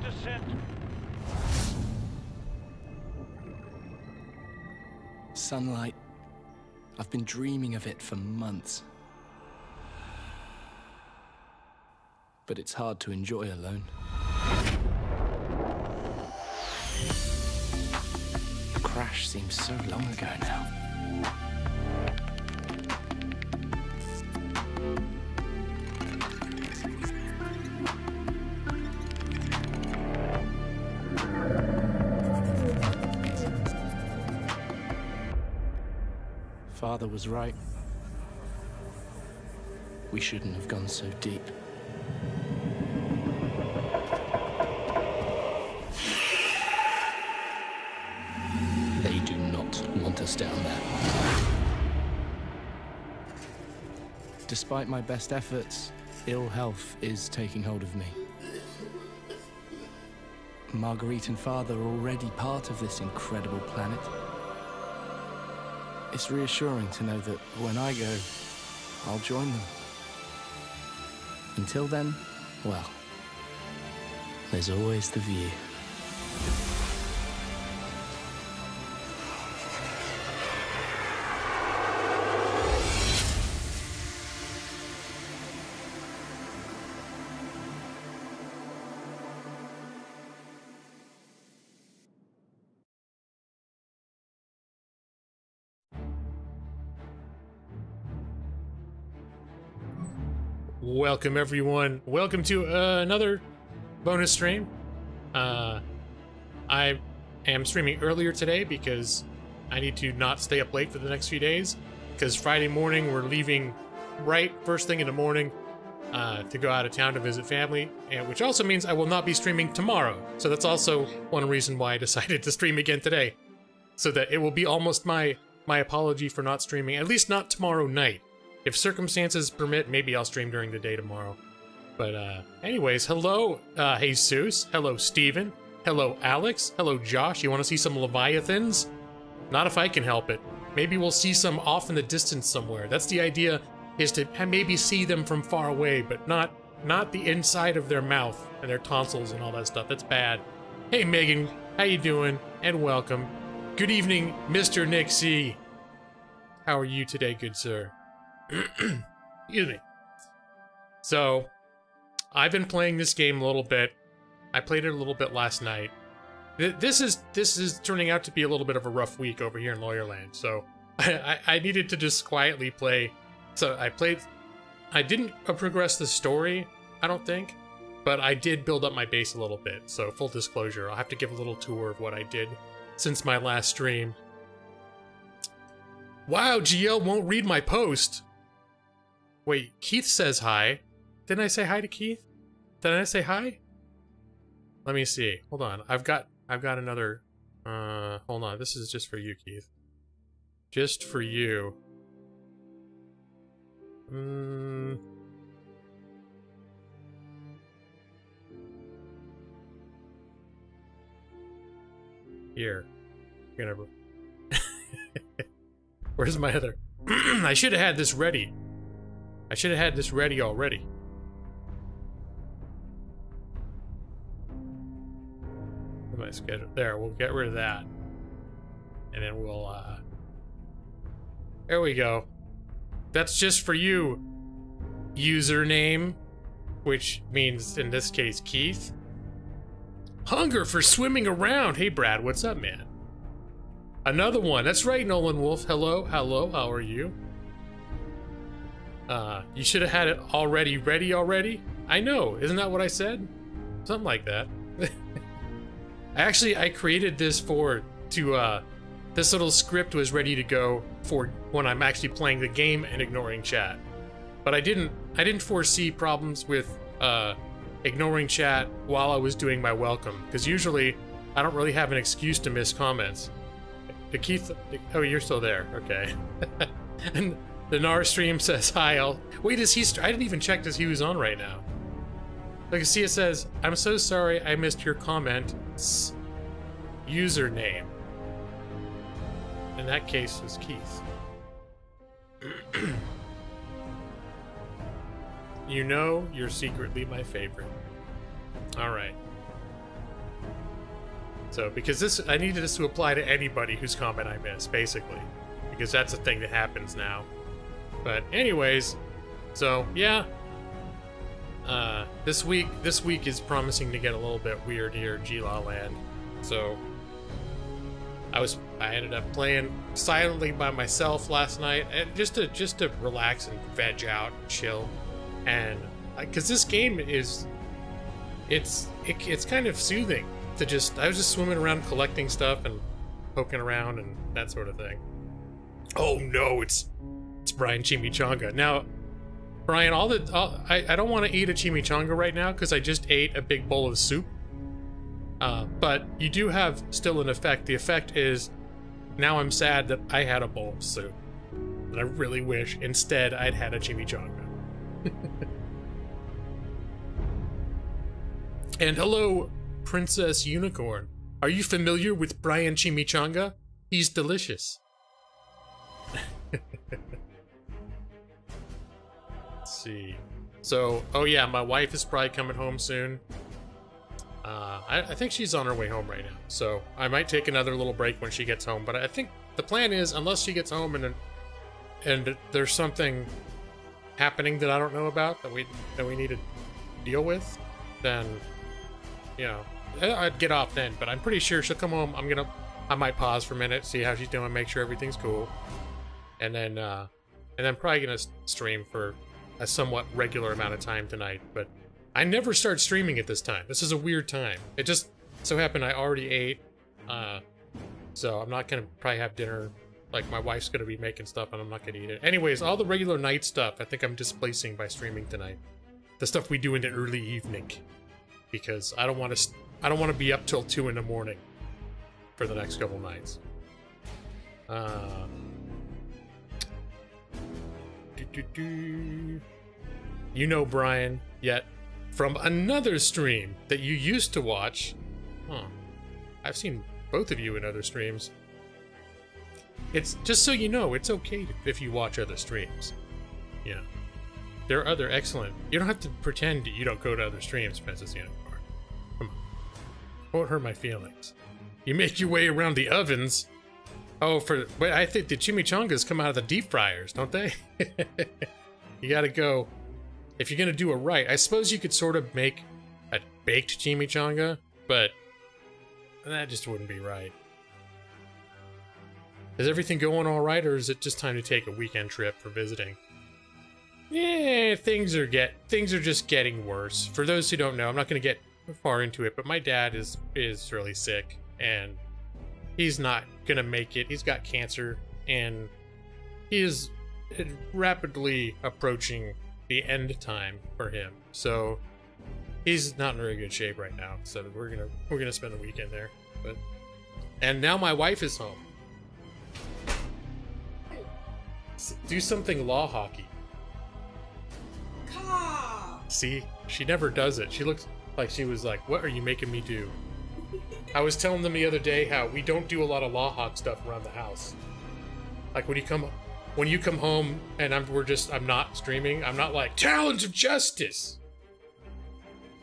descent. Sunlight. I've been dreaming of it for months. But it's hard to enjoy alone. The crash seems so long ago now. Father was right. We shouldn't have gone so deep. They do not want us down there. Despite my best efforts, ill health is taking hold of me. Marguerite and Father are already part of this incredible planet. It's reassuring to know that when I go, I'll join them. Until then, well, there's always the view. Welcome everyone. Welcome to another bonus stream. I am streaming earlier today because I need to not stay up late for the next few days, because Friday morning we're leaving right first thing in the morning to go out of town to visit family, and which also means I will not be streaming tomorrow. So that's also one reason why I decided to stream again today, so that it will be almost my apology for not streaming, at least not tomorrow night. If circumstances permit, maybe I'll stream during the day tomorrow. But anyways, hello Jesus, hello Steven, hello Alex, hello Josh. You want to see some Leviathans? Not if I can help it. Maybe we'll see some off in the distance somewhere. That's the idea, is to maybe see them from far away, but not the inside of their mouth and their tonsils and all that stuff. That's bad. Hey Megan, how you doing? And welcome. Good evening, Mr. Nick C. How are you today, good sir? Excuse me. So, I've been playing this game a little bit. I played it a little bit last night. This is turning out to be a little bit of a rough week over here in Lawyerland, so I needed to just quietly play. So I didn't progress the story, I don't think, but I did build up my base a little bit. So full disclosure, I'll have to give a little tour of what I did since my last stream. Wow, GL won't read my post. Wait, Keith says hi. Didn't I say hi to Keith? Did I say hi? Let me see. Hold on. I've got another. Hold on. This is just for you, Keith. Just for you. Here. You're gonna. Where's my other? I should have had this ready. I should have had this ready already. My schedule. There, we'll get rid of that. And then we'll, there we go. That's just for you. Username, which means, in this case, Keith. Hunger for swimming around. Hey, Brad, what's up, man? Another one. That's right, Nolan Wolf. Hello, hello, how are you? You should have had it already ready already? I know, isn't that what I said? Something like that. Actually, I created this this little script was ready to go for when I'm actually playing the game and ignoring chat. But I didn't foresee problems with, ignoring chat while I was doing my welcome, because usually I don't really have an excuse to miss comments. Keith, oh, you're still there, okay. And the Nar stream says hi. Wait, is he? I didn't even check this. He was on right now. Look, see, it says, "I'm so sorry I missed your comment. Username." In that case, it's Keith. You know, you're secretly my favorite. All right. So, because this, I needed this to apply to anybody whose comment I missed, basically. Because that's a thing that happens now. But anyways, so, yeah. This week is promising to get a little bit weird here, G-Law Land. So, I ended up playing silently by myself last night, and just to relax and veg out, and chill, and because this game is, it's kind of soothing to just. I was just swimming around collecting stuff and poking around and that sort of thing. Oh no, it's Brian Chimichanga. Now, Brian, I don't want to eat a chimichanga right now because I just ate a big bowl of soup. But you do have still an effect. The effect is, now I'm sad that I had a bowl of soup. And I really wish instead I'd had a chimichanga. And hello, Princess Unicorn. Are you familiar with Brian Chimichanga? He's delicious. Let's see. So, oh yeah, my wife is probably coming home soon. I think she's on her way home right now, so I might take another little break when she gets home. But I think the plan is, unless she gets home and there's something happening that I don't know about that we need to deal with, then you know I'd get off then. But I'm pretty sure she'll come home. I might pause for a minute, see how she's doing, make sure everything's cool, and then probably gonna stream for a somewhat regular amount of time tonight. But I never start streaming at this time. This is a weird time. It just so happened I already ate, so I'm not gonna probably have dinner. Like, my wife's gonna be making stuff and I'm not gonna eat it. Anyways, all the regular night stuff I think I'm displacing by streaming tonight. The stuff we do in the early evening, because I don't want to be up till 2 in the morning for the next couple nights. You know Brian, yet from another stream that you used to watch. Huh. I've seen both of you in other streams. It's just so you know, it's okay if you watch other streams. You know, there are other excellent. You don't have to pretend you don't go to other streams, Princess Unicorn. Come on, won't hurt my feelings. You make your way around the ovens. Oh, but I think the chimichangas come out of the deep fryers, don't they? You gotta go. If you're gonna do it right, I suppose you could sort of make a baked chimichanga, but that just wouldn't be right. Is everything going all right, or is it just time to take a weekend trip for visiting? Yeah, things are just getting worse. For those who don't know, I'm not gonna get far into it, but my dad is really sick, and he's not gonna make it. He's got cancer, and he is rapidly approaching the end time for him. So he's not in very good shape right now. So we're gonna spend the weekend there. And now my wife is home. Do something law hockey. See, she never does it. She looks like she was like, "What are you making me do?" I was telling them the other day how we don't do a lot of law hawk stuff around the house. Like when you come home and I'm not streaming, I'm not like, "Talons of justice."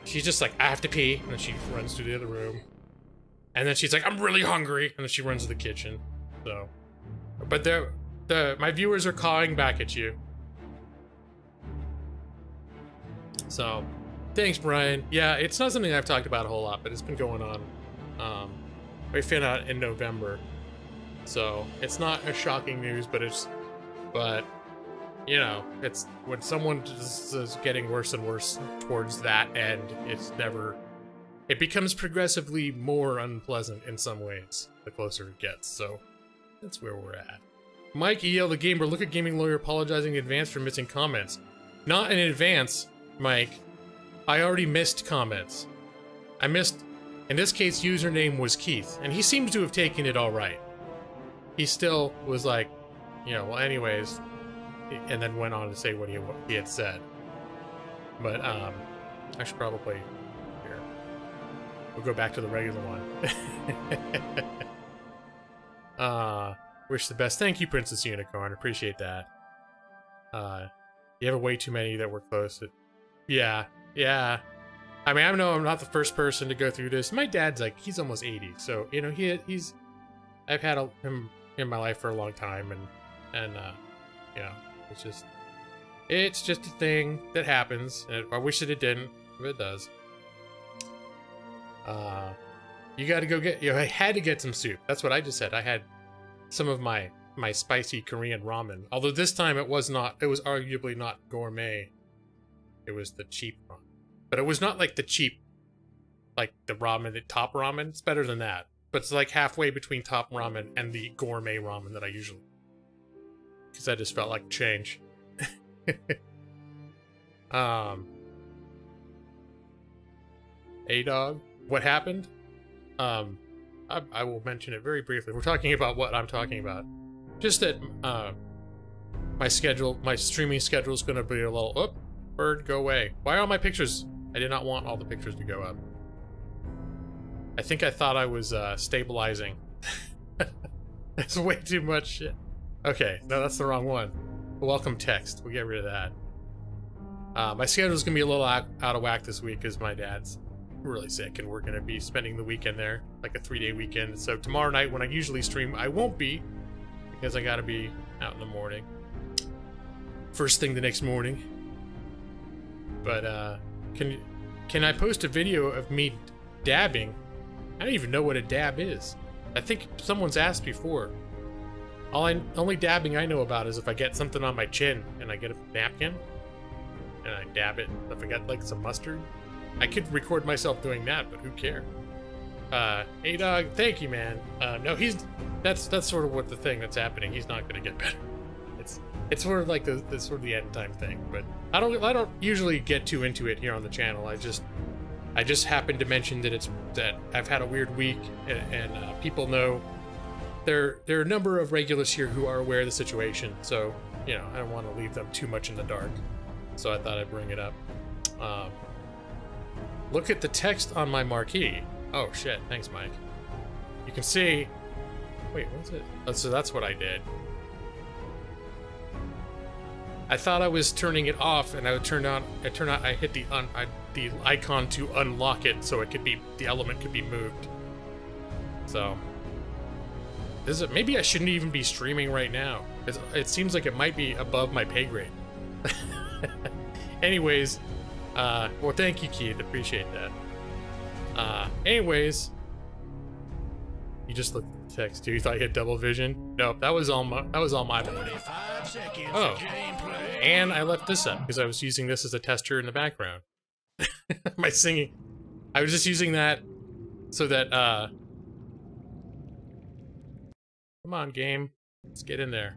She's just like, "I have to pee," and then she runs to the other room. And then she's like, "I'm really hungry," and then she runs to the kitchen. So, but my viewers are cawing back at you. So, thanks, Brian. Yeah, it's not something I've talked about a whole lot, but it's been going on. We found out in November, so it's not a shocking news, but you know, it's when someone is getting worse and worse towards that end, it becomes progressively more unpleasant in some ways the closer it gets. So that's where we're at. Mike EL the Gamer, Look at Gaming Lawyer apologizing in advance for missing comments. Not in advance, Mike. I already missed comments. I missed, in this case, username was Keith, and he seems to have taken it all right. He still was like, you know, well, anyways, and then went on to say what he had said. But I should probably here. We'll go back to the regular one. Wish the best. Thank you, Princess Unicorn. Appreciate that. You have way too many that were close. Yeah. I mean, I know I'm not the first person to go through this. My dad's like, he's almost 80, so you know he's. I've had him in my life for a long time, and you know, it's just a thing that happens. And I wish that it didn't, but it does. You got to go get. You know, I had to get some soup. That's what I just said. I had some of my spicy Korean ramen. Although this time it was not. It was arguably not gourmet. It was the cheap ramen. But it was not like the cheap, like the ramen, the top ramen. It's better than that. But it's like halfway between top ramen and the gourmet ramen that I usually. Because I just felt like change. A-Dog, what happened? I will mention it very briefly. We're talking about what I'm talking about. Just that my streaming schedule is going to be a little. Oh, bird, go away. Why are all my pictures? I did not want all the pictures to go up. I think I thought I was stabilizing. That's way too much shit. Okay, no, that's the wrong one. Welcome text. We'll get rid of that. My schedule's gonna be a little out of whack this week because my dad's really sick and we're gonna be spending the weekend there, like a 3-day weekend. So tomorrow night when I usually stream, I won't be because I gotta be out in the morning. First thing the next morning. But can I post a video of me dabbing? I don't even know what a dab is. I think someone's asked before. Only dabbing I know about is if I get something on my chin and I get a napkin and I dab it. If I got like some mustard, I could record myself doing that, but who cares? Hey dog, thank you, man. No, that's sort of what the thing that's happening. He's not gonna get better. It's sort of like the sort of the end time thing, but I don't usually get too into it here on the channel. I just happened to mention that I've had a weird week, and people know. There are a number of regulars here who are aware of the situation, so you know I don't want to leave them too much in the dark. So I thought I'd bring it up. Look at the text on my marquee. Oh shit! Thanks, Mike. You can see. Wait, what's it? Oh, so that's what I did. I thought I was turning it off, and I would turn on. I hit the icon to unlock it, so the element could be moved. So, maybe I shouldn't even be streaming right now. It seems like it might be above my pay grade. Anyways, well, thank you, Keith. Appreciate that. Anyways, you just looked at the text too. You thought you had double vision? Nope, that was all my. Oh, and I left this up because I was using this as a tester in the background. My singing. I was just using that so that come on, game. Let's get in there.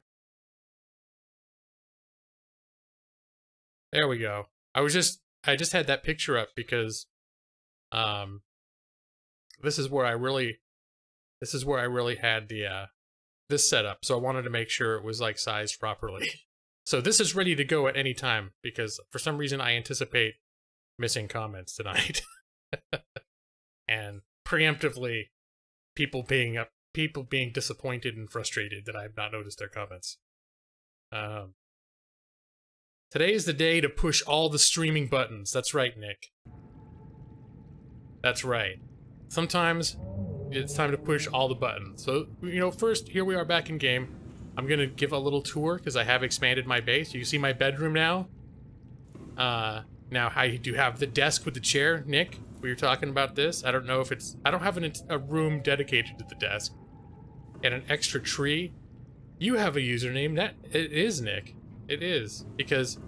There we go. I just had that picture up because this is where I really had the this setup, so I wanted to make sure it was like sized properly. So this is ready to go at any time because for some reason I anticipate missing comments tonight. And preemptively people being disappointed and frustrated that I have not noticed their comments. Today is the day to push all the streaming buttons. That's right, Nick. That's right. Sometimes it's time to push all the buttons. So, you know, first, here we are back in game. I'm gonna give a little tour because I have expanded my base. You can see my bedroom now. Now I do have the desk with the chair. Nick, we were talking about this. I don't know if I don't have a room dedicated to the desk. And an extra tree. You have a username. It is, Nick. It is. Because,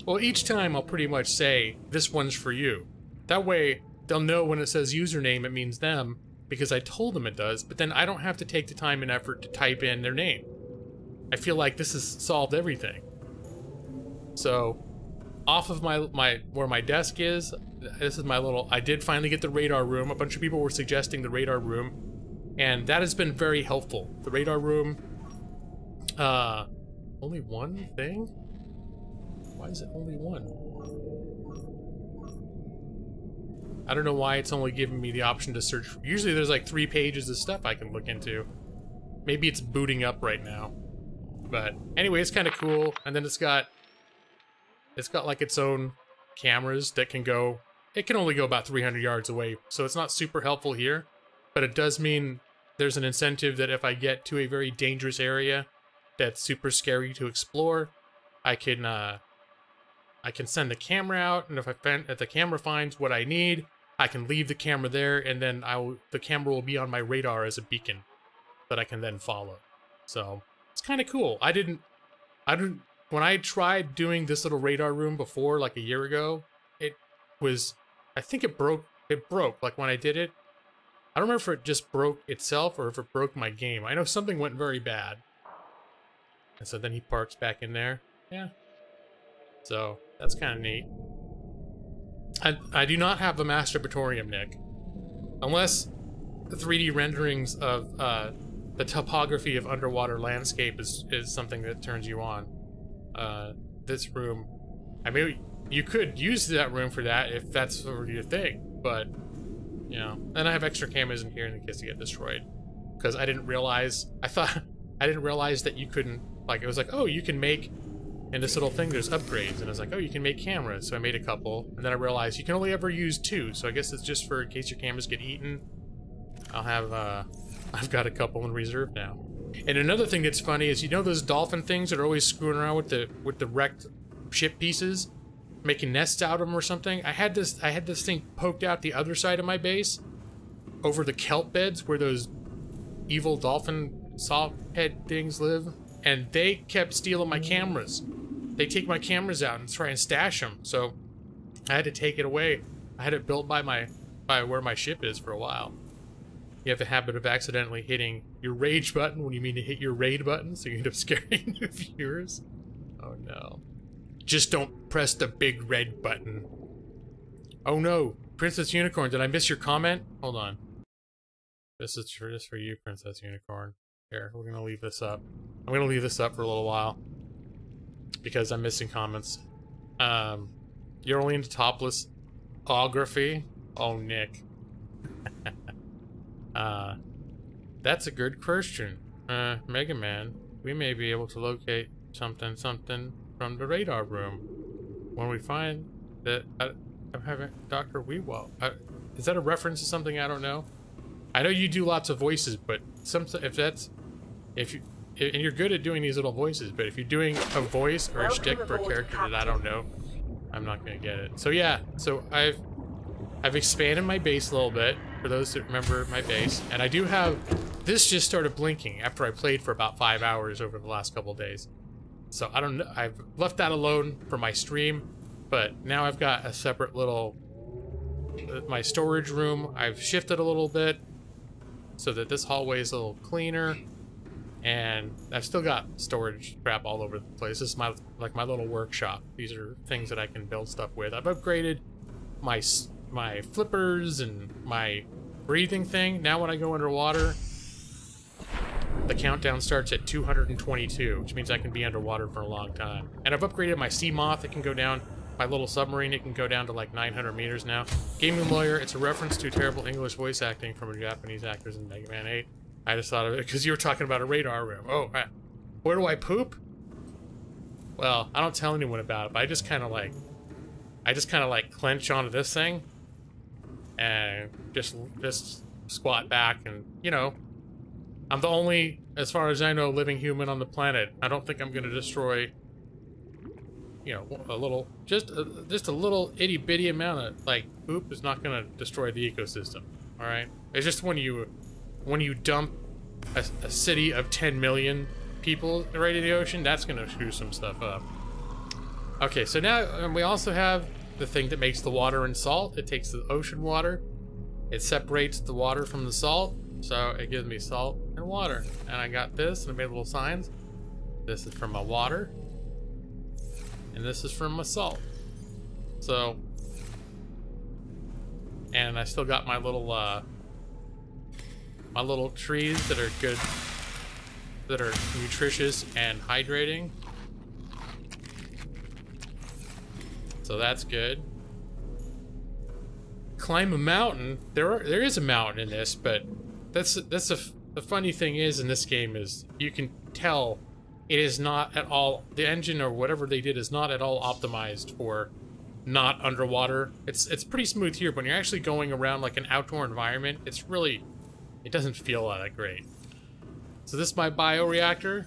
well, each time I'll pretty much say, this one's for you. That way, they'll know when it says username, it means them, because I told them it does, but then I don't have to take the time and effort to type in their name. I feel like this has solved everything. So, off of where my desk is, this is my little, I did finally get the radar room. A bunch of people were suggesting the radar room, and that has been very helpful. The radar room, only one thing? Why is it only one? I don't know why it's only giving me the option to search. Usually there's like 3 pages of stuff I can look into. Maybe it's booting up right now. But anyway, it's kind of cool. And then it's got like its own cameras that can go it can only go about 300 yards away, so it's not super helpful here. But it does mean there's an incentive that if I get to a very dangerous area that's super scary to explore, I can send the camera out, and if the camera finds what I need, I can leave the camera there, and then the camera will be on my radar as a beacon that I can then follow. So it's kind of cool. When I tried doing this little radar room before, like a year ago, I think it broke. Like when I did it, I don't remember if it just broke itself or if it broke my game. I know something went very bad. And so then he parks back in there. Yeah. So that's kind of neat. I do not have a masturbatorium, Nick. Unless the 3D renderings of the topography of underwater landscape is something that turns you on. This room, I mean, you could use that room for that if that's sort of your thing, but, you know. And I have extra cameras in here in case they get destroyed. Because I didn't realize that you couldn't, like, it was like, oh, you can make, in this little thing, there's upgrades, and I was like, oh, you can make cameras, so I made a couple, and then I realized you can only ever use 2, so I guess it's just for in case your cameras get eaten. I've got a couple in reserve now. And another thing that's funny is, you know those dolphin things that are always screwing around with the wrecked ship pieces, making nests out of them or something? I had this thing poked out the other side of my base, over the kelp beds where those evil dolphin saw head things live, and they kept stealing my cameras. They take my cameras out and try and stash them, so I had to take it away. I had it built by where my ship is for a while. You have the habit of accidentally hitting your rage button when you mean to hit your raid button, so you end up scaring the viewers. Oh no. Just don't press the big red button. Oh no, Princess Unicorn, did I miss your comment? Hold on. This is just for you, Princess Unicorn. Here, we're gonna leave this up. I'm gonna leave this up for a little while because I'm missing comments. You're only into topless ography? Oh, Nick. That's a good question. Mega Man, we may be able to locate something from the radar room. When we find that, I'm having Dr. Weewalt. Is that a reference to something I don't know? I know you do lots of voices, but and you're good at doing these little voices, but if you're doing a voice or a shtick for a character that I don't know, I'm not gonna get it. So yeah, so I've expanded my base a little bit, for those that remember my base, and I do have, this just started blinking after I played for about 5 hours over the last couple of days. So I don't know, I've left that alone for my stream, but now I've got a separate little, my storage room, I've shifted a little bit so that this hallway is a little cleaner, and I've still got storage crap all over the place. This is my little workshop. These are things that I can build stuff with. I've upgraded my flippers and my breathing thing. Now when I go underwater, the countdown starts at 222, which means I can be underwater for a long time. And I've upgraded my sea moth. It can go down, my little submarine, it can go down to like 900 meters now. Gaming Lawyer, it's a reference to terrible English voice acting from a Japanese actors in Mega Man 8. I just thought of it because you were talking about a radar room. Oh, where do I poop? Well, I don't tell anyone about it, but I just kind of like clench onto this thing and just squat back, and you know, I'm the only, as far as I know, living human on the planet. I don't think I'm gonna destroy, you know, just a little itty bitty amount of like poop is not gonna destroy the ecosystem. All right, it's just when you dump a city of 10 million people right in the ocean, that's gonna screw some stuff up. Okay, so now we also have the thing that makes the water and salt. It takes the ocean water, it separates the water from the salt, so it gives me salt and water. And I got this, and I made little signs. This is from my water, and this is from my salt. So, and I still got my little trees that are good, that are nutritious and hydrating. So that's good. Climb a mountain. There is a mountain in this, but the funny thing is in this game is you can tell it is not at all, the engine or whatever they did is not at all optimized for not underwater. It's pretty smooth here, but when you're actually going around like an outdoor environment, it's really, it doesn't feel all that great. So this is my bioreactor.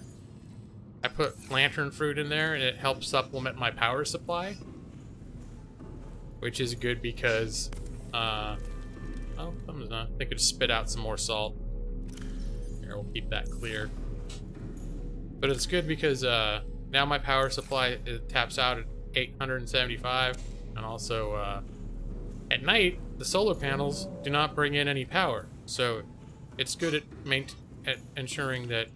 I put lantern fruit in there and it helps supplement my power supply, which is good because, oh, something's not. They could spit out some more salt. Here, we'll keep that clear. But it's good because now my power supply taps out at 875, and also at night the solar panels do not bring in any power, so it's good at ensuring that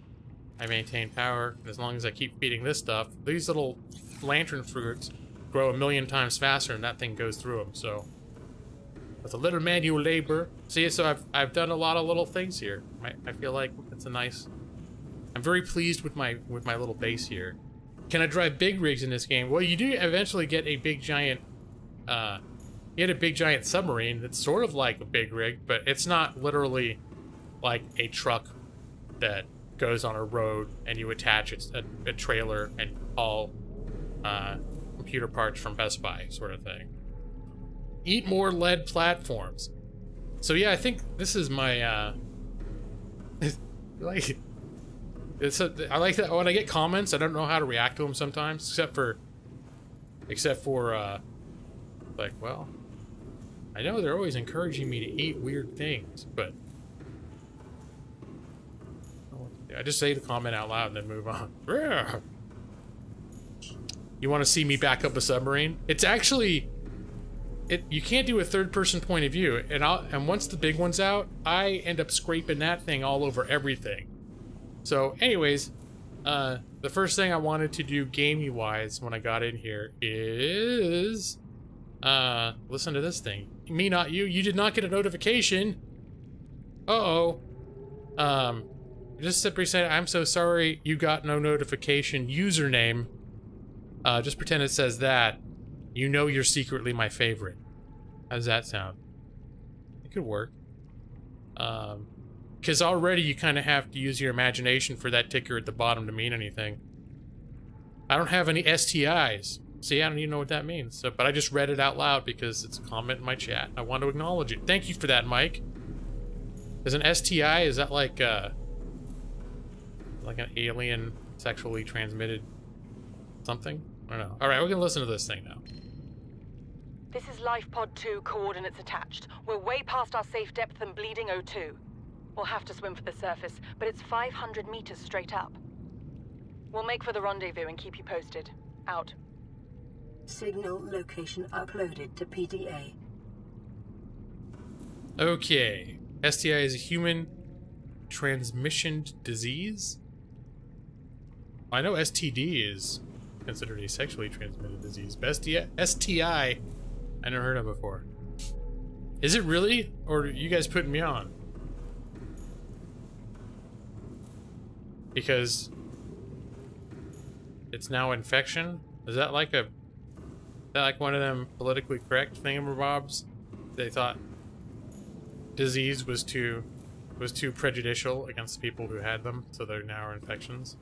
I maintain power. As long as I keep feeding this stuff, these little lantern fruits grow 1,000,000 times faster, and that thing goes through them. So with a little manual labor, see, so I've done a lot of little things here. I feel like it's a nice. I'm very pleased with my little base here. Can I drive big rigs in this game? Well, you do eventually get a big giant. You get a big giant submarine that's sort of like a big rig, but it's not literally like a truck that goes on a road and you attach a trailer and haul computer parts from Best Buy, sort of thing. Eat more lead platforms. So yeah, I think this is my like. I like that when I get comments. I don't know how to react to them sometimes, except for like, well, I know they're always encouraging me to eat weird things, but I just say the comment out loud and then move on. You want to see me back up a submarine? It's actually, you can't do a third-person point of view, and once the big one's out, I end up scraping that thing all over everything. So, anyways, the first thing I wanted to do gamey-wise when I got in here is listen to this thing. Me, not you. You did not get a notification. Uh-oh. Just simply say, I'm so sorry you got no notification. Username. Just pretend it says that. You know you're secretly my favorite. How does that sound? It could work. Because already you kind of have to use your imagination for that ticker at the bottom to mean anything. I don't have any STIs. See, I don't even know what that means. So, but I just read it out loud because it's a comment in my chat. I want to acknowledge it. Thank you for that, Mike. Is an STI, is that like an alien sexually transmitted something? I don't know. All right, we're going to listen to this thing now. This is Life Pod 2, coordinates attached. We're way past our safe depth and bleeding O2. We'll have to swim for the surface, but it's 500 meters straight up. We'll make for the rendezvous and keep you posted. Out. Signal location uploaded to PDA. Okay. STI is a human transmission disease? I know STD is considered a sexually transmitted disease, but STI I never heard of before. Is it really? Or are you guys putting me on? Because it's now infection? Is that like one of them politically correct thingamabobs? They thought disease was too prejudicial against people who had them, so they're now infections.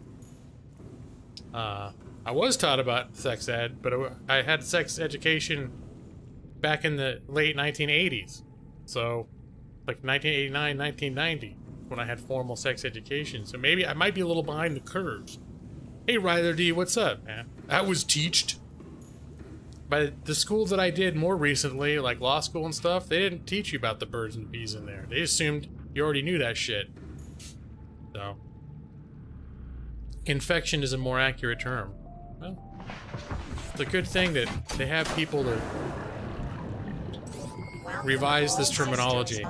I was taught about sex ed, but I had sex education back in the late 1980s. So, like 1989, 1990. When I had formal sex education, so maybe I might be a little behind the curve. Hey Ryder D, what's up, man? I was teached by the school that I did more recently, like law school and stuff. They didn't teach you about the birds and bees in there. They assumed you already knew that shit. So, infection is a more accurate term. Well, it's a good thing that they have people to revise this terminology,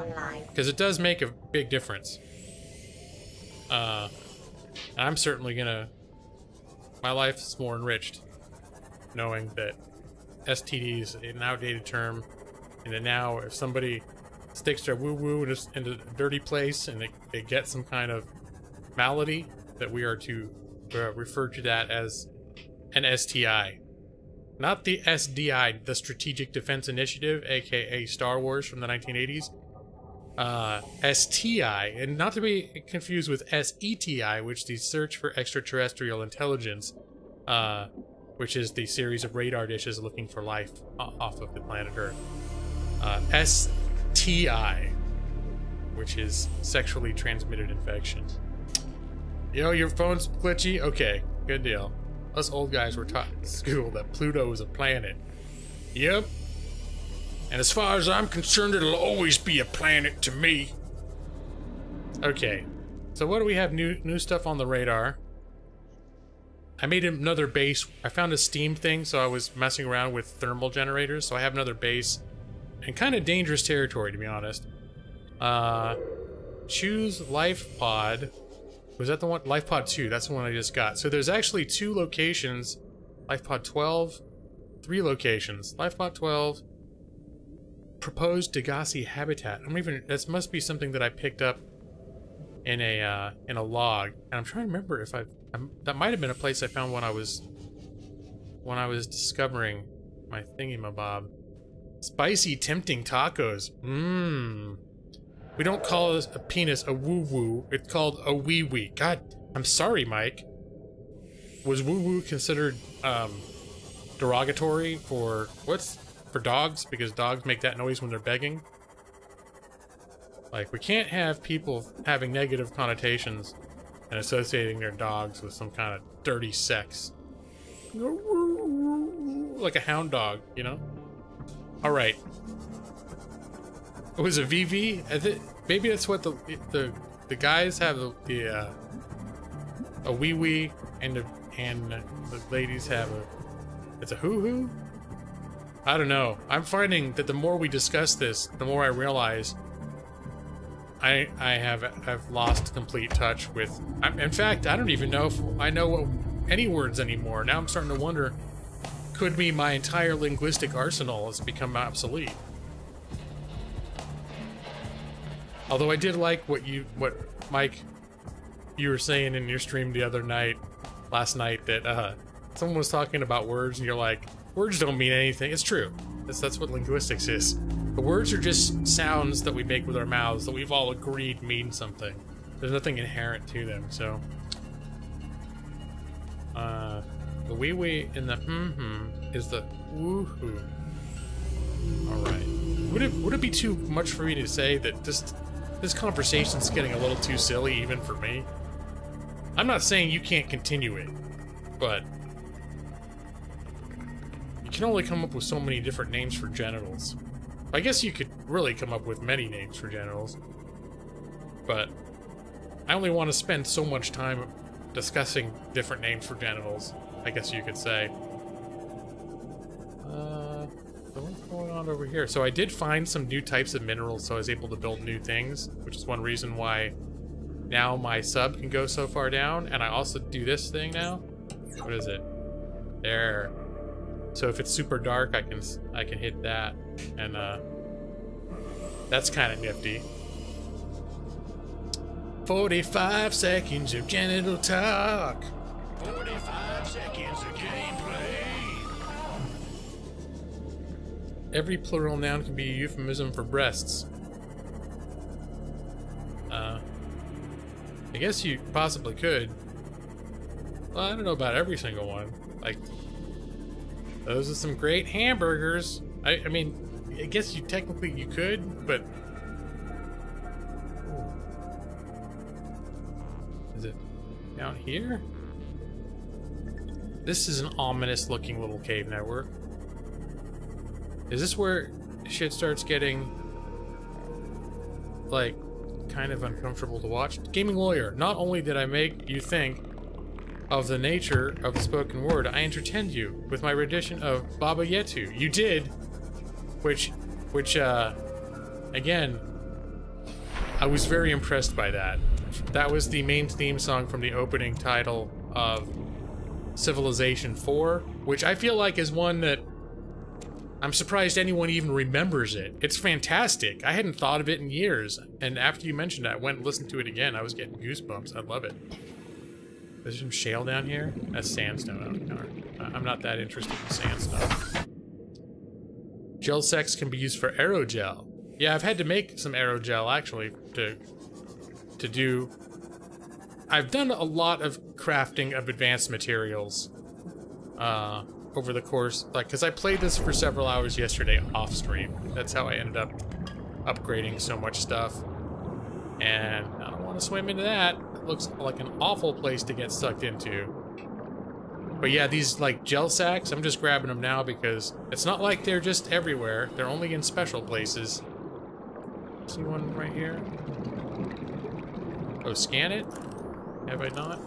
because it does make a big difference. I'm certainly gonna. My life is more enriched knowing that STD is an outdated term, and that now if somebody sticks their woo-woo in a dirty place and they get some kind of malady, that we are to refer to that as an STI. Not the SDI, the Strategic Defense Initiative, aka Star Wars from the 1980s. STI, and not to be confused with SETI, which is the Search for Extraterrestrial Intelligence, which is the series of radar dishes looking for life off of the planet Earth. STI, which is sexually transmitted infection. Yo, your phone's glitchy? Okay, good deal. Us old guys were taught in school that Pluto is a planet. Yep. And as far as I'm concerned, it'll always be a planet to me. Okay. So what do we have new stuff on the radar? I made another base. I found a steam thing, so I was messing around with thermal generators, so I have another base. And kind of dangerous territory, to be honest. Choose life pod. Was that the one? Life pod 2, that's the one I just got. So there's actually 2 locations. Life pod 12, 3 locations. Life pod 12, proposed Degassi habitat. This must be something that I picked up in a log. And I'm trying to remember if that might have been a place I found when I was discovering my thingy-mabob. Spicy tempting tacos. Mmm. We don't call a penis a woo-woo. It's called a wee-wee. God, I'm sorry, Mike. Was woo-woo considered derogatory for dogs? Because dogs make that noise when they're begging. Like, we can't have people having negative connotations and associating their dogs with some kind of dirty sex. Like a hound dog, you know? Alright. It was a VV? Maybe that's what the guys have a wee wee and the ladies have it's a hoo hoo? I don't know. I'm finding that the more we discuss this, the more I realize I've lost complete touch with. In fact, I don't even know if I know any words anymore. Now I'm starting to wonder, could be my entire linguistic arsenal has become obsolete. Although I did like what Mike, you were saying in your stream last night, that someone was talking about words and you're like, words don't mean anything. It's true. That's what linguistics is. The words are just sounds that we make with our mouths that we've all agreed mean something. There's nothing inherent to them, so. The wee-wee in the is the woo-hoo. Alright. Would it be too much for me to say that this conversation's getting a little too silly even for me? I'm not saying you can't continue it, but you can only come up with so many different names for genitals. I guess you could really come up with many names for genitals, but I only want to spend so much time discussing different names for genitals, I guess you could say. What's going on over here? So I did find some new types of minerals, so I was able to build new things, which is one reason why now my sub can go so far down, and I also do this thing now. What is it? There. So if it's super dark, I can hit that, and that's kind of nifty. 45 seconds of genital talk. 45 seconds of gameplay. Every plural noun can be a euphemism for breasts. I guess you possibly could. Well, I don't know about every single one. Like, those are some great hamburgers. I mean, I guess you technically you could, but is it down here? This is an ominous looking little cave network. Is this where shit starts getting like kind of uncomfortable to watch? Gaming lawyer, not only did I make you think of the nature of the spoken word, I entertained you with my rendition of Baba Yetu. You did, which again, I was very impressed by that. That was the main theme song from the opening title of Civilization 4, which I feel like is one that I'm surprised anyone even remembers it. It's fantastic. I hadn't thought of it in years, and after you mentioned it, I went and listened to it again. I was getting goosebumps. I love it. There's some shale down here. That's sandstone. I'm not that interested in sandstone. Gel sex can be used for aerogel. Yeah, I've had to make some aerogel actually to do. I've done a lot of crafting of advanced materials. over the course, like, because I played this for several hours yesterday off stream. That's how I ended up upgrading so much stuff. And I don't want to swim into that. It looks like an awful place to get sucked into. But yeah, these like gel sacks, I'm just grabbing them now because it's not like they're just everywhere. They're only in special places. See one right here? Oh, scan it? Have I not?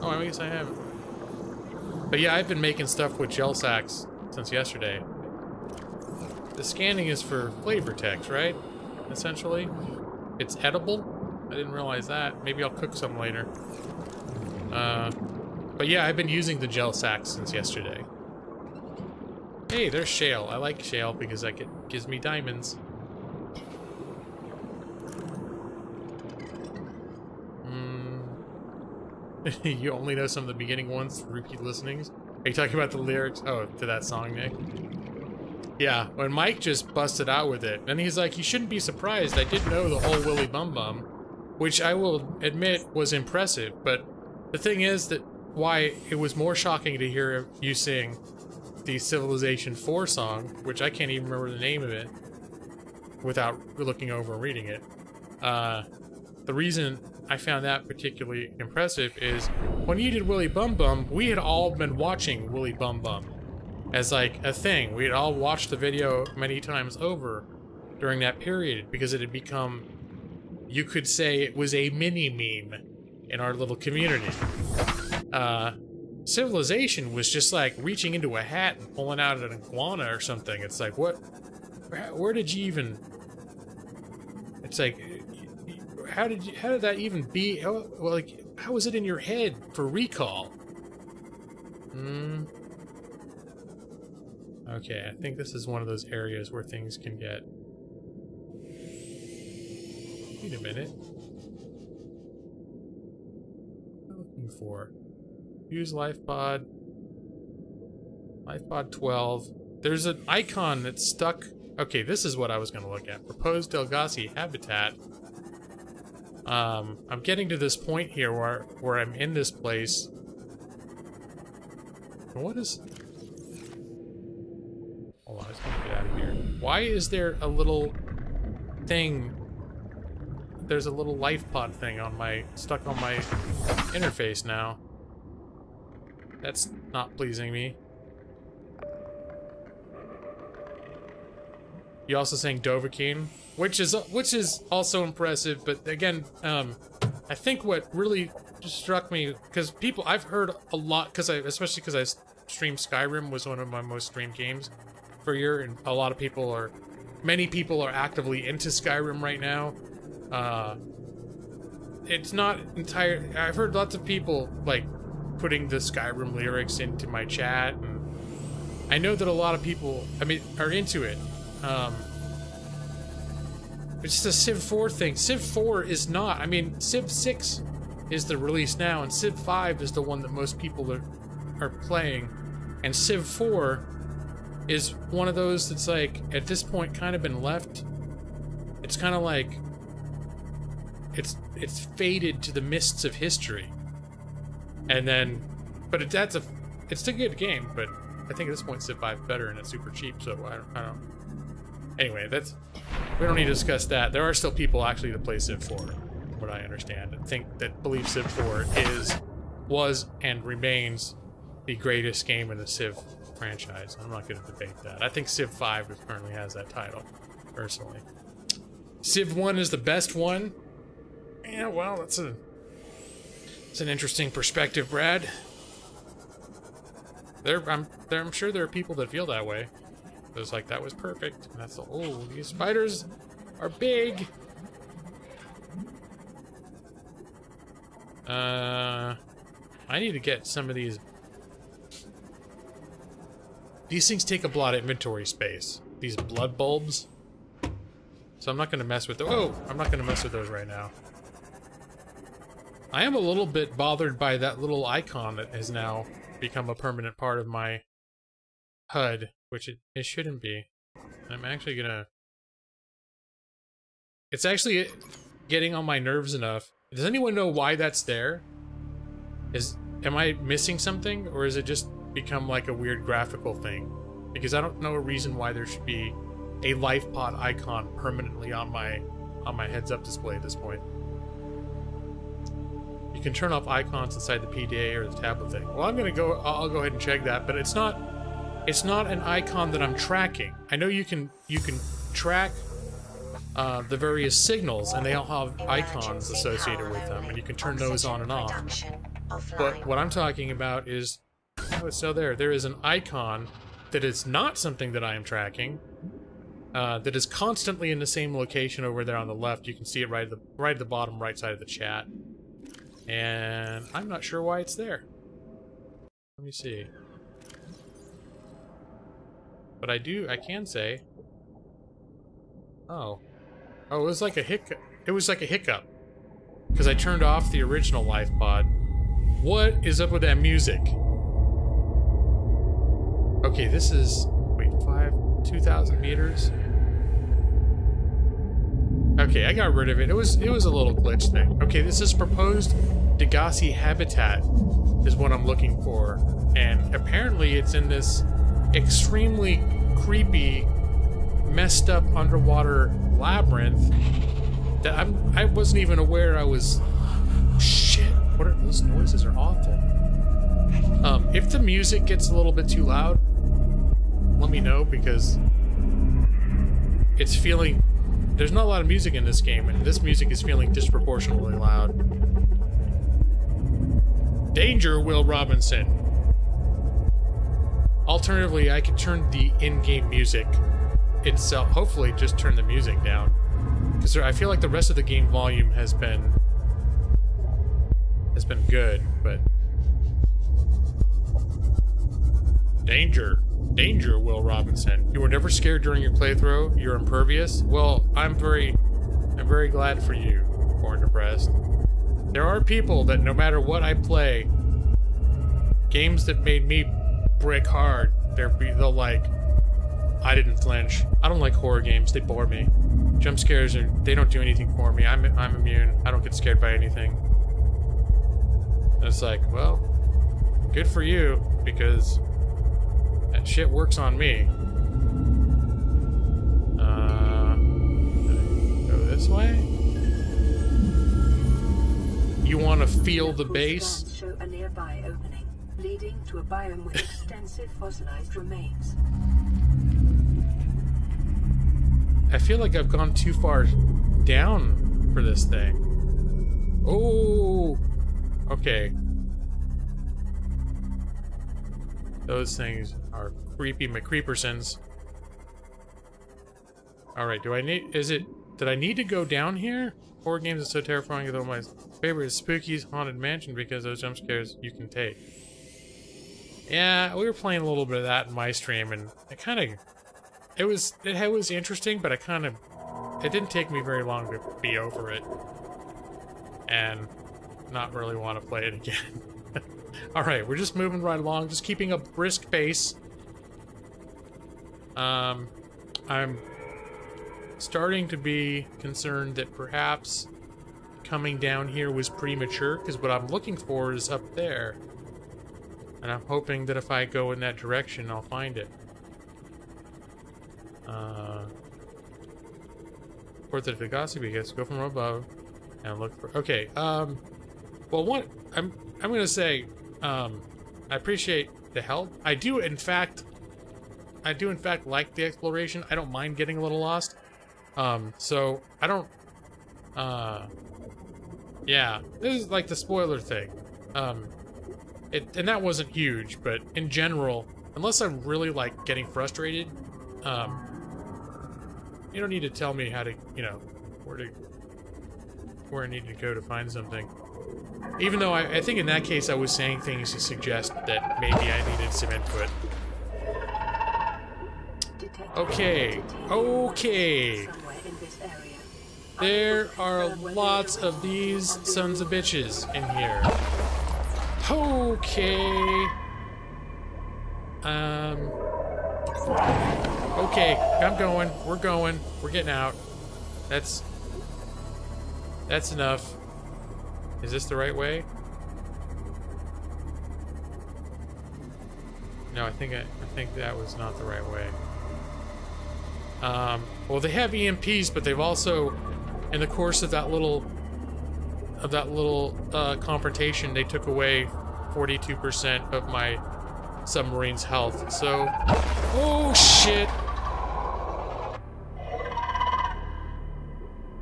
Oh, I guess I haven't. But yeah, I've been making stuff with gel sacks since yesterday. The scanning is for flavor text, right? Essentially. It's edible? I didn't realize that. Maybe I'll cook some later. But yeah, I've been using the gel sacks since yesterday. Hey, there's shale. I like shale because it gives me diamonds. You only know some of the beginning ones, repeat listenings? Are you talking about the lyrics? Oh, to that song, Nick? Yeah, when Mike just busted out with it, and he's like, you shouldn't be surprised, I did know the whole Willy Bum Bum, which I will admit was impressive, but the thing is that why it was more shocking to hear you sing the Civilization 4 song, which I can't even remember the name of it, without looking over and reading it. The reason I found that particularly impressive is when you did Willy Bum Bum, we had all been watching Willy Bum Bum as like a thing. We had all watched the video many times over during that period because it had become, you could say it was a mini meme in our little community. Civilization was just like reaching into a hat and pulling out an iguana or something. It's like, what, where did you even, it's like, how did that even be? Well, like, how was it in your head for recall? Okay, I think this is one of those areas where things can get... Wait a minute. What am I looking for? Use LifePod. LifePod 12. There's an icon that's stuck... Okay, this is what I was going to look at. Proposed Delgasi habitat. I'm getting to this point here where I'm in this place. What is... Hold on, I just want to get out of here. Why is there a little thing... There's a little life pod thing on my... stuck on my interface now. That's not pleasing me. You also saying Dovahkiin, which is also impressive, but again, I think what really struck me, because people, I've heard a lot, especially because I streamed Skyrim, was one of my most streamed games for a year, and a lot of people are, many people are actively into Skyrim right now. It's not entire, I've heard lots of people, like, putting the Skyrim lyrics into my chat, and I know that a lot of people, I mean, are into it. It's just a Civ 4 thing. Civ 4 is not. I mean, Civ 6 is the release now, and Civ 5 is the one that most people are playing. And Civ 4 is one of those that's like, at this point, kind of been left. It's kind of like, it's faded to the mists of history. And then, but it's a good game, but I think at this point Civ 5 is better and it's super cheap, so I don't. Anyway, we don't need to discuss that. There are still people actually that play Civ 4, what I understand, and believe Civ 4 was and remains the greatest game in the Civ franchise. I'm not going to debate that. I think Civ 5 currently has that title, personally. Civ 1 is the best one. Yeah, well, it's an interesting perspective, Brad. I'm sure there are people that feel that way. It was like, that was perfect. And that's oh, these spiders are big. I need to get some of these. These things take up a lot of inventory space. These blood bulbs. So I'm not gonna mess with those. Oh, I'm not gonna mess with those right now. I am a little bit bothered by that little icon that has now become a permanent part of my HUD, which it shouldn't be. I'm actually gonna... It's actually getting on my nerves enough. Does anyone know why that's there? Am I missing something, or is it just become like a weird graphical thing, because I don't know a reason why there should be a life pod icon permanently on my heads-up display at this point. You can turn off icons inside the PDA or the tablet thing. Well, I'll go ahead and check that, but it's not an icon that I'm tracking. I know you can track the various signals, and they all have icons associated with them, and you can turn those on and off. But what I'm talking about is, oh, it's still there. There is an icon that is not something that I am tracking, that is constantly in the same location over there on the left. You can see it right at the bottom right side of the chat. And I'm not sure why it's there. Let me see. But I can say... Oh, it was like a hiccup. It was like a hiccup. Because I turned off the original life pod. What is up with that music? Okay, this is... Wait, 2,000 meters? Okay, I got rid of it. It was a little glitch thing. Okay, this is proposed Degassi habitat is what I'm looking for. And apparently it's in this extremely creepy, messed up underwater labyrinth that I wasn't even aware I was... Shit, what are those noises? Are awful. If the music gets a little bit too loud, let me know, because it's feeling... There's not a lot of music in this game, and this music is feeling disproportionately loud. Danger, Will Robinson! Alternatively, I could turn the in-game music itself, hopefully just turn the music down. Because I feel like the rest of the game volume has been good, but... Danger. Danger, Will Robinson. You were never scared during your playthrough? You're impervious? Well, I'm very glad for you, Born Depressed. There are people that no matter what I play, games that made me brick hard, they'll like, I didn't flinch. I don't like horror games, they bore me. Jump scares they don't do anything for me. I'm immune. I don't get scared by anything. And it's like, well, good for you, because that shit works on me. Go this way? You want to feel the base? Show a nearby opening, leading to a biome with extensive fossilized remains. I feel like I've gone too far down for this thing. Oh, okay. Those things are creepy McCreepersons. Alright, did I need to go down here? Horror games are so terrifying, though my favorite is Spooky's Haunted Mansion because those jump scares you can take. Yeah, we were playing a little bit of that in my stream, and it was interesting, but it didn't take me very long to be over it. And not really want to play it again. Alright, we're just moving right along, just keeping a brisk pace. I'm starting to be concerned that perhaps coming down here was premature, because what I'm looking for is up there. And I'm hoping that if I go in that direction, I'll find it. Port the Degassi, because go from above and look for... Okay, well, I'm gonna say, I appreciate the help. I do in fact like the exploration. I don't mind getting a little lost. So I don't, yeah, this is like the spoiler thing. And that wasn't huge, but in general, unless I'm really like getting frustrated, you don't need to tell me how to, you know, where I need to go to find something. Even though I think in that case I was saying things to suggest that maybe I needed some input. Okay, okay. There are lots of these sons of bitches in here. Okay. Okay, I'm going. We're going. We're getting out. That's enough. Is this the right way? No, I think that was not the right way. Well, they have EMPs, but they've also, in the course of that little confrontation, they took away 42% of my submarine's health. So, oh shit!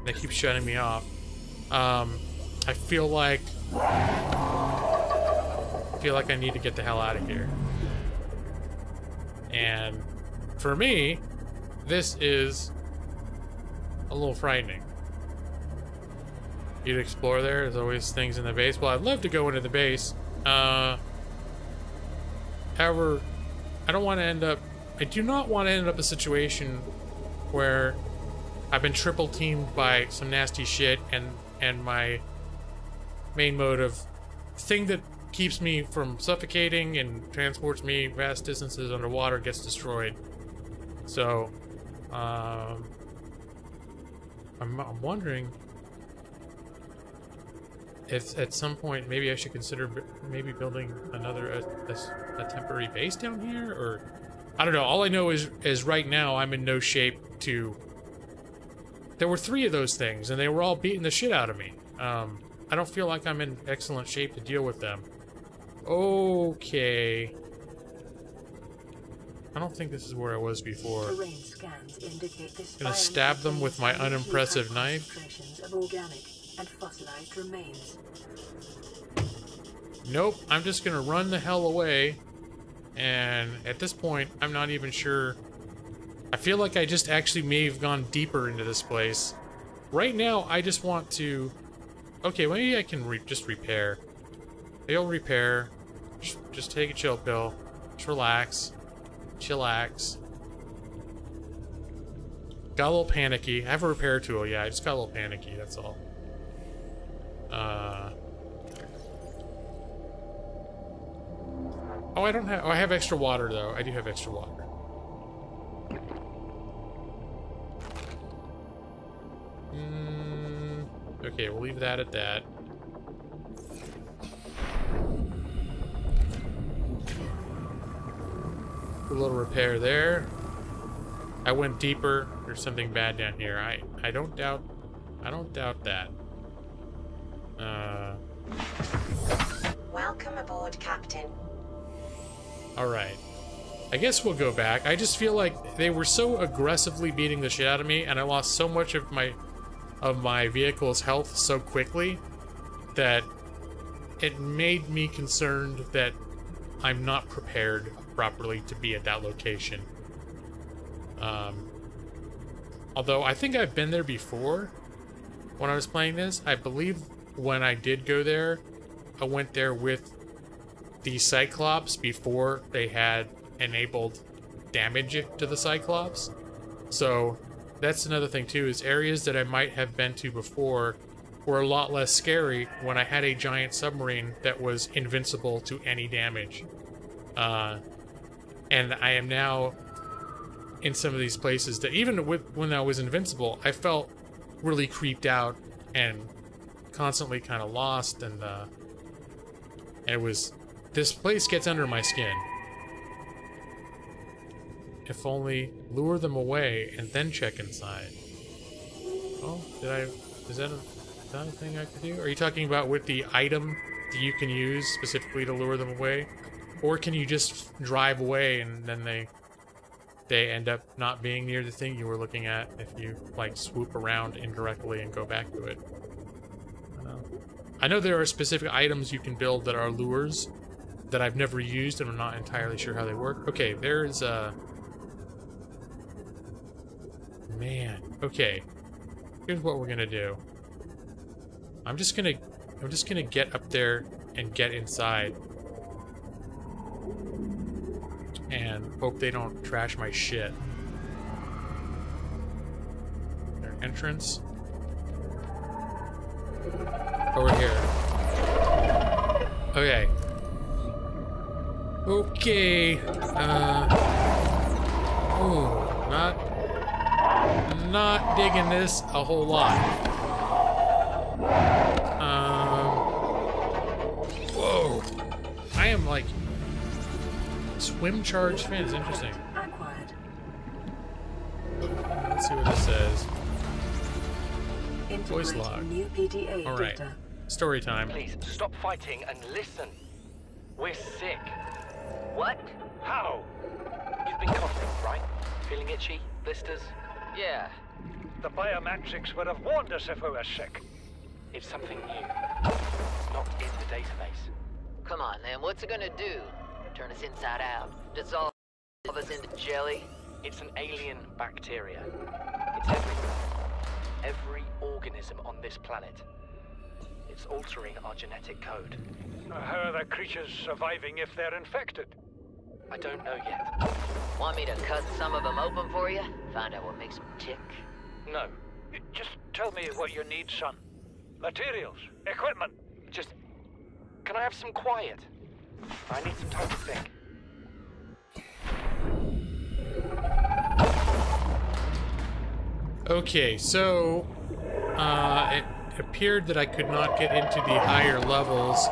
They keep shutting me off. I feel like I need to get the hell out of here. And for me, this is a little frightening. You'd explore there. There's always things in the base. Well, I'd love to go into the base. However, I do not want to end up in a situation where I've been triple teamed by some nasty shit and my main motive, thing that keeps me from suffocating and transports me vast distances underwater, gets destroyed. So, I'm wondering if at some point maybe I should consider maybe building another a temporary base down here, or I don't know. All I know is right now I'm in no shape to. There were 3 of those things, and they were all beating the shit out of me. I don't feel like I'm in excellent shape to deal with them. Okay. I don't think this is where I was before. Terrain scans indicate this Gonna stab them with my unimpressive knife. Of organic and fossilized remains. Nope, I'm just gonna run the hell away. And at this point, I'm not even sure. I feel like I just actually may have gone deeper into this place. Right now, I just want to... Okay, maybe I can just repair. Maybe I'll repair. Just take a chill pill. Just relax. Chillax. Got a little panicky. I have a repair tool, yeah. I just got a little panicky, that's all. Oh, I don't have... Oh, I have extra water, though. I do have extra water. Okay, we'll leave that at that. A little repair there. I went deeper. There's something bad down here. I don't doubt that. Welcome aboard, Captain. Alright. I guess we'll go back. I just feel like they were so aggressively beating the shit out of me, and I lost so much of my vehicle's health so quickly that it made me concerned that I'm not prepared properly to be at that location. Although I think I've been there before when I was playing this. I believe when I did go there, I went there with the Cyclops before they had enabled damage to the Cyclops. So that's another thing too, is areas that I might have been to before were a lot less scary when I had a giant submarine that was invincible to any damage. And I am now in some of these places that even when I was invincible, I felt really creeped out and constantly kind of lost, and it was... This place gets under my skin. If only lure them away and then check inside. Oh, is that a thing I could do? Are you talking about with the item that you can use specifically to lure them away? Or can you just drive away and then they end up not being near the thing you were looking at if you, like, swoop around indirectly and go back to it? I don't know. I know there are specific items you can build that are lures that I've never used, and I'm not entirely sure how they work. Okay, there's man. Okay. Here's what we're gonna do. I'm just gonna get up there and get inside. And hope they don't trash my shit. Their entrance. Over here. Okay. Okay. Oh, not digging this a whole lot. Whoa. I am like swim charge fins. Interesting. Acquired. Let's see what this says. Voice Integrating log. new PDA All right. data. Story time. Please, stop fighting and listen. We're sick. What? How? You've been coughing, right? Feeling itchy? Blisters? Yeah. The biometrics would have warned us if we were sick. It's something new. It's not in the database. Come on, then. What's it gonna do? Turn us inside out? Dissolve us into jelly? It's an alien bacteria. It's everywhere. Every organism on this planet. It's altering our genetic code. How are the creatures surviving if they're infected? I don't know yet. Want me to cut some of them open for you? Find out what makes them tick? No. Just tell me what you need, son. Materials, equipment. Just... Can I have some quiet? I need some time to think. Okay, so it appeared that I could not get into the higher levels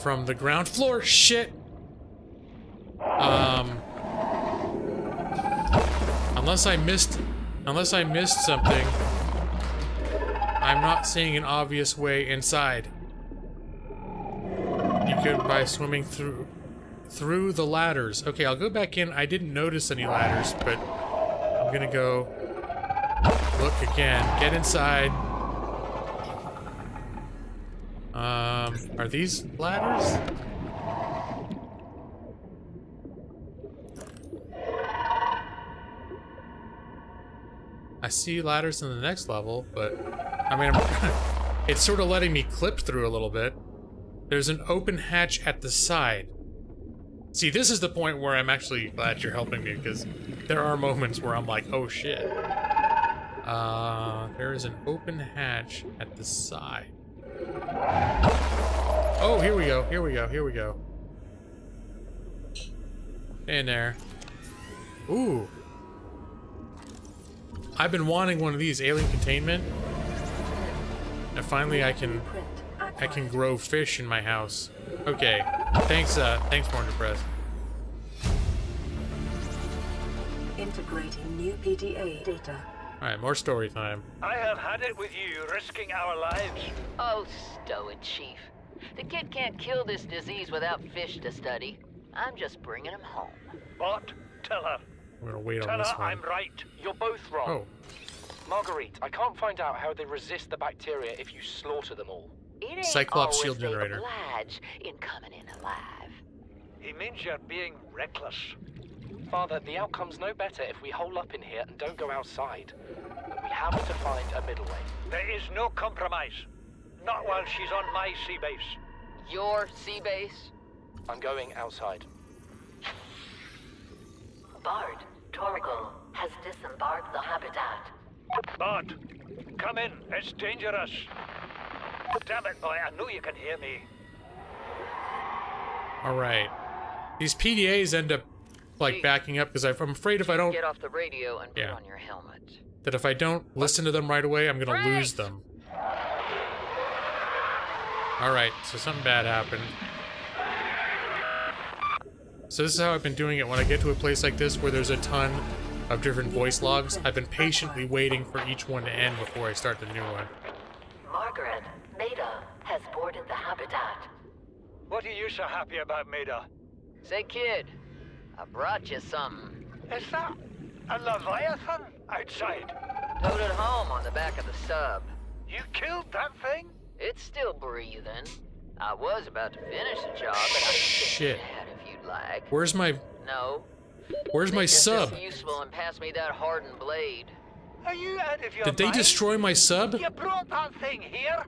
from the ground floor. Shit. Unless I missed something, I'm not seeing an obvious way inside. You could by swimming through the ladders. Okay, I'll go back in. I didn't notice any ladders, but I'm gonna go look again. Get inside. Are these ladders? I see ladders in the next level, but I mean, it's sort of letting me clip through a little bit. There's an open hatch at the side. See, this is the point where I'm actually glad you're helping me, because there are moments where I'm like, oh shit. There is an open hatch at the side. Oh, here we go, here we go, here we go. In there. Ooh. I've been wanting one of these, alien containment. And finally I can grow fish in my house. Okay. Thanks, Morning Press. Integrating new PDA data. Alright, more story time. I have had it with you, risking our lives. Oh, stow it, Chief. The kid can't kill this disease without fish to study. I'm just bringing him home. But tell her. I'm gonna wait Tell on this her one. I'm right. You're both wrong. Oh. Marguerite, I can't find out how they resist the bacteria if you slaughter them all. It ain't Cyclops always shield they generator. oblige in coming in alive. He means you're being reckless. Father, the outcome's no better if we hole up in here and don't go outside. We have to find a middle way. There is no compromise. Not while she's on my sea base. Your sea base? I'm going outside. Bard, Torgal has disembarked the habitat. Bard, come in. It's dangerous. Damn it, boy. I know you can hear me. Alright. These PDAs end up, like, backing up, because I'm afraid if I don't... Get off the radio and put Yeah. on your helmet. that if I don't listen to them right away, I'm gonna lose them. Alright, so something bad happened. So this is how I've been doing it when I get to a place like this where there's a ton of different voice logs. I've been patiently waiting for each one to end before I start the new one. Margaret, Maida has boarded the habitat. What are you so happy about, Maida? Say, kid, I brought you something. Is that a Leviathan outside? Towed it home on the back of the sub. You killed that thing? It's still breathing. I was about to finish the job, but I Shit. can add if you'd like. Where's my No. sub? Just useful and pass me that hardened blade. Are you out of your Did they mind? destroy my sub? You brought that thing here?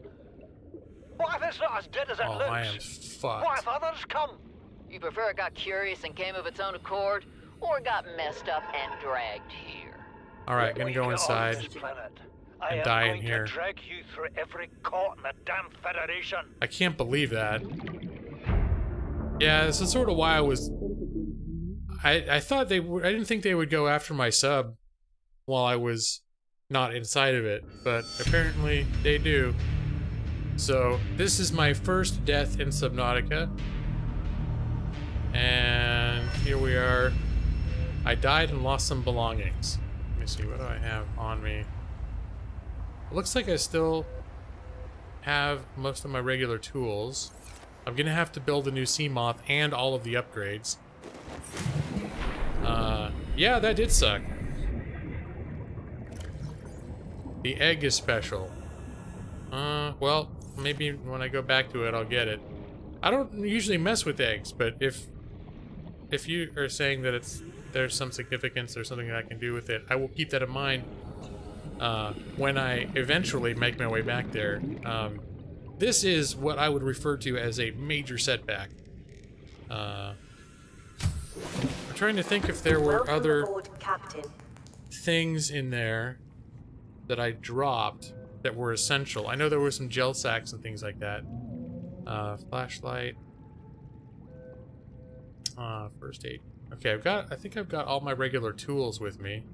What if it's not as dead as it Oh, looks? I am fucked. What if others come? You prefer it got curious and came of its own accord, or got messed up and dragged here? Alright, gonna We go get on inside. this planet. I and am die in going here. to drag you through every court in the damn Federation. I can't believe that. Yeah, this is sort of why I was... I thought they would... I didn't think they would go after my sub while I was not inside of it, but apparently they do. So, this is my first death in Subnautica. And here we are. I died and lost some belongings. Let me see, what do I have on me? It looks like I still have most of my regular tools. I'm gonna have to build a new sea moth and all of the upgrades. Yeah, that did suck. The egg is special. Well, maybe when I go back to it, I'll get it. I don't usually mess with eggs, but if you are saying that there's some significance or something that I can do with it, I will keep that in mind when I eventually make my way back there. This is what I would refer to as a major setback. I'm trying to think if there were other things in there that I dropped that were essential. I know there were some gel sacks and things like that. Flashlight. First aid. Okay, I think I've got all my regular tools with me.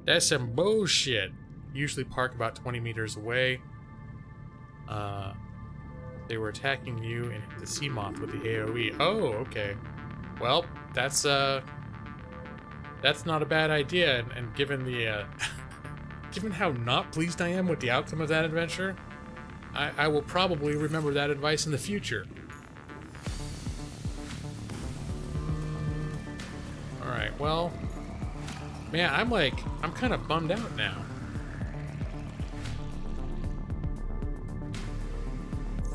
That's some bullshit. Usually park about 20 meters away. They were attacking you and hit the sea moth with the AoE. Oh, okay. Well, that's not a bad idea, and given the given how not pleased I am with the outcome of that adventure, I will probably remember that advice in the future. Alright, well, man, I'm kind of bummed out now.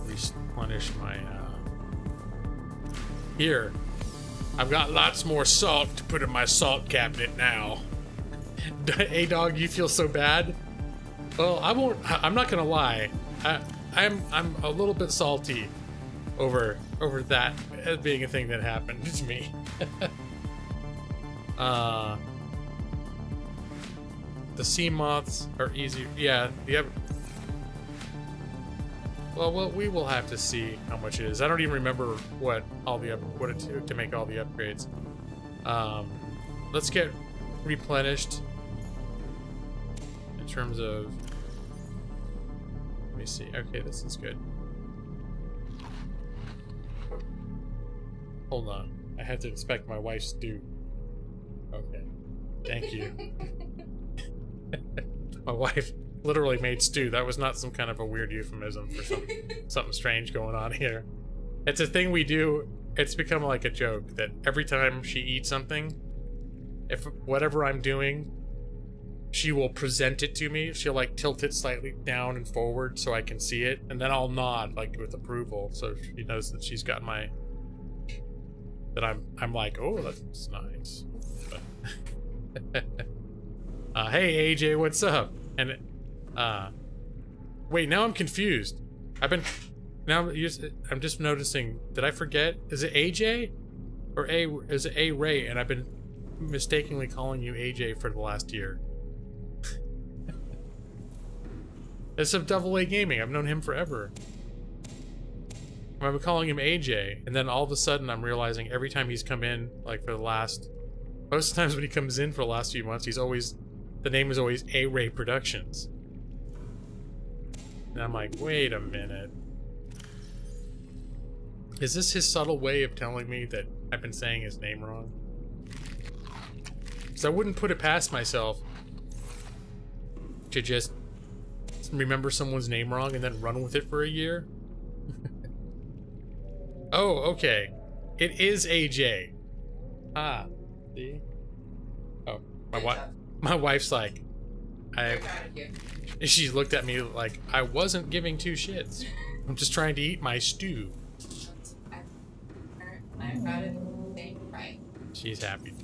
Replenish my, Here. I've got lots more salt to put in my salt cabinet now. Hey dog, you feel so bad? Well, I'm not gonna lie. I'm a little bit salty over that as being a thing that happened to me. The sea moths are easy. Yeah, well, we will have to see how much it is. I don't even remember what it took to make all the upgrades. Let's get replenished in terms of. Let me see. Okay, this is good. Hold on. I have to inspect my wife's stew. Okay. Thank you. My wife literally made stew. That was not some kind of a weird euphemism for something strange going on here. It's a thing we do. It's become like a joke that every time she eats something, if whatever I'm doing, she will present it to me. She'll like tilt it slightly down and forward so I can see it, and then I'll nod like with approval so she knows that she's got my that I'm like, oh, that's nice. But hey AJ, what's up? And wait, now I'm confused. I'm just noticing. Did I forget? Is it AJ or is it A Ray? And I've been mistakenly calling you AJ for the last year. It's of Double A Gaming. I've known him forever. I've been calling him AJ, and then all of a sudden I'm realizing every time he's come in, like for the last, most of the times when he comes in for the last few months, the name is always A Ray Productions. And I'm like, wait a minute. Is this his subtle way of telling me that I've been saying his name wrong? So I wouldn't put it past myself to just remember someone's name wrong and then run with it for a year. Oh, okay. It is AJ. Ah, see? Oh, my wife's like, she looked at me like I wasn't giving two shits. I'm just trying to eat my stew. I got it right. She's happy.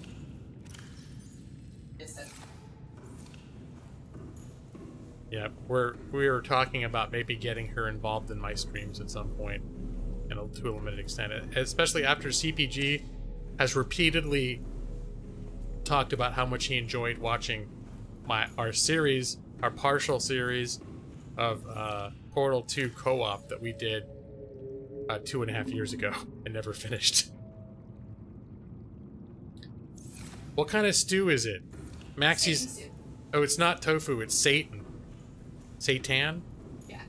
Yeah, we were talking about maybe getting her involved in my streams at some point, to a limited extent, especially after CPG has repeatedly talked about how much he enjoyed watching our partial series of Portal 2 co-op that we did 2.5 years ago and never finished. What kind of stew is it? Maxie's. Oh, it's not tofu, it's Satan. Satan? Yeah.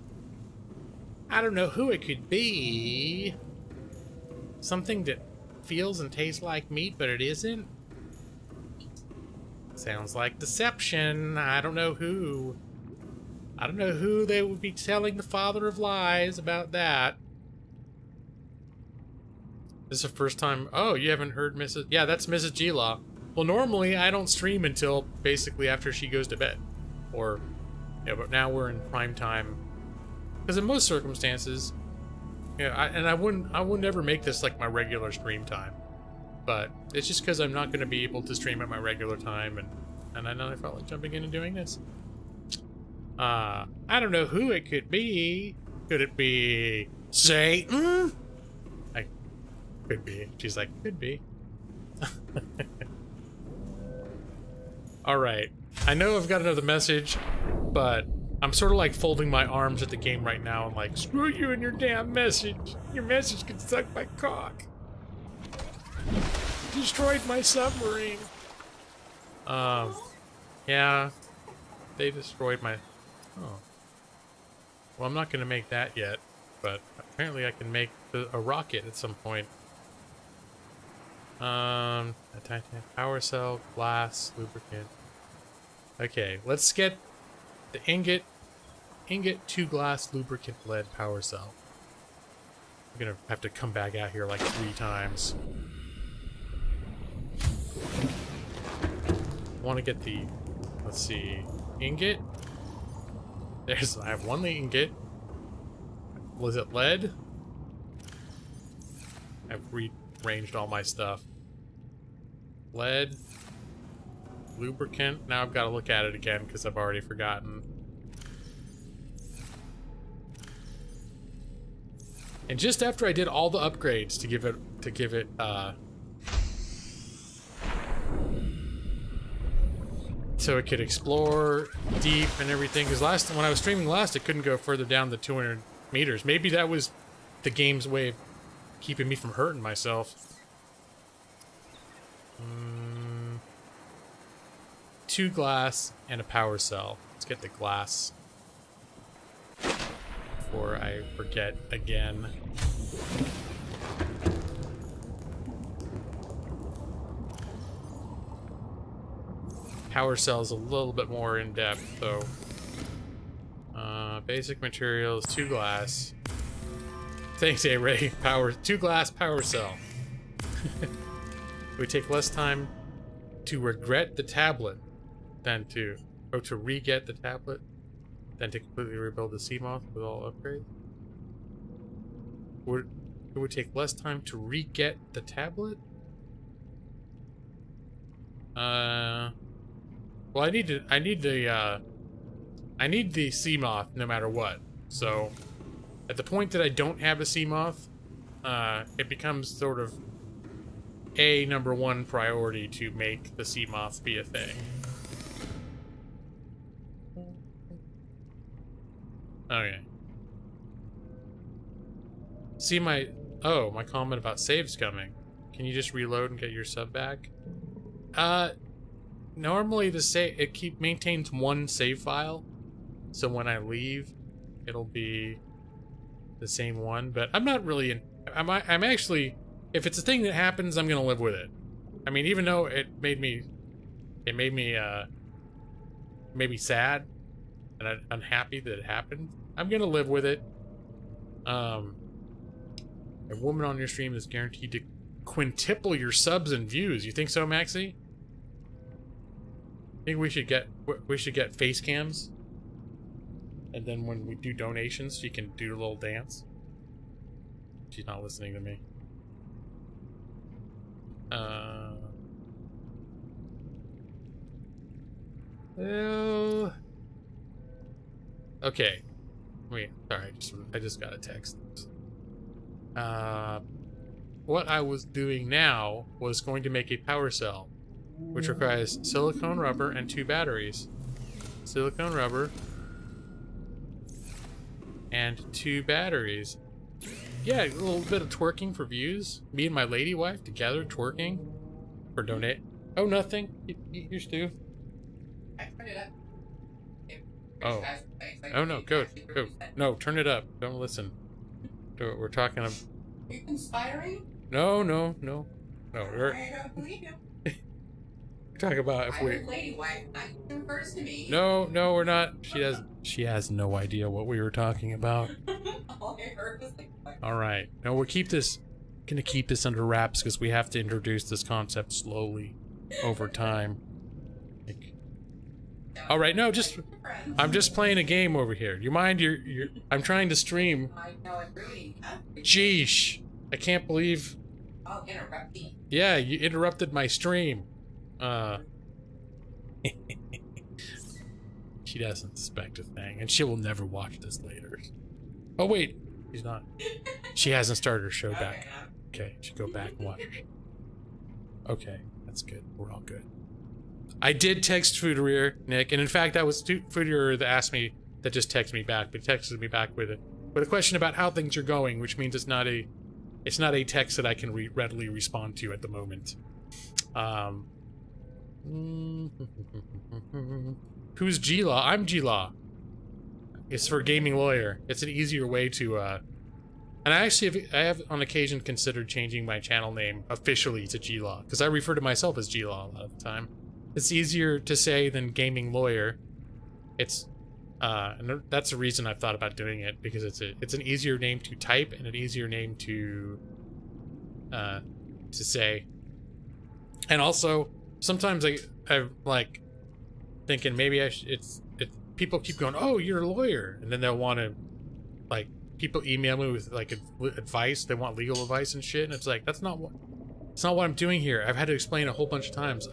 I don't know who it could be. Something that feels and tastes like meat, but it isn't? Sounds like deception. I don't know who. I don't know who they would be telling the father of lies about that. This is the first time. Oh, you haven't heard Mrs. Yeah, that's Mrs. G-Law. Well, normally I don't stream until basically after she goes to bed. Or, yeah, but now we're in prime time. Because in most circumstances, yeah, I wouldn't ever make this like my regular stream time. But it's just because I'm not going to be able to stream at my regular time, and I know I felt like jumping in and doing this. I don't know who it could be. Could it be Satan? Could be. She's like, could be. Alright. I know I've got another message, but I'm sort of like folding my arms at the game right now and like, screw you and your damn message. Your message can suck my cock. Destroyed my submarine. Yeah. They destroyed my... Oh. Well, I'm not going to make that yet, but apparently I can make a rocket at some point. A titanium power cell, glass, lubricant. Okay, let's get the ingot, 2 glass, lubricant, lead, power cell. I'm gonna have to come back out here like 3 times. I want to get the, let's see, ingot. I have 1 ingot. Was it lead? I've rearranged all my stuff. Lead. Lubricant. Now I've got to look at it again because I've already forgotten. And just after I did all the upgrades to give it so it could explore deep and everything, because when I was streaming last, it couldn't go further down the 200 meters. Maybe that was the game's way of keeping me from hurting myself. 2 glass and a power cell. Let's get the glass before I forget again. Power cell is a little bit more in depth, though. Basic materials, 2 glass. Thanks, A-Ray. 2 glass power cell. It would take less time to regret the tablet than to, or to re-get the tablet than to completely rebuild the Seamoth with all upgrades. It would take less time to re-get the tablet? Well, I need the Seamoth no matter what. So, at the point that I don't have a Seamoth, it becomes sort of a #1 priority to make the Seamoth be a thing. Okay. See my comment about saves coming. Can you just reload and get your sub back? Normally it maintains 1 save file, so when I leave, it'll be the same one. But I'm not really I'm actually, if it's a thing that happens, I'm gonna live with it. I mean, even though it made me sad and unhappy that it happened, I'm gonna live with it. A woman on your stream is guaranteed to quintuple your subs and views. You think so, Maxie? I think we should get face cams, and then when we do donations, she can do a little dance. She's not listening to me. Okay. Wait, sorry, I just got a text. What I was doing now was going to make a power cell, which requires silicone rubber and 2 batteries. Silicone rubber and 2 batteries. Yeah, a little bit of twerking for views. Me and my lady wife together twerking for donate. Oh, nothing. Eat your stew. I turned it up. Oh. Oh no, go. No, turn it up. Don't listen to what we're talking about. Are you conspiring? No, no, no. No, we're I don't believe you. talking about if I'm we... his lady wife, not you first to me. No, no, we're not. She has no idea what we were talking about. All I heard was like, what? Alright. No, we'll gonna keep this under wraps because we have to introduce this concept slowly over time. Like, alright, no, I'm just playing a game over here. You mind? I'm trying to stream. I know I'm reading. Jeesh. I can't believe... I'll interrupt you. Yeah, you interrupted my stream. She doesn't suspect a thing, and she will never watch this later. Oh wait, she's not. She hasn't started her show back. Okay, she go back and watch. Okay, that's good. We're all good. I did text Fooderier, Nick, and in fact that was Fooderier that just texted me back, but he texted me back with a question about how things are going, which means it's not a text that I can readily respond to at the moment. Who's G-Law? I'm G-Law. It's for gaming lawyer. It's an easier way to, and I have on occasion considered changing my channel name officially to G-Law, because I refer to myself as G-Law a lot of the time. It's easier to say than gaming lawyer. It's, and that's the reason I've thought about doing it, because it's an easier name to type and an easier name to say. And also, sometimes I'm like thinking maybe people keep going, oh, you're a lawyer, and then they'll want to, like, people email me with like advice. They want legal advice and shit, and it's like, it's not what I'm doing here. I've had to explain a whole bunch of times.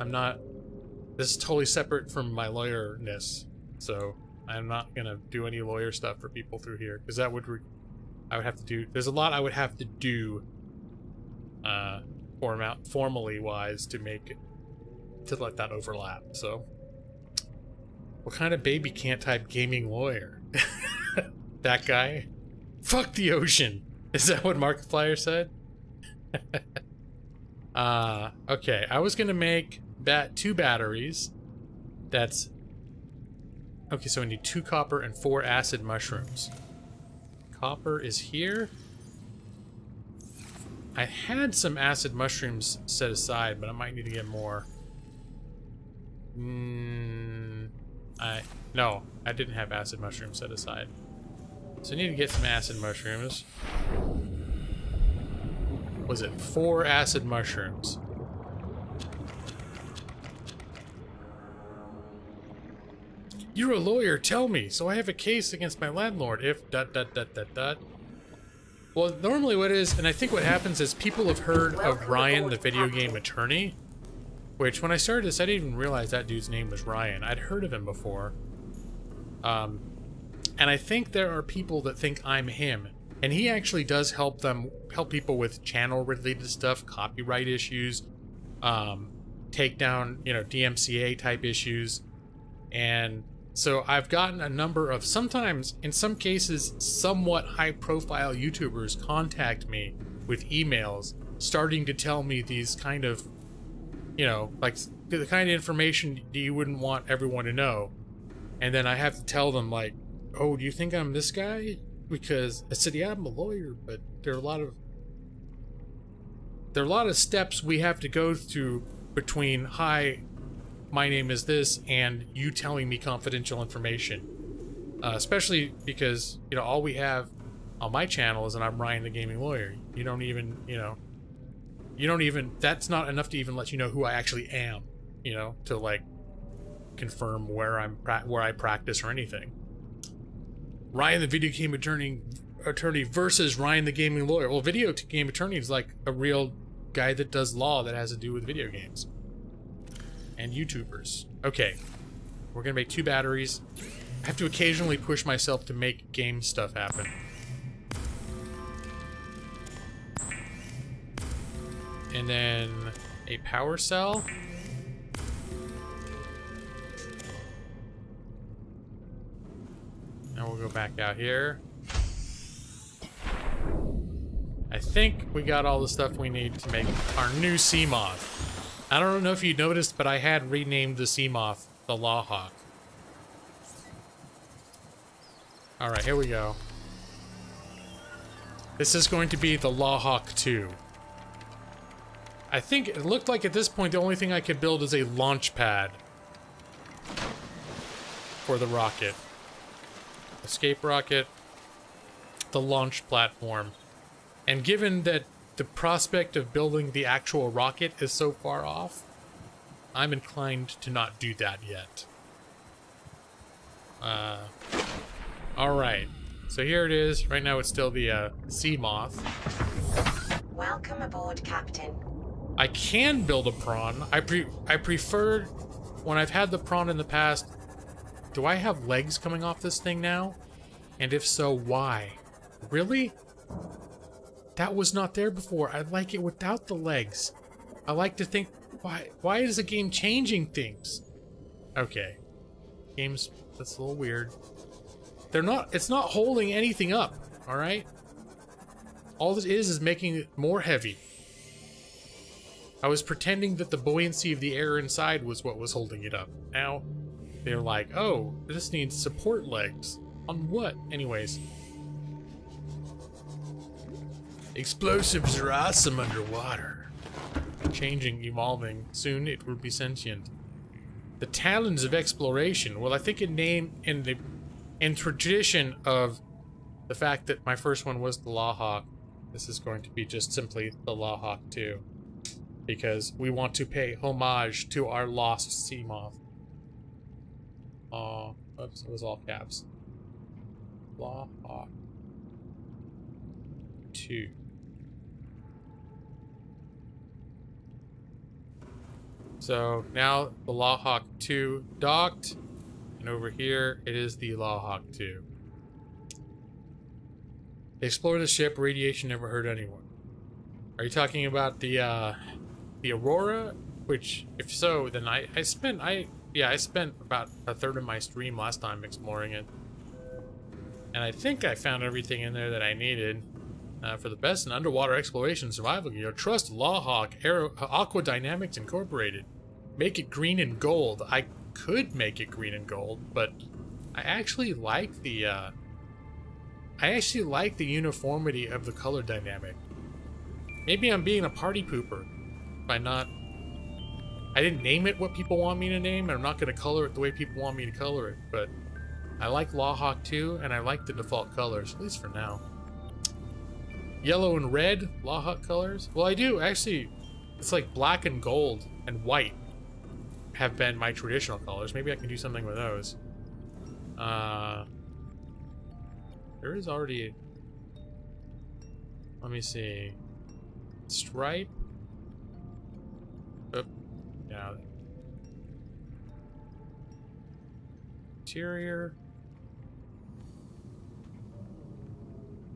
This is totally separate from my lawyerness, so I'm not gonna do any lawyer stuff for people through here, because I would have to do. There's a lot I would have to do, formally wise, to let that overlap. So, what kind of baby can't type gaming lawyer? That guy? Fuck the ocean. Is that what Markiplier said? Okay. I was gonna make 2 batteries. That's okay. So I need 2 copper and 4 acid mushrooms. Copper is here. I had some acid mushrooms set aside, but I might need to get more. No, I didn't have acid mushrooms set aside. So I need to get some acid mushrooms. Was it 4 acid mushrooms? You're a lawyer, tell me, so I have a case against my landlord if ... Well, normally what it is, and I think what happens is people have heard of Ryan, the video game attorney, which when I started this, I didn't even realize that dude's name was Ryan. I'd heard of him before. And I think there are people that think I'm him, and he actually does help people with channel related stuff, copyright issues, take down, DMCA type issues. And so I've gotten a number of, sometimes, in some cases, somewhat high-profile YouTubers contact me with emails starting to tell me these kind of, like, the kind of information that you wouldn't want everyone to know. And then I have to tell them, like, oh, do you think I'm this guy? Because I said, yeah, I'm a lawyer, but there are a lot of steps we have to go through between, hi, my name is this, and you telling me confidential information. Especially because, all we have on my channel is that I'm Ryan the Gaming Lawyer. You don't even, that's not enough to even let you know who I actually am, to, like, confirm where I practice or anything. Ryan the video game attorney versus Ryan the gaming lawyer. Well, video game attorney is like a real guy that does law that has to do with video games and YouTubers. Okay, we're gonna make 2 batteries. I have to occasionally push myself to make game stuff happen. And then a power cell. Now we'll go back out here. I think we got all the stuff we need to make our new Seamoth. I don't know if you noticed, but I had renamed the Seamoth the Lawhawk. Alright, here we go. This is going to be the Lawhawk 2. I think it looked like at this point the only thing I could build is a launch pad for the rocket. Escape rocket, the launch platform. And given that the prospect of building the actual rocket is so far off, I'm inclined to not do that yet. Alright. So here it is. Right now it's still the sea moth. Welcome aboard, Captain. I can build a prawn. I prefer, when I've had the prawn in the past, do I have legs coming off this thing now? And if so, why? Really? That was not there before. I like it without the legs. I like to think, why is the game changing things? Okay. Game's, that's a little weird. It's not holding anything up, alright? All this is making it more heavy. I was pretending that the buoyancy of the air inside was what was holding it up. Now, they're like, oh, this needs support legs. On what? Anyways. Explosives are awesome underwater. Changing, evolving. Soon it will be sentient. The talons of exploration. Well, I think in tradition of the fact that my first one was the Lawhawk, this is going to be just simply the Lawhawk 2. Because we want to pay homage to our lost sea moth. Oh, oops, it was all caps. Lawhawk 2. So now the Lawhawk 2 docked, and over here it is the Lawhawk 2. They explored the ship, radiation never hurt anyone. Are you talking about the Aurora? Which, if so, then I spent about a third of my stream last time exploring it. And I think I found everything in there that I needed. For the best in underwater exploration survival gear, trust Lawhawk Aqua Dynamics Incorporated. Make it green and gold. I could make it green and gold, but I actually like the uniformity of the color dynamic. Maybe I'm being a party pooper by not. I didn't name it what people want me to name, and I'm not going to color it the way people want me to color it, but I like Lawhawk 2, and I like the default colors, at least for now. Yellow and red, Lawhawk colors? Well, I do, actually. It's like black and gold and white have been my traditional colors. Maybe I can do something with those. There is already... Let me see. Stripe? Oh, yeah. Interior.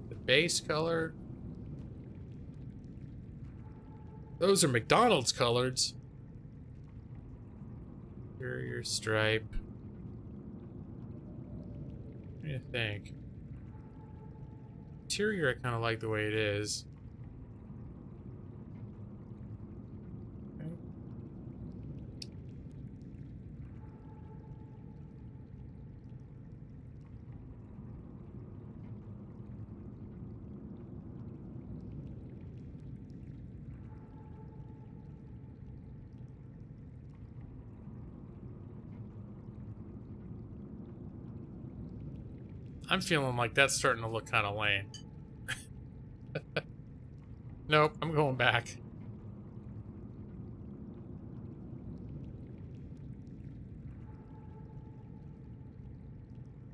The base color. Those are McDonald's colors. Interior stripe. What do you think? Interior, I kind of like the way it is. Okay. I'm feeling like that's starting to look kind of lame. Nope, I'm going back.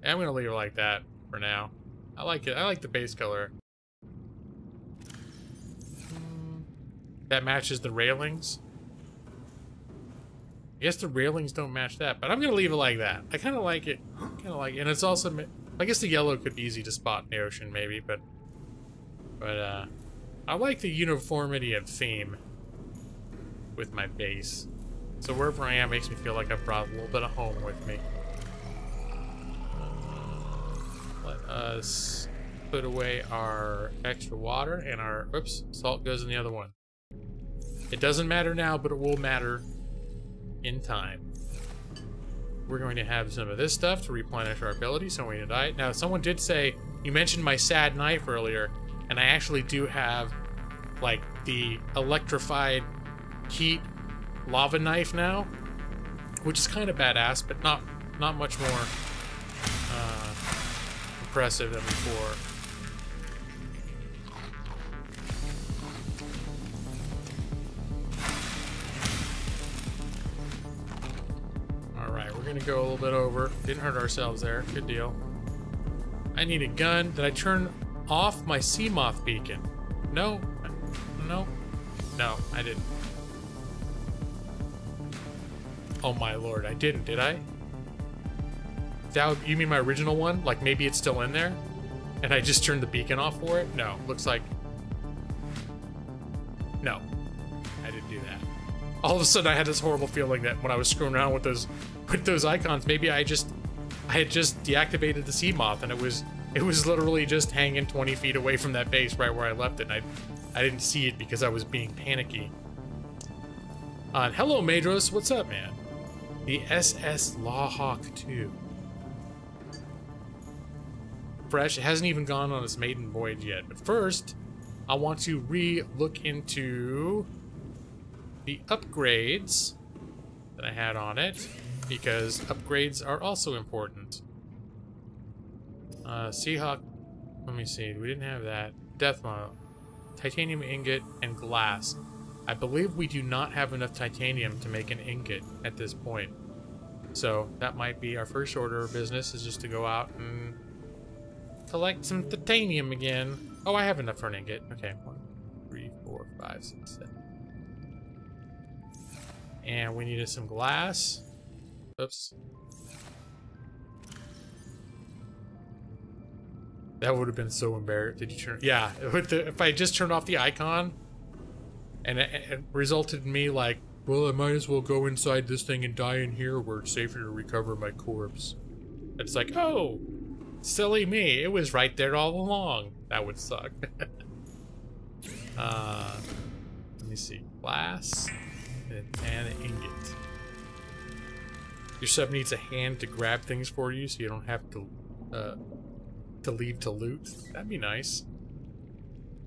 I'm gonna leave it like that for now. I like it. I like the base color. That matches the railings. I guess the railings don't match that, but I'm gonna leave it like that. I kind of like it. And it's also. I guess the yellow could be easy to spot in the ocean, maybe, but I like the uniformity of theme with my base. So wherever I am makes me feel like I've brought a little bit of home with me. Let us put away our extra water and our, oops, salt goes in the other one. It doesn't matter now, but it will matter in time. We're going to have some of this stuff to replenish our abilities, so we need to die. Now, someone did say, you mentioned my sad knife earlier, and I actually do have, like, the electrified heat lava knife now, which is kind of badass, but not much more impressive than before. Alright, we're gonna go a little bit over. Didn't hurt ourselves there. Good deal. I need a gun. Did I turn off my sea moth beacon? No. No. No, I didn't. Oh my lord, I didn't, did I? You mean my original one? Like maybe it's still in there? And I just turned the beacon off for it? No, looks like... No, I didn't do that. All of a sudden I had this horrible feeling that when I was screwing around with those icons, maybe I had just deactivated the sea moth and it was literally just hanging 20 feet away from that base right where I left it, and I didn't see it because I was being panicky. Hello Madros, what's up, man? The SS Lawhawk 2. Fresh, it hasn't even gone on its maiden voyage yet, but first I want to look into the upgrades that I had on it, because upgrades are also important. Seahawk, let me see, we didn't have that. Death model, titanium ingot, and glass. I believe we do not have enough titanium to make an ingot at this point. So that might be our first order of business, is just to go out and collect some titanium again. Oh, I have enough for an ingot. Okay, 1, 3, 4, 5, 6, 7. And we needed some glass. Oops. That would have been so embarrassing. Did you turn? Yeah, if I just turned off the icon, and it resulted in me like, well, I might as well go inside this thing and die in here where it's safer to recover my corpse. It's like, oh, silly me. It was right there all along. That would suck. Let me see. Glass and an ingot. Your sub needs a hand to grab things for you so you don't have to leave to loot. That'd be nice.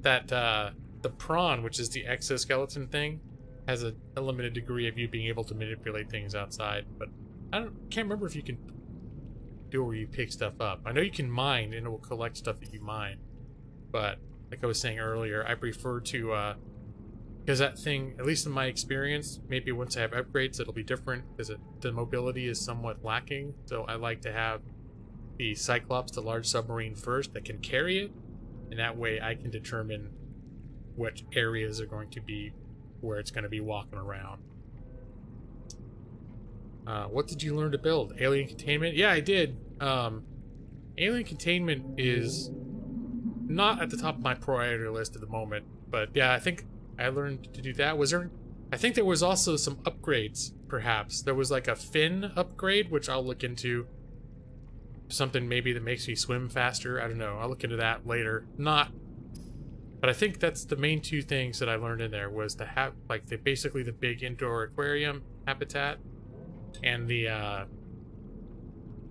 That, the prawn, which is the exoskeleton thing, has a limited degree of you being able to manipulate things outside, but can't remember if you can do it where you pick stuff up. I know you can mine and it will collect stuff that you mine, but like I was saying earlier, I prefer to, because that thing, at least in my experience, maybe once I have upgrades it'll be different, because the mobility is somewhat lacking, so I like to have the Cyclops, the large submarine first, that can carry it, and that way I can determine which areas are going to be where it's going to be walking around. What did you learn to build? Alien containment? Yeah, I did. Alien containment is not at the top of my priority list at the moment, but yeah, I think I learned to do that. I think there was also some upgrades, perhaps. There was like a fin upgrade, which I'll look into. Something maybe that makes me swim faster. I don't know. I'll look into that later. But I think that's the main two things that I learned in there, was to have like basically the big indoor aquarium habitat and the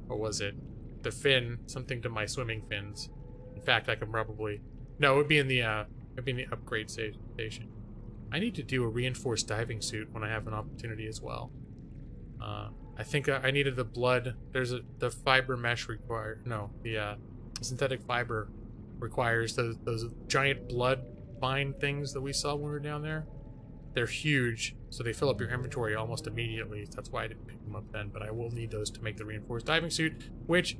what was it? The fin, something to my swimming fins. In fact, I can probably it would be in the upgrade station. I need to do a reinforced diving suit when I have an opportunity as well. I think I needed the blood. The fiber mesh the synthetic fiber requires those giant blood vine things that we saw when we were down there. They're huge, so they fill up your inventory almost immediately. That's why I didn't pick them up then, but I will need those to make the reinforced diving suit, which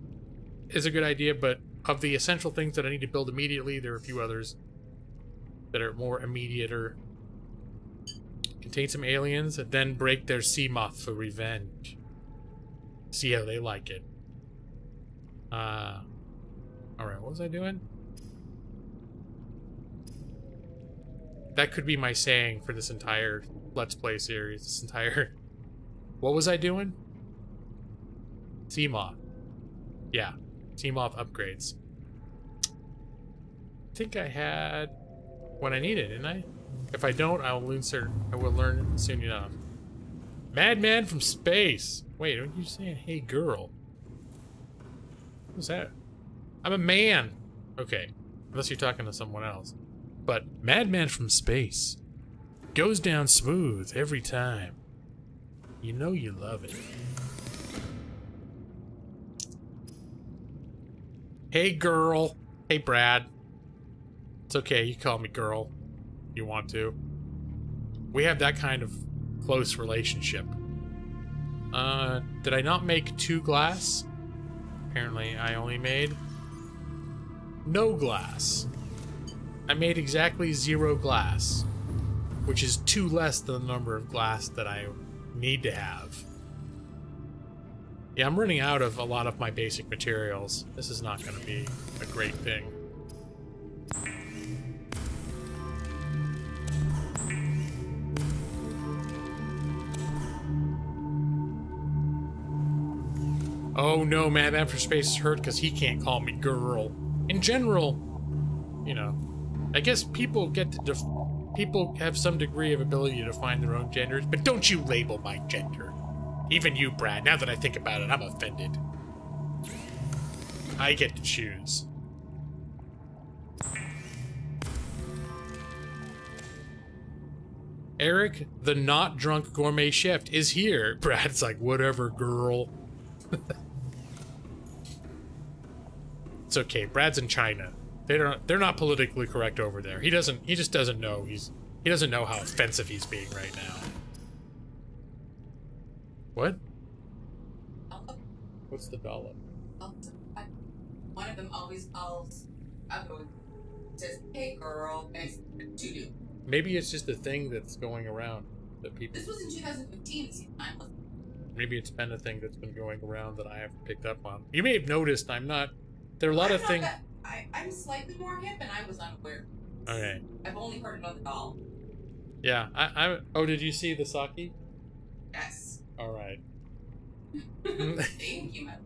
is a good idea, but of the essential things that I need to build immediately, there are a few others that are more immediate or contain some aliens, and then break their sea moth for revenge. See how they like it. Alright, what was I doing? That could be my saying for this entire Let's Play series. This entire... What was I doing? Sea moth. Yeah, sea moth upgrades. I think I had what I needed, didn't I? If I don't, I will learn soon enough. Madman from space. Wait, aren't you saying, hey girl? What was that? I'm a man. Okay, unless you're talking to someone else. But Madman from space. Goes down smooth every time. You know you love it. Hey, girl. Hey, Brad. It's okay, you call me girl. You want to. We have that kind of close relationship. Did I not make 2 glass? Apparently, I only made no glass. I made exactly 0 glass, which is 2 less than the number of glass that I need to have. Yeah, I'm running out of a lot of my basic materials. This is not going to be a great thing. Oh no, man, After Space is hurt because he can't call me girl. In general, you know, I guess people get to people have some degree of ability to define their own genders, but don't you label my gender. Even you, Brad, now that I think about it, I'm offended. I get to choose. Eric, the not drunk gourmet chef, is here. Brad's like, whatever, girl. It's okay. Brad's in China. They're not politically correct over there. He just doesn't know he doesn't know how offensive he's being right now. What? What's the dollop? One of them always calls, says, hey girl, and it's to do. Maybe it's just a thing that's going around that people. This was in 2015, the season 9 was. Maybe it's been a thing that's been going around that I haven't picked up on. You may have noticed I'm not. There are a lot of things. I'm slightly more hip, and I was unaware. Okay. I've only heard another doll. Yeah, oh, did you see the sake? Yes. All right. Thank you, man.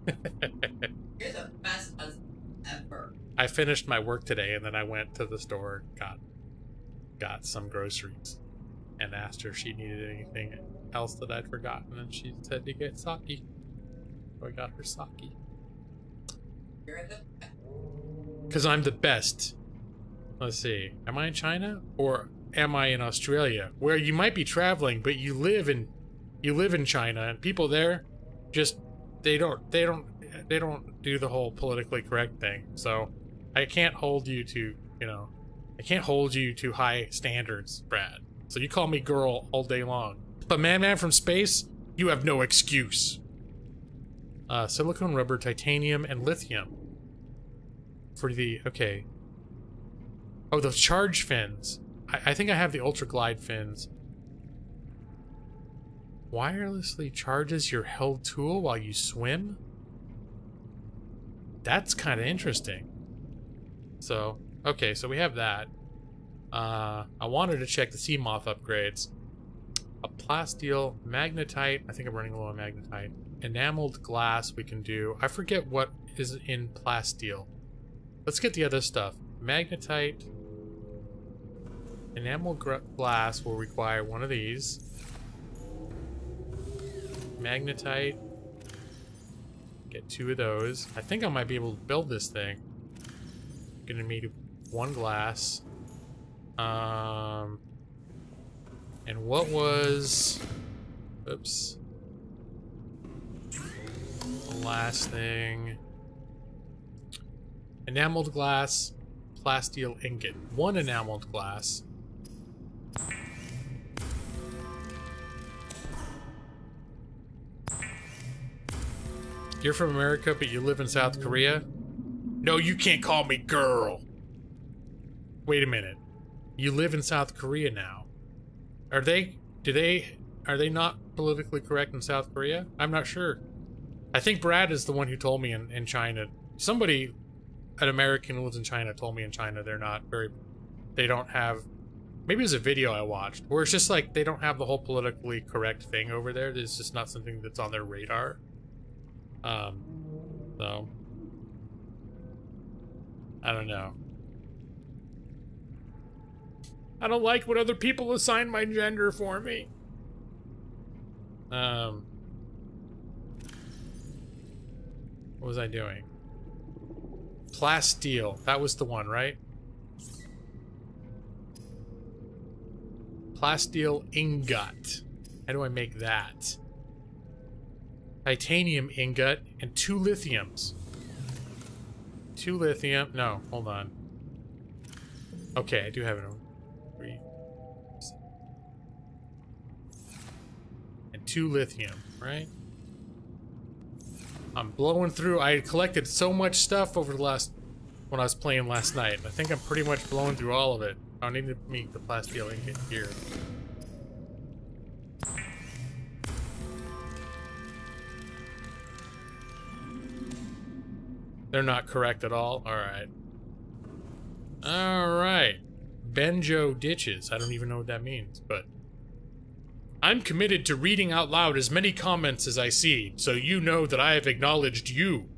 You're the best husband ever. I finished my work today, and then I went to the store, got some groceries, and asked her if she needed anything else that I'd forgotten, and she said to get sake. So I got her sake. You're the best. Because I'm the best. Let's see. Am I in China? Or am I in Australia? Where you might be traveling, but you live in China, and people there just they don't do the whole politically correct thing. So I can't hold you to, I can't hold you to high standards, Brad. So you call me girl all day long. But man from space, you have no excuse. Silicone, rubber, titanium, and lithium. For the, okay. Oh, the charge fins. I think I have the Ultra Glide fins. Wirelessly charges your held tool while you swim? That's kind of interesting. So, okay, so we have that. I wanted to check the sea moth upgrades. A plasteel, magnetite. I think I'm running low on magnetite. Enameled glass we can do. I forget what is in plasteel. Let's get the other stuff. Magnetite. Enameled glass will require one of these. Magnetite. Get 2 of those. I think I might be able to build this thing. Gonna need 1 glass. And what was... Oops. The last thing... Enameled glass, plasteel ingot. 1 enameled glass. You're from America, but you live in South Korea? No, you can't call me girl. Wait a minute. You live in South Korea now. Are they not politically correct in South Korea? I'm not sure. I think Brad is the one who told me in China. Somebody, an American who lives in China, told me in China they don't have, maybe it was a video I watched, where it's just like they don't have the whole politically correct thing over there. It's just not something that's on their radar. So, I don't know. I don't like when other people assign my gender for me. What was I doing? Plasteel. That was the one, right? Plasteel ingot. How do I make that? Titanium ingot and 2 lithiums. 2 lithium. No, hold on. Okay, I do have it. 3. And 2 lithium, right? I'm blowing through. I collected so much stuff over the last... when I was playing last night. I think I'm pretty much blowing through all of it. I need to meet the plasteel ingot here. They're not correct at all? Alright. Alright. Benjo ditches. I don't even know what that means, but... I'm committed to reading out loud as many comments as I see, so you know that I have acknowledged you.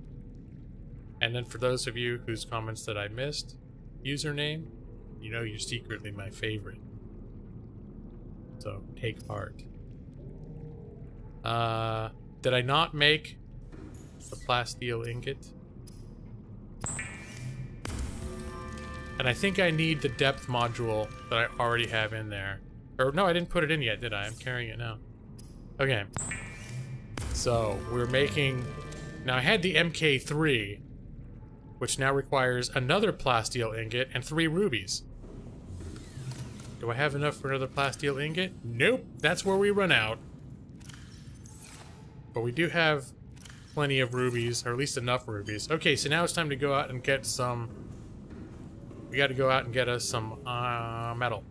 And then for those of you whose comments that I missed, username, you know you're secretly my favorite. So, take heart. Did I not make the plasteel ingot? And I think I need the depth module that I already have in there. Or, no, I didn't put it in yet, did I? I'm carrying it now. Okay. So, we're making... Now, I had the MK3, which now requires another plasteel ingot and 3 rubies. Do I have enough for another plasteel ingot? Nope, that's where we run out. But we do have plenty of rubies, or at least enough rubies. Okay, so now it's time to go out and get some... We gotta go out and get us some metal.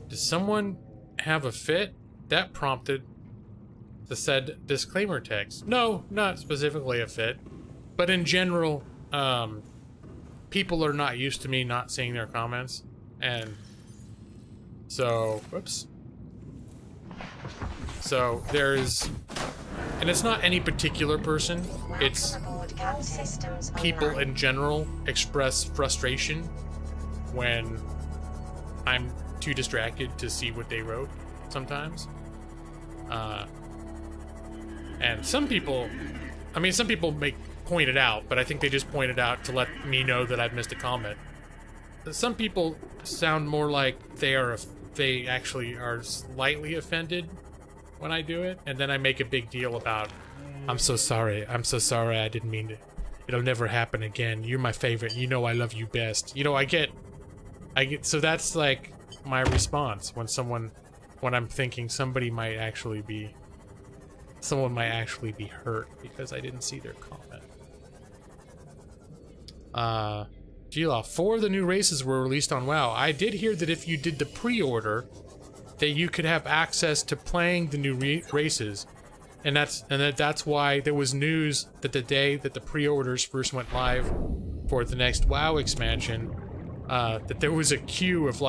Does someone have a fit? That prompted the said disclaimer text. No, not specifically a fit. But in general, people are not used to me not seeing their comments. And so, whoops. So there's, and it's not any particular person, it's people in general express frustration when I'm too distracted to see what they wrote sometimes. And some people, I mean, some people point it out, but I think they just point it out to let me know that I've missed a comment. Some people sound more like they actually are slightly offended when I do it, and then I make a big deal about, I'm so sorry, I didn't mean to. It'll never happen again. You're my favorite. You know I love you best. You know, I get, so that's like my response when I'm thinking someone might actually be hurt because I didn't see their comment. Gila, 4 of the new races were released on WoW. I did hear that if you did the pre-order, that you could have access to playing the new races, and that's why there was news that the day that the pre-orders first went live for the next WoW expansion, that there was a queue of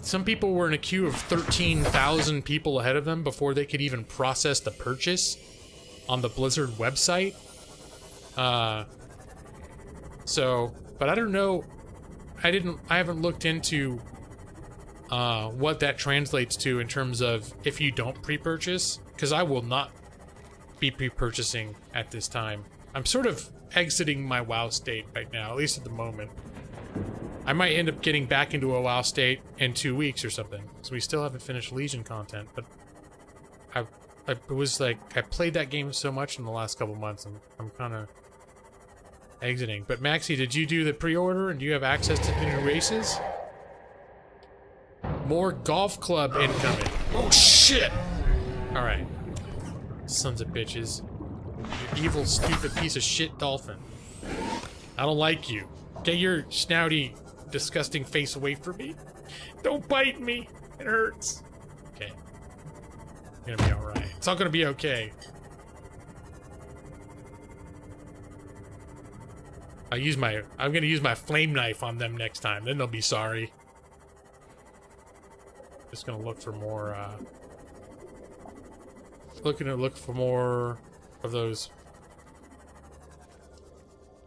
some people were in a queue of 13,000 people ahead of them before they could even process the purchase on the Blizzard website. So, but I don't know, I haven't looked into what that translates to in terms of if you don't pre-purchase, because I will not be pre-purchasing at this time. I'm sort of exiting my WoW state right now, at least at the moment. I might end up getting back into a WoW state in 2 weeks or something, so we still haven't finished Legion content, but it was like, I played that game so much in the last couple months, and I'm kind of exiting. But Maxie, did you do the pre-order, and do you have access to the new races? More golf club incoming. Oh shit! Alright. Sons of bitches. You evil, stupid piece of shit dolphin. I don't like you. Get your snouty, disgusting face away from me. Don't bite me. It hurts. Okay. It's gonna be alright. It's all gonna be okay. I'm gonna use my flame knife on them next time, then they'll be sorry. Just gonna look for more, look for more of those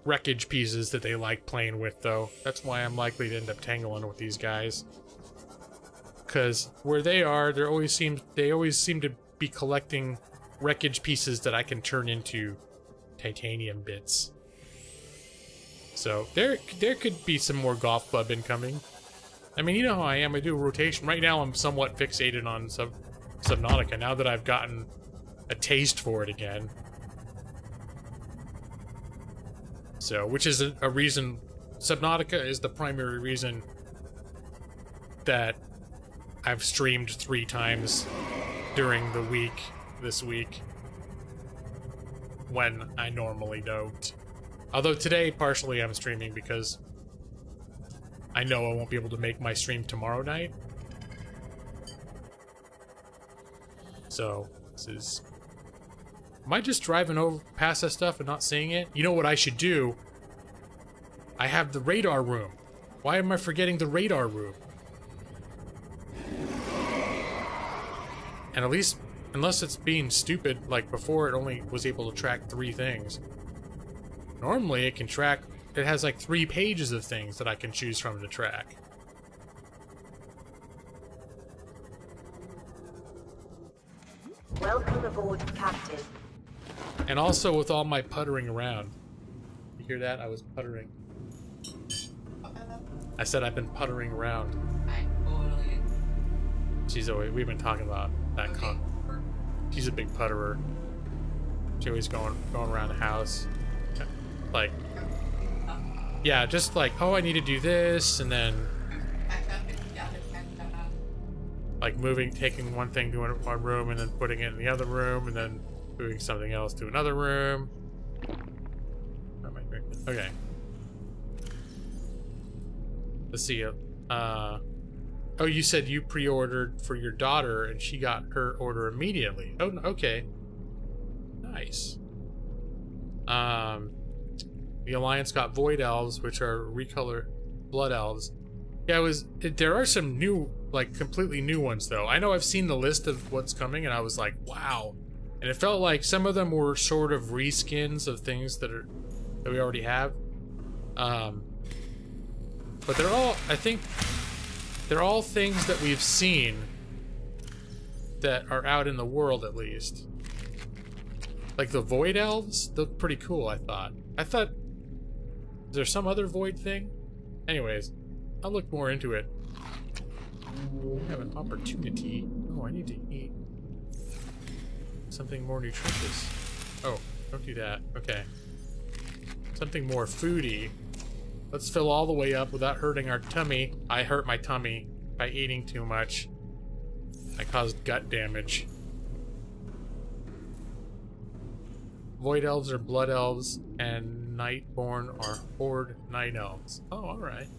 wreckage pieces that they like playing with, though. That's why I'm likely to end up tangling with these guys. Because where they are, they always seem to be collecting wreckage pieces that I can turn into titanium bits. So there could be some more golf club incoming. I mean, you know how I am. I do rotation. Right now, I'm somewhat fixated on Subnautica, now that I've gotten a taste for it again. So, which is a reason... Subnautica is the primary reason that I've streamed 3 times during the week, this week, when I normally don't. Although today, partially I'm streaming because I know I won't be able to make my stream tomorrow night. So, this is... Am I just driving over past that stuff and not seeing it? You know what I should do? I have the radar room. Why am I forgetting the radar room? And at least, unless it's being stupid, like before it only was able to track 3 things. Normally it can track, it has like 3 pages of things that I can choose from to track. Welcome aboard, Captain. And also with all my puttering around. You hear that? I was puttering. I said I've been puttering around. I totally. She's always, we've been talking about that she's a big putterer. She's always going around the house. Like, yeah, just like, oh, I need to do this, and then like moving, taking one thing to one room and then putting it in the other room, and then doing something else to another room. What am I drinking? Okay. Let's see. Oh, you said you pre-ordered for your daughter and she got her order immediately. Oh, okay. Nice. The Alliance got Void Elves, which are recolored Blood Elves. Yeah, there are some new, like, completely new ones, though. I know I've seen the list of what's coming, and I was like, wow. And it felt like some of them were sort of reskins of things that we already have. But they're all, I think, they're all things that we've seen that are out in the world, at least. Like the Void Elves look pretty cool, I thought. Is there some other Void thing? Anyways, I'll look more into it. I have an opportunity. Oh, I need to eat something more nutritious. Oh, don't do that. Okay. Something more foody. Let's fill all the way up without hurting our tummy. I hurt my tummy by eating too much. I caused gut damage. Void Elves are Blood Elves, and Nightborn are Horde Night Elves. Oh, alright.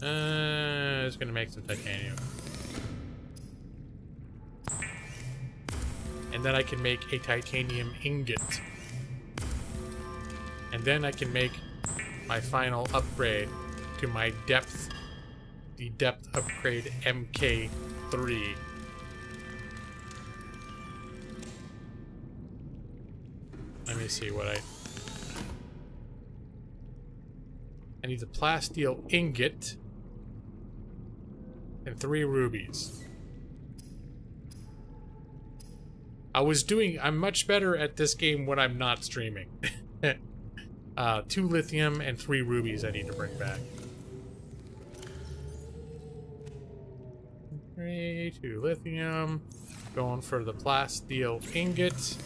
Just gonna make some titanium. And then I can make a titanium ingot. And then I can make my final upgrade to my depth, the depth upgrade MK3. Let me see what I need the plasteel ingot and 3 rubies. I'm much better at this game when I'm not streaming. 2 lithium and 3 rubies I need to bring back. 3, 2 lithium. Going for the plasteel ingot.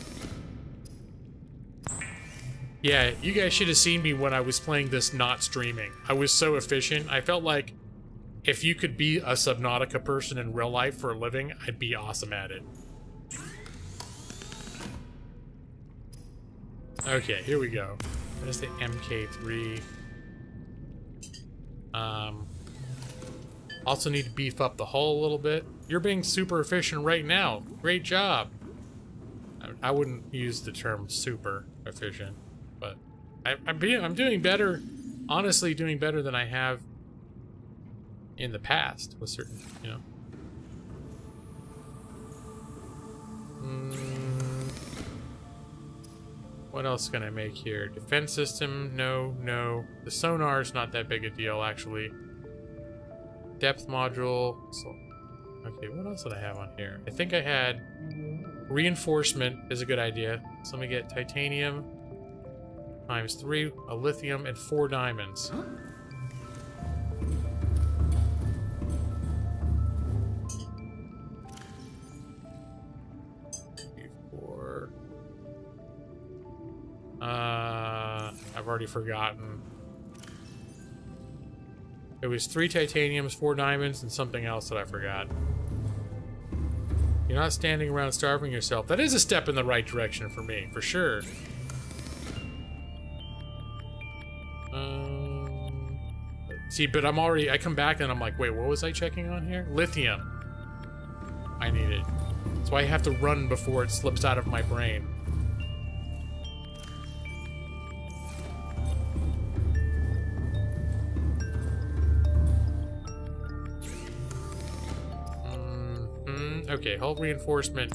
Yeah, you guys should have seen me when I was playing this not streaming. I was so efficient. I felt like if you could be a Subnautica person in real life for a living, I'd be awesome at it. Okay, here we go. There's the MK3. Also need to beef up the hull a little bit. You're being super efficient right now. Great job. I wouldn't use the term super efficient, but I'm doing better. Honestly, doing better than I have in the past with certain, you know. What else can I make here? Defense system? No. The sonar is not that big a deal, actually. Depth module. So, okay, what else did I have on here? I think I had reinforcement is a good idea. So let me get titanium. times 3, a lithium, and 4 diamonds. I've already forgotten. It was 3 titaniums, 4 diamonds, and something else that I forgot. You're not standing around starving yourself. That is a step in the right direction for me, for sure. See, but I come back and I'm like, wait, what was I checking on here? Lithium. I need it. So I have to run before it slips out of my brain. Okay, hull reinforcement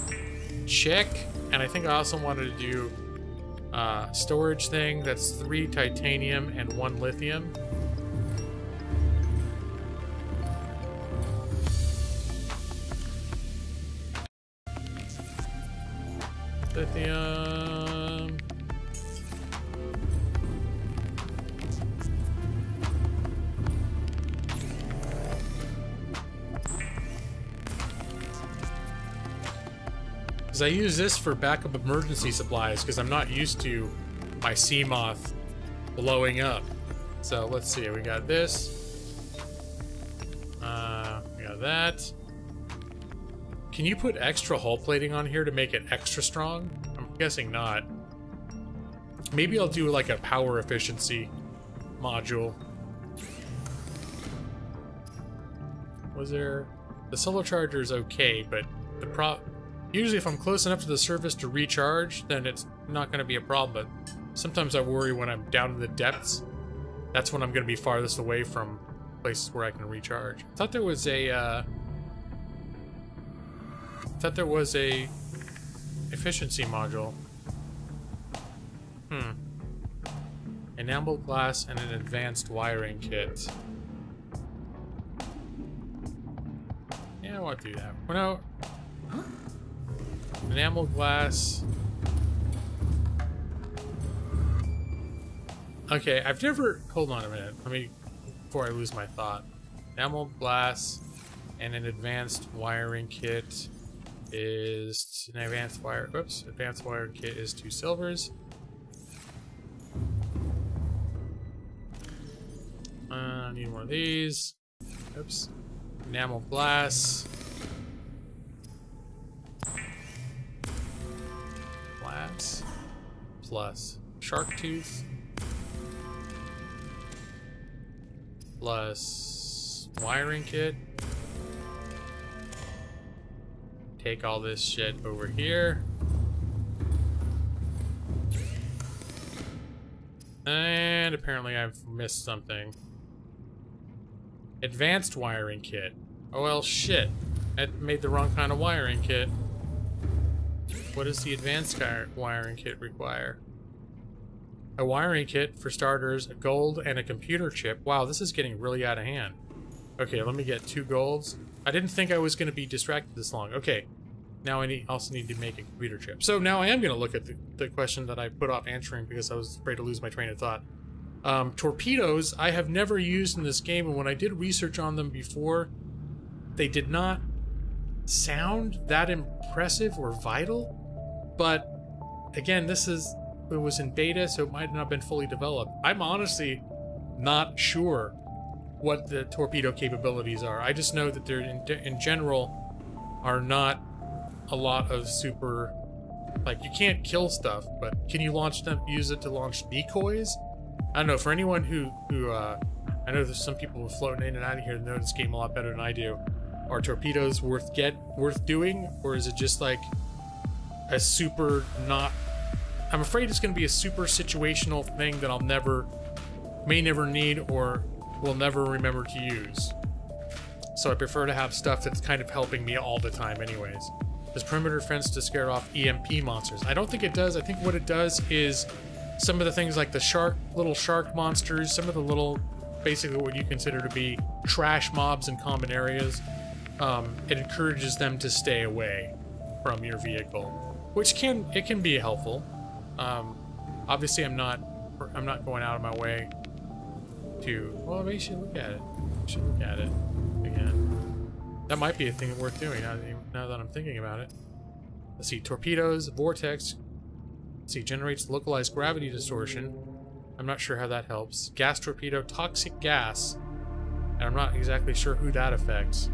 check, and I think I also wanted to do storage thing. That's 3 titanium and 1 lithium. Lithium. I use this for backup emergency supplies because I'm not used to my sea moth blowing up. So let's see, we got this. We got that. Can you put extra hull plating on here to make it extra strong? I'm guessing not. Maybe I'll do like a power efficiency module. Was there... The solar charger is okay, but the usually if I'm close enough to the surface to recharge, then it's not going to be a problem, but sometimes I worry when I'm down in the depths. That's when I'm going to be farthest away from places where I can recharge. I thought there was a efficiency module. Enamel glass and an advanced wiring kit. Yeah, I want to do that. Well, no. Enamel glass. Okay, I've never... Hold on a minute. Let me... Before I lose my thought. Enamel glass and an advanced wiring kit is... An advanced wire... Oops. Advanced wiring kit is 2 silvers. I need one of these. Oops. Enamel glass. Plus shark tooth plus wiring kit. Take all this shit over here. And apparently I've missed something. Advanced wiring kit. Oh well, shit. I made the wrong kind of wiring kit. What does the advanced wiring kit require? A wiring kit, for starters, a gold, and a computer chip. Wow, this is getting really out of hand. Okay, let me get 2 golds. I didn't think I was going to be distracted this long. Okay, now I also need to make a computer chip. So now I am going to look at the question that I put off answering because I was afraid to lose my train of thought. Torpedoes, I have never used in this game, and when I did research on them before, they did not sound that impressive or vital. But again, it was in beta, so it might not have been fully developed. I'm honestly not sure what the torpedo capabilities are. I just know that they're in general are not a lot of super, like, you can't kill stuff, but can you use it to launch decoys? I don't know, for anyone who I know there's some people floating in and out of here that know this game a lot better than I do. Are torpedoes worth doing, or is it just like a super not... I'm afraid it's going to be a super situational thing that may never need or will never remember to use. So I prefer to have stuff that's kind of helping me all the time anyways. Does perimeter fence to scare off EMP monsters? I don't think it does. I think what it does is some of the things like the little shark monsters, some of the little, basically what you consider to be trash mobs in common areas, it encourages them to stay away from your vehicle, which can be helpful. Obviously I'm not I'm not going out of my way to... Well, maybe you should look at it. You should look at it again. That might be a thing worth doing now that I'm thinking about it. Let's see, torpedoes, vortex. Let's see, generates localized gravity distortion. I'm not sure how that helps. Gas torpedo, toxic gas. And I'm not exactly sure who that affects.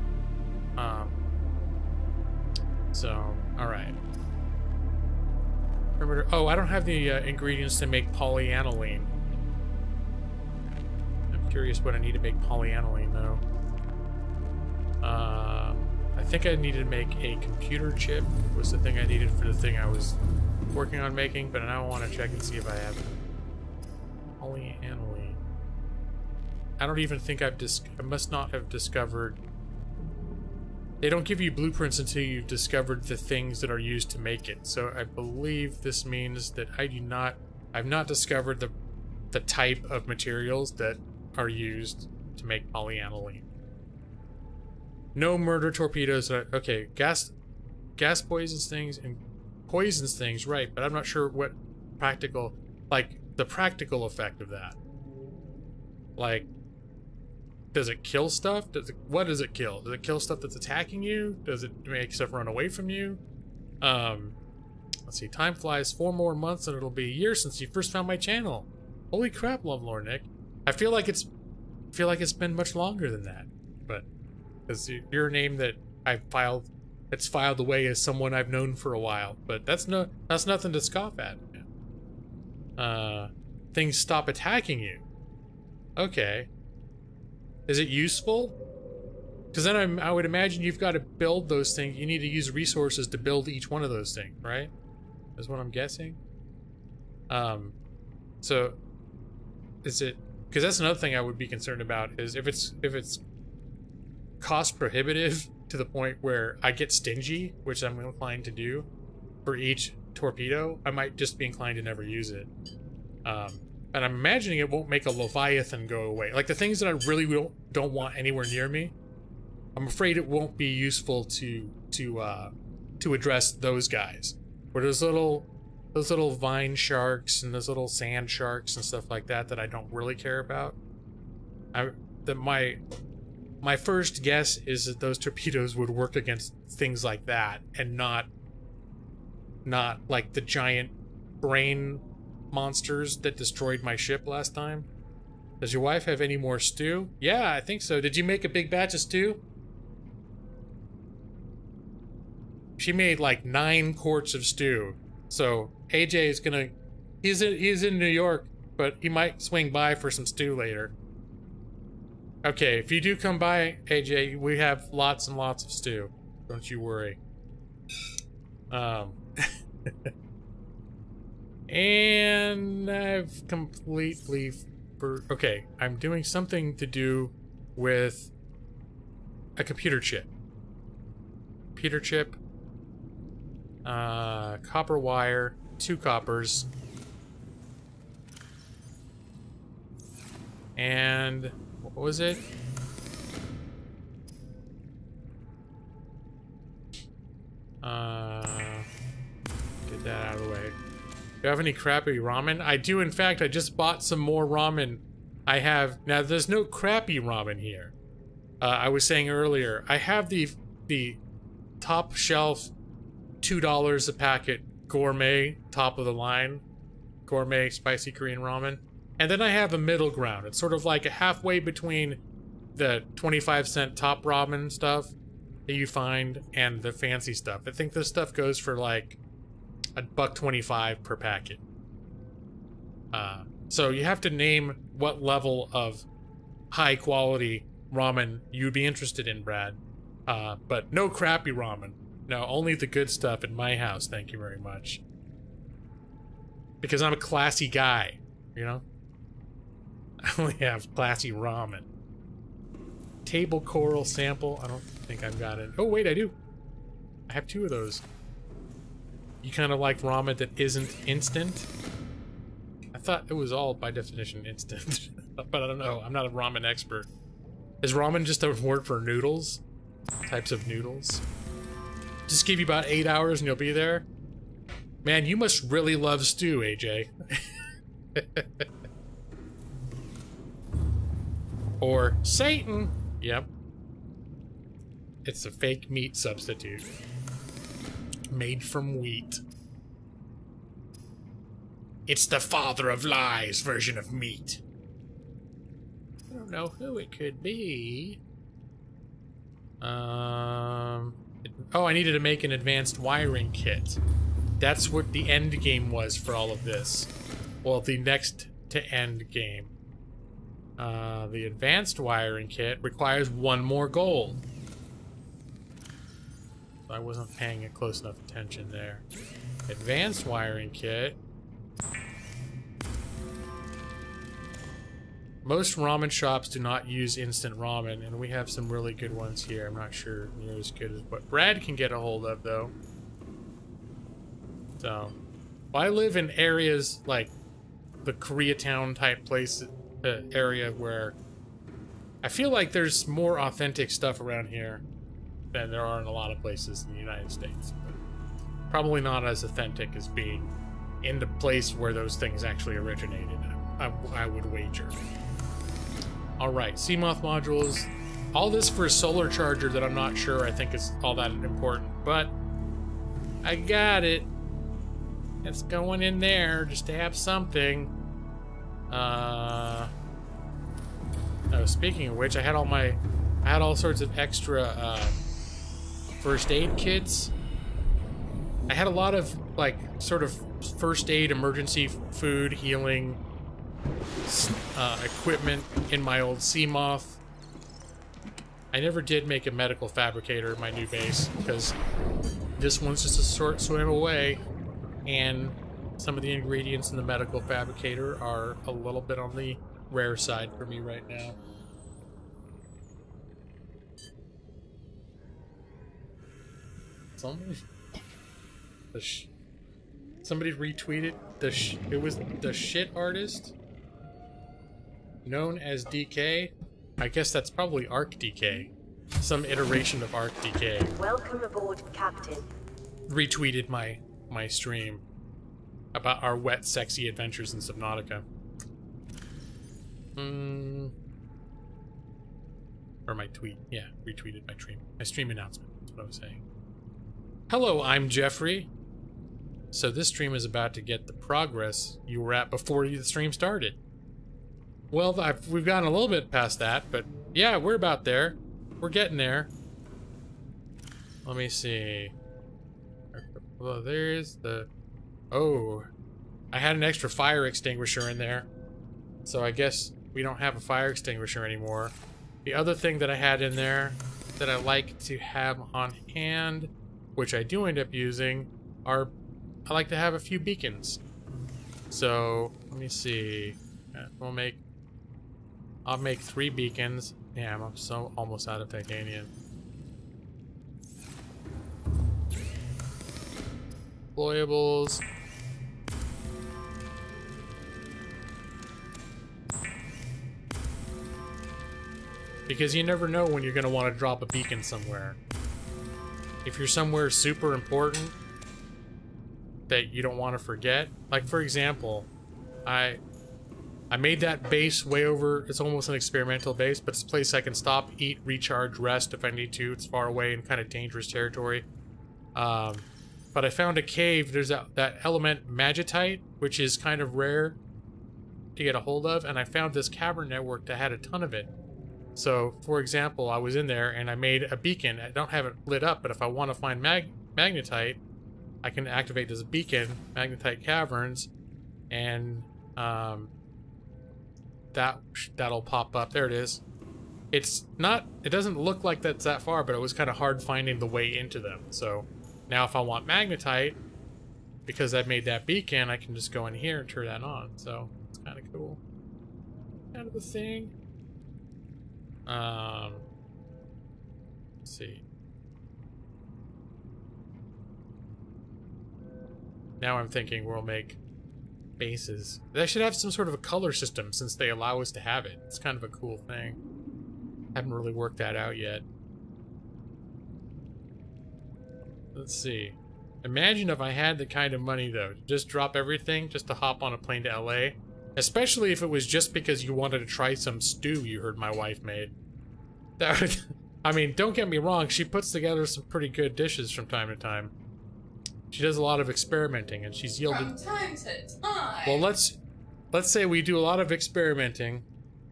So, alright. Oh, I don't have the ingredients to make polyaniline. I'm curious what I need to make polyaniline, though. I think I needed to make a computer chip. Was the thing I needed for the thing I was working on making, but now I want to check and see if I have polyaniline. I don't even think I must not have discovered... They don't give you blueprints until you've discovered the things that are used to make it. So I believe this means that I've not discovered the type of materials that are used to make polyaniline. No murder torpedoes. Okay, gas poisons things and poisons things, right? But I'm not sure what practical, like the practical effect of that. Like, does it kill stuff? What does it kill? Does it kill stuff that's attacking you? Does it make stuff run away from you? Let's see. Time flies. 4 more months and it'll be a year since you first found my channel. Holy crap, Lovelore Nick. I feel like it's been much longer than that, but because you're a name that it's filed away as someone I've known for a while, but that's nothing to scoff at. Things stop attacking you. Okay. Is it useful? Because then I would imagine you've got to build those things. You need to use resources to build each one of those things, right? That's what I'm guessing. So is it? Because that's another thing I would be concerned about is if it's cost prohibitive to the point where I get stingy, which I'm inclined to do for each torpedo, I might just be inclined to never use it. And I'm imagining it won't make a Leviathan go away. Like the things that I really don't want anywhere near me, I'm afraid it won't be useful to address those guys. Where those little vine sharks and those little sand sharks and stuff like that I don't really care about. My first guess is that those torpedoes would work against things like that and not like the giant brain monsters that destroyed my ship last time. Does your wife have any more stew? Yeah, I think so. Did you make a big batch of stew? She made like 9 quarts of stew. So AJ is gonna... He's in New York, but he might swing by for some stew later. Okay, if you do come by, AJ, we have lots and lots of stew. Don't you worry. And I've completely... Okay, I'm doing something to do with a computer chip. Computer chip. Copper wire. 2 coppers. And... what was it? Get that out of the way. Do you have any crappy ramen? I do, in fact. I just bought some more ramen. I have... Now, there's no crappy ramen here. I was saying earlier, I have the top shelf $2 a packet gourmet, top of the line, gourmet spicy Korean ramen. And then I have a middle ground. It's sort of like a halfway between the 25-cent top ramen stuff that you find and the fancy stuff. I think this stuff goes for like $1.25 per packet. So you have to name what level of high quality ramen you'd be interested in, Brad. But no crappy ramen. No, only the good stuff in my house, thank you very much. Because I'm a classy guy, you know? I only have classy ramen. Table coral sample. I don't think I've got it. Oh, wait, I do. I have 2 of those. You kind of like ramen that isn't instant? I thought it was all, by definition, instant. But I don't know. I'm not a ramen expert. Is ramen just a word for noodles? Types of noodles? Just give you about 8 hours and you'll be there? Man, you must really love stew, AJ. Or Satan. Yep. It's a fake meat substitute. Made from wheat. It's the father of lies version of meat. I don't know who it could be. Oh, I needed to make an advanced wiring kit. That's what the end game was for all of this. Well, the next to end game. The advanced wiring kit requires 1 more gold. I wasn't paying close enough attention there. Advanced wiring kit. Most ramen shops do not use instant ramen, and we have some really good ones here. I'm not sure near as good as what Brad can get a hold of, though. So, well, I live in areas like the Koreatown type place area where I feel like there's more authentic stuff around here than there are in a lot of places in the United States. But probably not as authentic as being in the place where those things actually originated, I would wager. Alright, Seamoth modules. All this for a solar charger that I'm not sure I think is all that important, but I got it. It's going in there just to have something. Oh, speaking of which, I had all sorts of extra first aid kits. I had a lot of like sort of first aid, emergency food, healing equipment in my old Seamoth. I never did make a medical fabricator in my new base because this one's just a short swim away, and some of the ingredients in the medical fabricator are a little bit on the rare side for me right now. Somebody retweeted it was the shit artist known as DK. I guess that's probably Arc DK. Some iteration of Arc DK. Welcome aboard, Captain. Retweeted my stream about our wet, sexy adventures in Subnautica. Or my tweet. Yeah, retweeted my stream announcement. That's what I was saying. Hello, I'm Jeffrey. So this stream is about to get the progress you were at before the stream started. Well, we've gotten a little bit past that, but yeah, we're about there. We're getting there. Let me see. Well, there's the... Oh, I had an extra fire extinguisher in there. So I guess we don't have a fire extinguisher anymore. The other thing that I had in there that I like to have on hand, which I do end up using, are... I like to have a few beacons. So, let me see. I'll make 3 beacons. Damn, I'm so almost out of titanium. Deployables. Because you never know when you're going to want to drop a beacon somewhere. If you're somewhere super important that you don't want to forget. Like, for example, I made that base way over, it's almost an experimental base, but it's a place I can stop, eat, recharge, rest if I need to. It's far away and kind of dangerous territory. But I found a cave. There's that element magitite, which is kind of rare to get a hold of, and I found this cavern network that had a ton of it. So, for example, I was in there and I made a beacon. I don't have it lit up, but if I want to find magnetite, I can activate this beacon, Magnetite Caverns, and that'll pop up. There it is. It doesn't look like that's that far, but it was kind of hard finding the way into them. So now if I want magnetite, because I've made that beacon, I can just go in here and turn that on. So it's kind of cool. Kind of a thing. Let's see. Now I'm thinking we'll make bases. They should have some sort of a color system since they allow us to have it. It's kind of a cool thing. Haven't really worked that out yet. Let's see. Imagine if I had the kind of money, though, to just drop everything just to hop on a plane to LA. Especially if it was just because you wanted to try some stew you heard my wife made. That would, I mean, don't get me wrong, she puts together some pretty good dishes from time to time. She does a lot of experimenting, and she's yielded... From time to time. Well, let's say we do a lot of experimenting.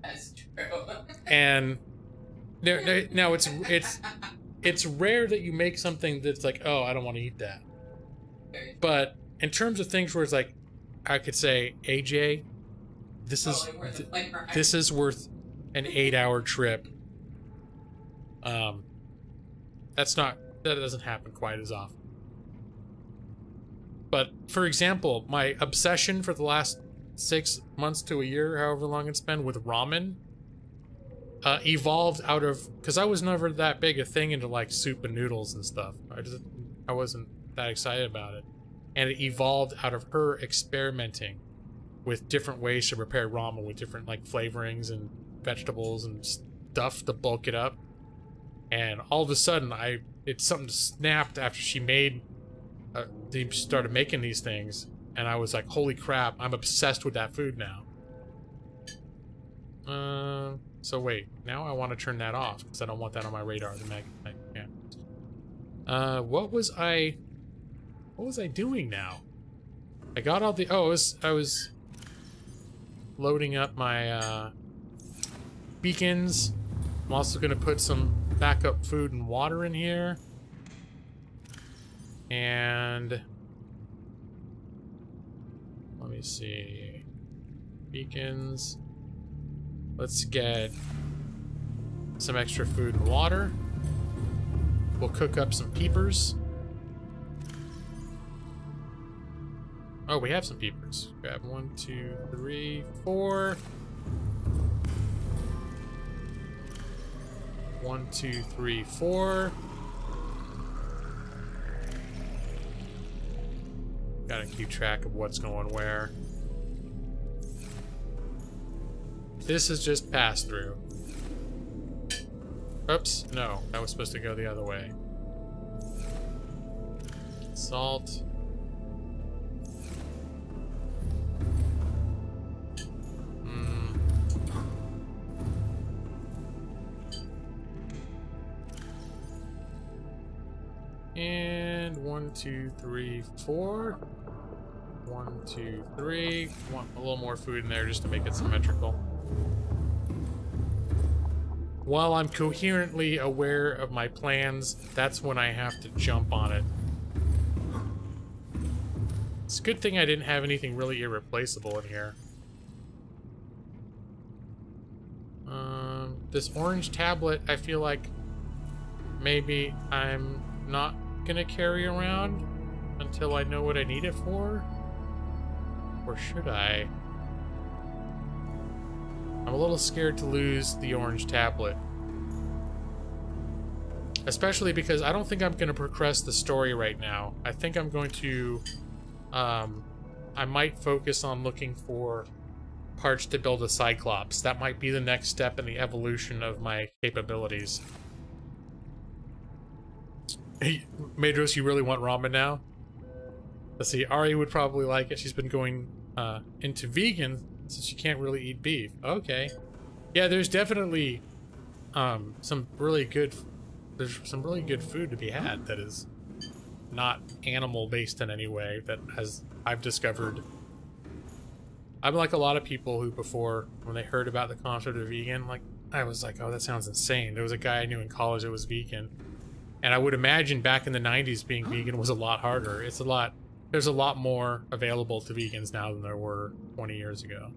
That's true. And now it's rare that you make something that's like, oh, I don't want to eat that. But in terms of things where it's like, I could say, AJ, this is worth an 8-hour trip. That doesn't happen quite as often. But for example, my obsession for the last 6 months to a year, however long it's been, with ramen, evolved out of, because I was never that big a thing into like soup and noodles and stuff. I wasn't that excited about it, and it evolved out of her experimenting with different ways to prepare ramen with different like flavorings and vegetables and stuff to bulk it up. And all of a sudden, something snapped after she started making these things, and I was like, holy crap, I'm obsessed with that food now. So wait, now I want to turn that off because I don't want that on my radar. What was I doing now? I got all the, I was loading up my beacons. I'm also gonna put some backup food and water in here. And let me see. Beacons. Let's get some extra food and water. We'll cook up some peepers. Oh, we have some peepers. Grab 1, 2, 3, 4. 1, 2, 3, 4. Gotta keep track of what's going where. This is just pass through. Oops, no, that was supposed to go the other way. Salt. And 1, 2, 3, 4. 1, 2, 3. Want a little more food in there just to make it symmetrical. While I'm coherently aware of my plans, that's when I have to jump on it. It's a good thing I didn't have anything really irreplaceable in here. This orange tablet, I feel like maybe I'm not gonna carry around until I know what I need it for. Or should I? I'm a little scared to lose the orange tablet. Especially because I don't think I'm gonna progress the story right now. I think I'm going to, I might focus on looking for parts to build a Cyclops. That might be the next step in the evolution of my capabilities. Hey, Madros, you really want ramen now? Let's see, Ari would probably like it. She's been going into vegan since she can't really eat beef. Okay. Yeah, there's definitely some really good food to be had that is not animal based in any way, that I've discovered. I'm like a lot of people who before, when they heard about the concept of vegan, like I was like, oh, that sounds insane. There was a guy I knew in college that was vegan. And I would imagine back in the 90s being vegan was a lot harder. There's a lot more available to vegans now than there were 20 years ago.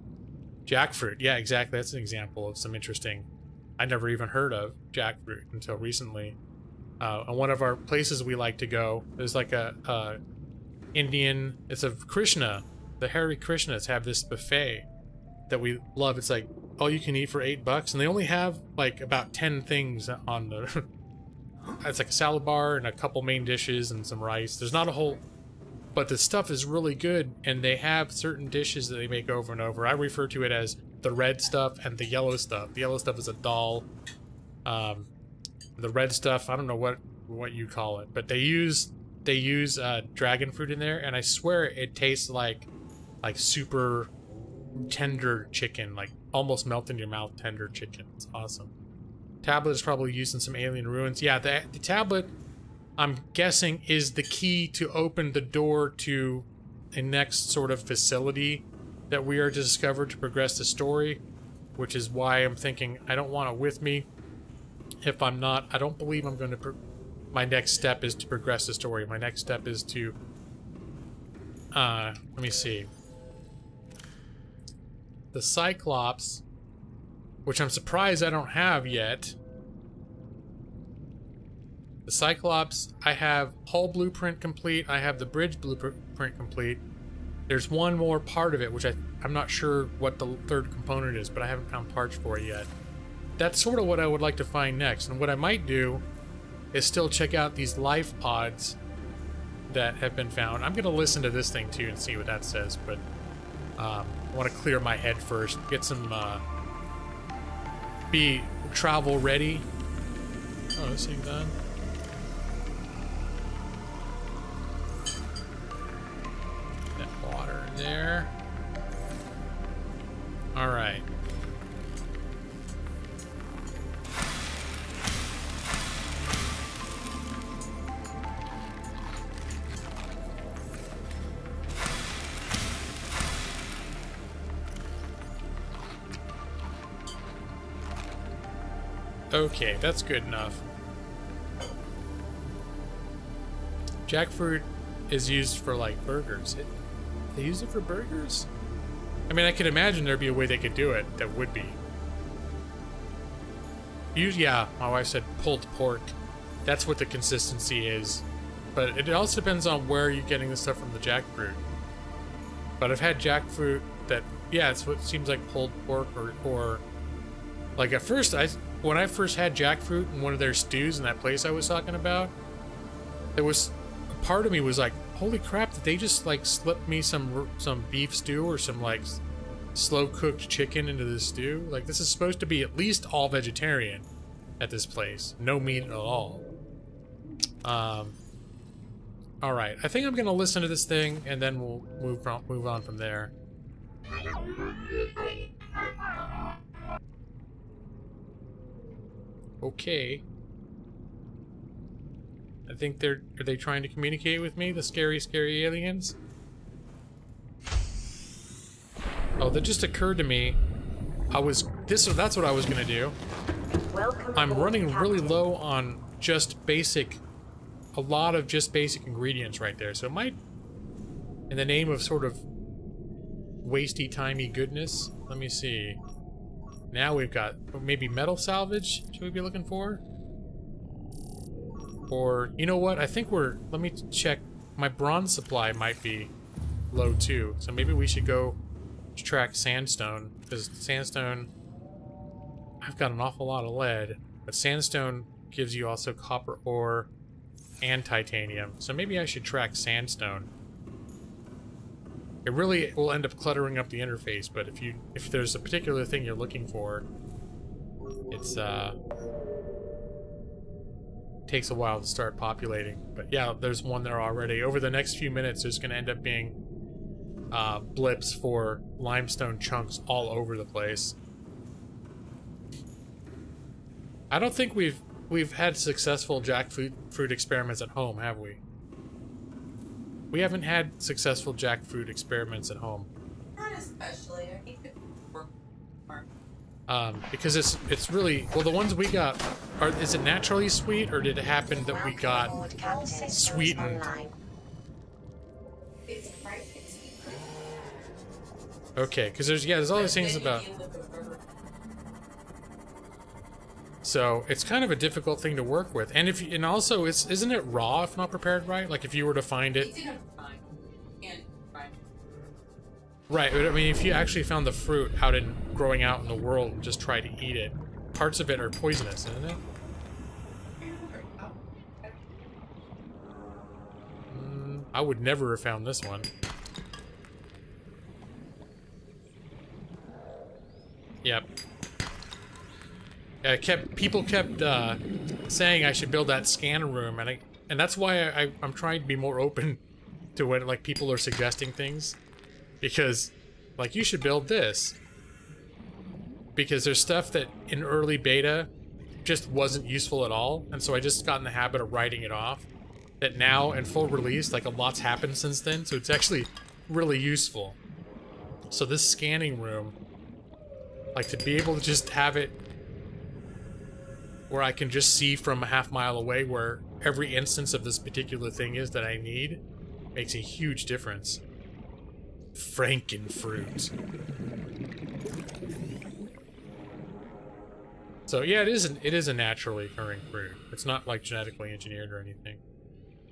Jackfruit, yeah, exactly. That's an example of some interesting, I never even heard of jackfruit until recently. And one of our places we like to go, there's like a Indian, it's a Krishna, the Hare Krishnas have this buffet that we love. It's like all you can eat for $8, and they only have like about 10 things on the it's like a salad bar and a couple main dishes and some rice. There's not a whole, but the stuff is really good, and they have certain dishes that they make over and over. I refer to it as the red stuff and the yellow stuff. The yellow stuff is a dal. The red stuff, I don't know what you call it, but they use dragon fruit in there, and I swear it tastes like super tender chicken, like almost melt in your mouth tender chicken. It's awesome. Tablet is probably used in some alien ruins. Yeah, the tablet, I'm guessing, is the key to open the door to a next sort of facility that we are to discover to progress the story, which is why I'm thinking I don't want it with me. If I'm not, I don't believe I'm going to... My next step is to progress the story. My next step is to... let me see. The Cyclops, which I'm surprised I don't have yet. The Cyclops, I have hull blueprint complete. I have the bridge blueprint complete. There's one more part of it, which I'm not sure what the third component is, but I haven't found parts for it yet. That's sort of what I would like to find next. And what I might do is still check out these life pods that have been found. I'm going to listen to this thing too and see what that says, but I want to clear my head first. Get some, be travel ready. Oh, this thing done. That water in there. All right. Okay, that's good enough. Jackfruit is used for, like, burgers. They use it for burgers? I mean, I could imagine there'd be a way they could do it that would be. Yeah, my wife said pulled pork. That's what the consistency is. But it also depends on where you're getting the stuff from the jackfruit. But I've had jackfruit that, yeah, it's what seems like pulled pork or like at first, when I first had jackfruit in one of their stews in that place I was talking about, there was a part of me was like, holy crap, did they just like slip me some beef stew or some like slow cooked chicken into the stew? Like, this is supposed to be at least all vegetarian at this place, no meat at all. All right, I think I'm gonna listen to this thing and then we'll move on from there. Okay. I think are they trying to communicate with me, the scary, scary aliens? Oh, that just occurred to me. That's what I was gonna do. I'm running really low on a lot of just basic ingredients right there, so it might, in the name of sort of wasty-timey goodness, let me see. Now we've got maybe metal salvage, should we be looking for? Or, you know what, I think let me check, my bronze supply might be low too, so maybe we should go track sandstone, because sandstone, I've got an awful lot of lead, but sandstone gives you also copper ore and titanium, so maybe I should track sandstone. It really will end up cluttering up the interface, but if there's a particular thing you're looking for, it's takes a while to start populating. But yeah, there's one there already. Over the next few minutes, there's going to end up being blips for limestone chunks all over the place. I don't think we've had successful jackfruit experiments at home, have we? We haven't had successful jackfruit experiments at home. Not especially. I think it work more. Because it's really, well, the ones we got is it naturally sweet, or did it happen that we got sweetened? It's right. Okay, because there's all these things about. So it's kind of a difficult thing to work with, and also isn't it raw if not prepared right? Like if you were to find it. Right, but I mean, if you actually found the fruit growing out in the world and just tried to eat it, parts of it are poisonous, isn't it? I would never have found this one. Yep. People kept saying I should build that scan room, and that's why I'm trying to be more open to when like people are suggesting things, because like, you should build this. Because there's stuff that in early beta just wasn't useful at all, and so I just got in the habit of writing it off. That now, in full release, like, a lot's happened since then, so it's actually really useful. So this scanning room, like, to be able to just have it where I can just see from a half-mile away where every instance of this particular thing is that I need, makes a huge difference. Frankenfruit. So yeah, it is a naturally occurring fruit. It's not like genetically engineered or anything.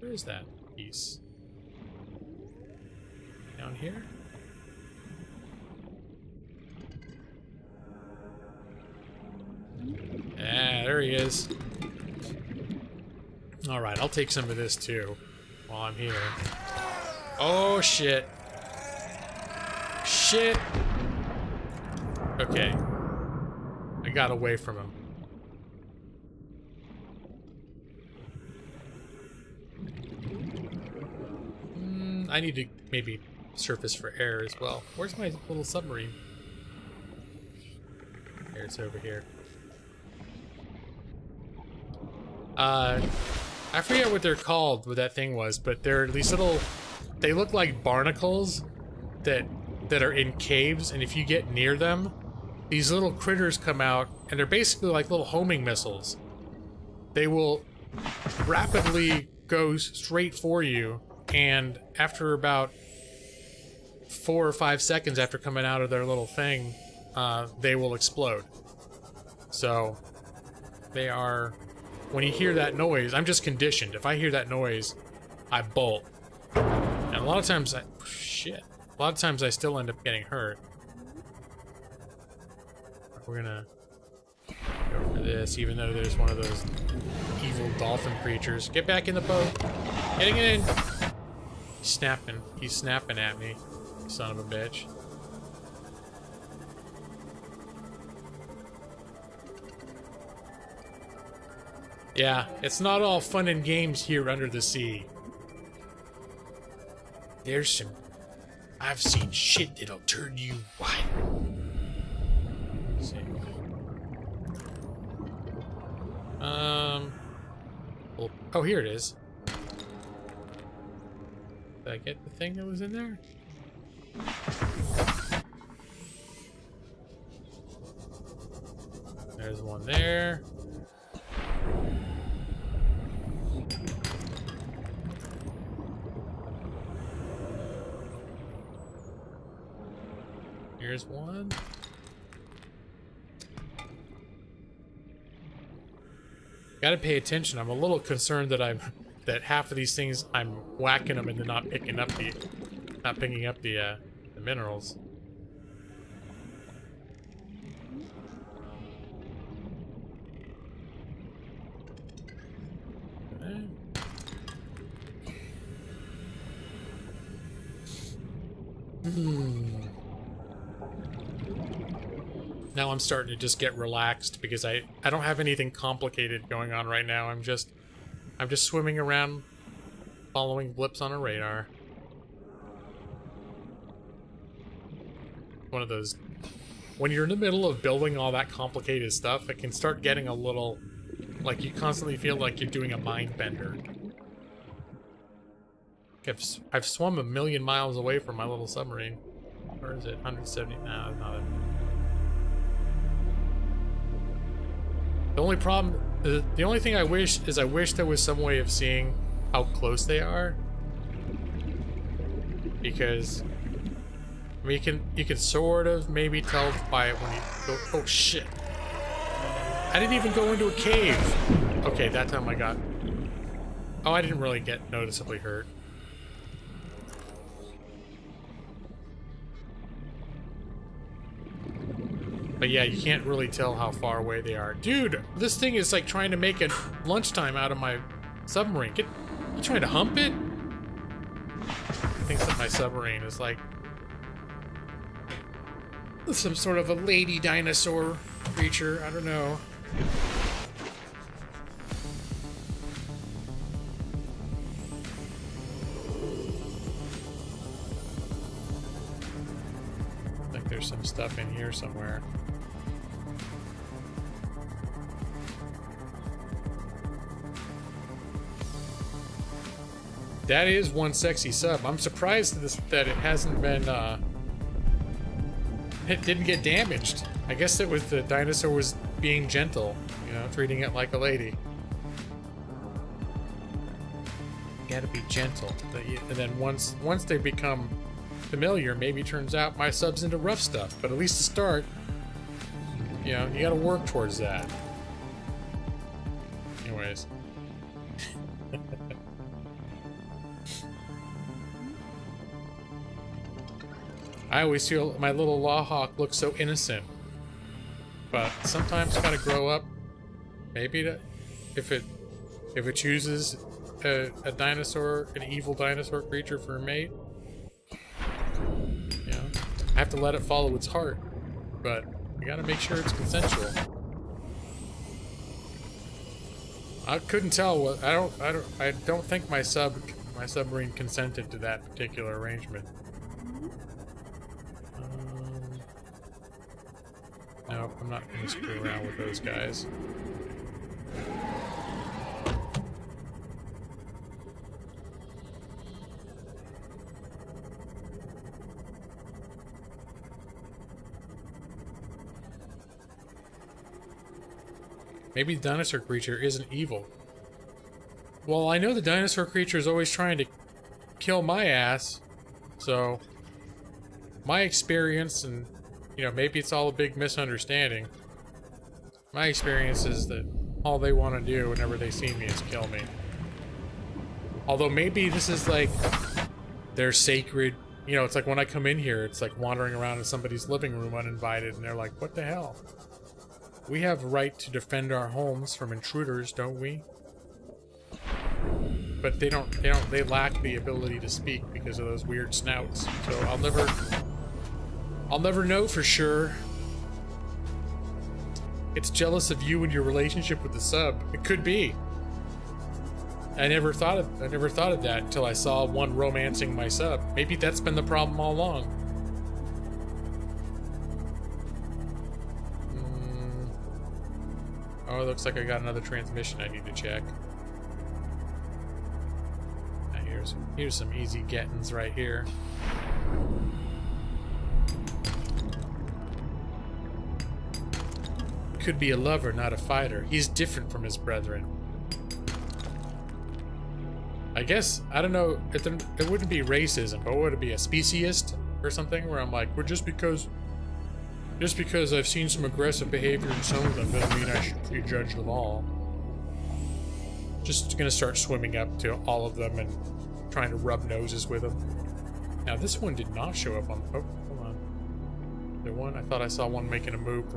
Where is that piece? Down here? Ah, there he is. Alright, I'll take some of this too while I'm here. Oh shit. Shit! Okay. I got away from him. I need to maybe surface for air as well. Where's my little submarine? Here, it's over here. I forget what they're called, what that thing was, but they're these little... They look like barnacles that are in caves, and if you get near them, these little critters come out, and they're basically like little homing missiles. They will rapidly go straight for you, and after about 4 or 5 seconds after coming out of their little thing, they will explode. So, they are... When you hear that noise, I'm just conditioned. If I hear that noise, I bolt. And a lot of times shit. A lot of times I still end up getting hurt. We're gonna go for this, even though there's one of those evil dolphin creatures. Get back in the boat. Getting in. He's snapping. He's snapping at me. Son of a bitch. Yeah, it's not all fun and games here under the sea. There's some... I've seen shit that'll turn you wild. Let's see. Oh, here it is. Did I get the thing that was in there? There's one there. Here's one. Gotta pay attention. I'm a little concerned that half of these things I'm whacking them and they're not picking up the minerals. Okay. Now I'm starting to just get relaxed because I don't have anything complicated going on right now. I'm just swimming around following blips on a radar. One of those, when you're in the middle of building all that complicated stuff, it can start getting a little, like you constantly feel like you're doing a mind bender. I've swum 1,000,000 miles away from my little submarine. Where is it? 170, no, not it. The only problem, the only thing I wish there was some way of seeing how close they are. Because, I mean, you can sort of maybe tell by it when you go, oh shit. I didn't even go into a cave. Okay, that time I got, oh, I didn't really get noticeably hurt. But yeah, you can't really tell how far away they are. Dude, this thing is like trying to make a lunchtime out of my submarine. You trying to hump it? It thinks that my submarine is like some sort of a lady dinosaur creature. I don't know. there's some stuff in here somewhere. That is one sexy sub. I'm surprised that it hasn't been, it didn't get damaged. I guess it was the dinosaur was being gentle, you know, treating it like a lady. You gotta be gentle. And then once they become familiar, maybe it turns out my sub's into rough stuff. But at least to start, you know, you gotta work towards that. Anyways. I always feel my little lawhawk looks so innocent, but sometimes gotta grow up. Maybe if it chooses a dinosaur, an evil dinosaur creature for a mate, you know, I have to let it follow its heart, but you gotta make sure it's consensual. I couldn't tell what I don't think my submarine consented to that particular arrangement. No, I'm not going to screw around with those guys. Maybe the dinosaur creature isn't evil. Well, I know the dinosaur creature is always trying to kill my ass, so my experience, and you know, maybe it's all a big misunderstanding. My experience is that all they want to do whenever they see me is kill me. Although maybe this is like their sacred, you know, it's like when I come in here, it's like wandering around in somebody's living room uninvited, and they're like, what the hell? We have a right to defend our homes from intruders, don't we? But they lack the ability to speak because of those weird snouts. So I'll never know for sure. It's jealous of you and your relationship with the sub. It could be. I never thought of that until I saw one romancing my sub. Maybe that's been the problem all along. Oh, it looks like I got another transmission I need to check. Now here's some easy gettins right here. Could be a lover, not a fighter. He's different from his brethren. I guess, I don't know, it wouldn't be racism, but would it be a speciesist or something? Where I'm like, well, just because I've seen some aggressive behavior in some of them doesn't mean I should prejudge them all. Just gonna start swimming up to all of them and trying to rub noses with them. Now this one did not show up on, oh, hold on. The one, I thought I saw one making a move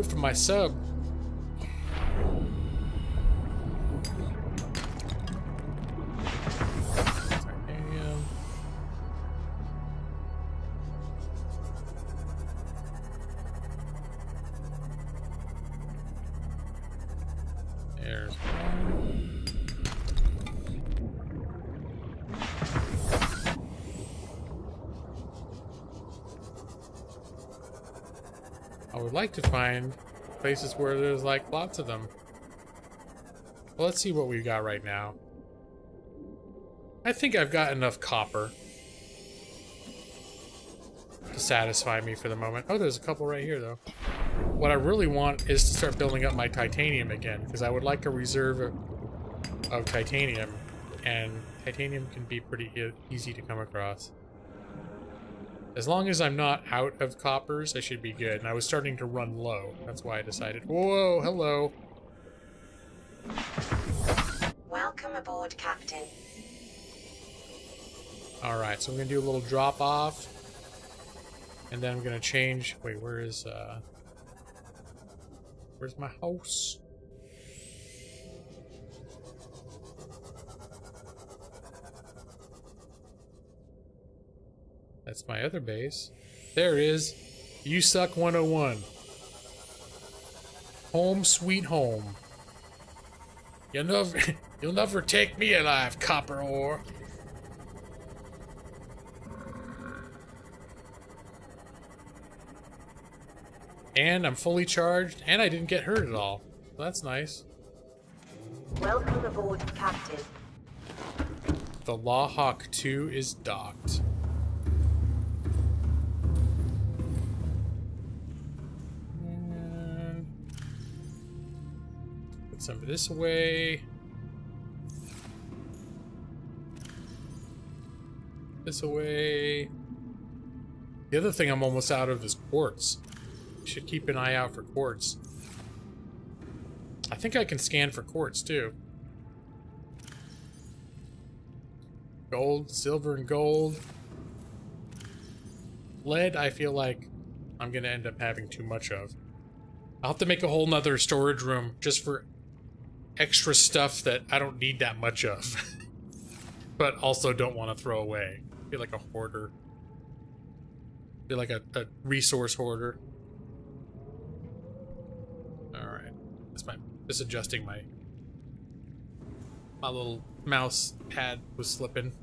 from my sub. There's one. I would like to find places where there's like lots of them. Well, let's see what we've got right now. I think I've got enough copper to satisfy me for the moment. Oh, there's a couple right here though. What I really want is to start building up my titanium again, because I would like a reserve of titanium, and titanium can be pretty easy to come across. As long as I'm not out of coppers, I should be good. And I was starting to run low. That's why I decided. Whoa, hello. Welcome aboard, Captain. Alright, so I'm gonna do a little drop off. And then I'm gonna change. Wait, where's my house? That's my other base. There it is. You suck 101. Home sweet home. You'll never take me alive, copper ore. And I'm fully charged, and I didn't get hurt at all. So that's nice. Welcome aboard, Captain. The Lawhawk 2 is docked. And put some of this away. This away. The other thing I'm almost out of is quartz. Should keep an eye out for quartz. I think I can scan for quartz too. Gold, silver, and gold. Lead, I feel like I'm gonna end up having too much of. I'll have to make a whole nother storage room just for extra stuff that I don't need that much of. But also don't want to throw away. I feel like a hoarder. I feel like a resource hoarder. Alright. Just adjusting my little mouse pad was slipping.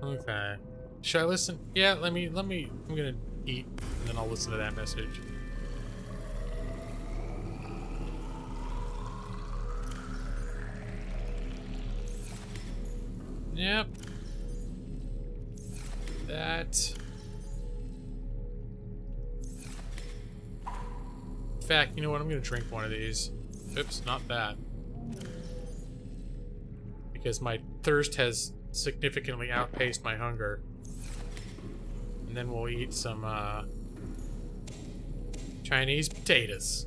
Okay. Should I listen? Yeah, I'm gonna eat and then I'll listen to that message. Yep. That. In fact, you know what? I'm gonna drink one of these. Oops, not that. Because my thirst has significantly outpaced my hunger. And then we'll eat some Chinese potatoes.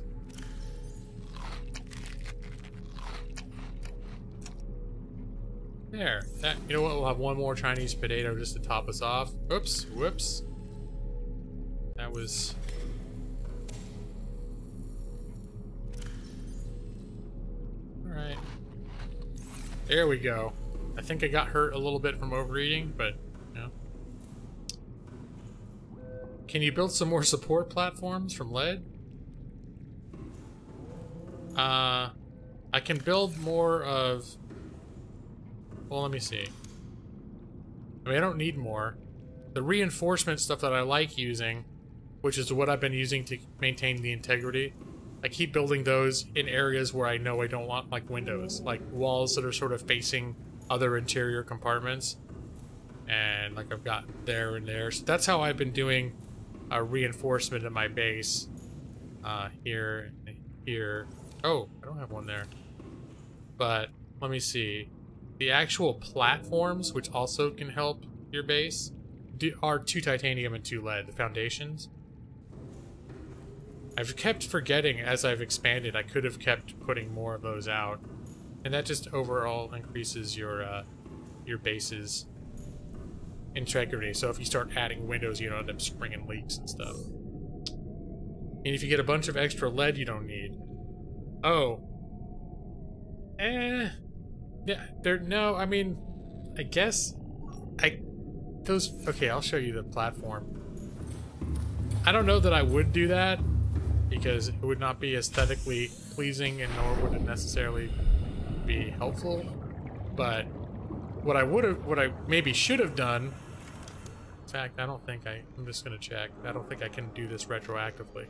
There. That, you know what? We'll have one more Chinese potato just to top us off. Oops. Whoops. That was... Alright. There we go. I think I got hurt a little bit from overeating, but, you know. Can you build some more support platforms from lead? I can build more of... Well, let me see. I mean, I don't need more. The reinforcement stuff that I like using, which is what I've been using to maintain the integrity, I keep building those in areas where I know I don't want, like, windows. Like, walls that are sort of facing other interior compartments. And, like, I've got there and there. So that's how I've been doing a reinforcement in my base. Here, here. Oh, I don't have one there. But, let me see. The actual platforms, which also can help your base, are 2 titanium and 2 lead, the foundations. I've kept forgetting as I've expanded, I could have kept putting more of those out. And that just overall increases your base's integrity. So if you start adding windows, you don't end up springing leaks and stuff. And if you get a bunch of extra lead you don't need. Oh. Yeah, no, I mean, I guess, okay, I'll show you the platform. I don't know that I would do that, because it would not be aesthetically pleasing, and nor would it necessarily be helpful, but what I maybe should have done, in fact, I don't think I'm just gonna check, I don't think I can do this retroactively.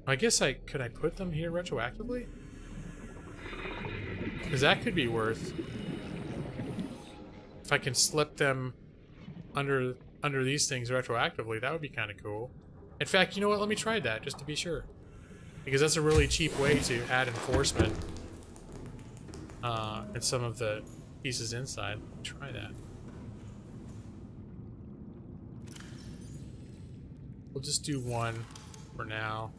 I guess could I put them here retroactively? Because that could be worth. If I can slip them under these things retroactively, that would be kind of cool. In fact, you know what? Let me try that just to be sure. Because that's a really cheap way to add enforcement in some of the pieces inside. Try that. We'll just do one for now.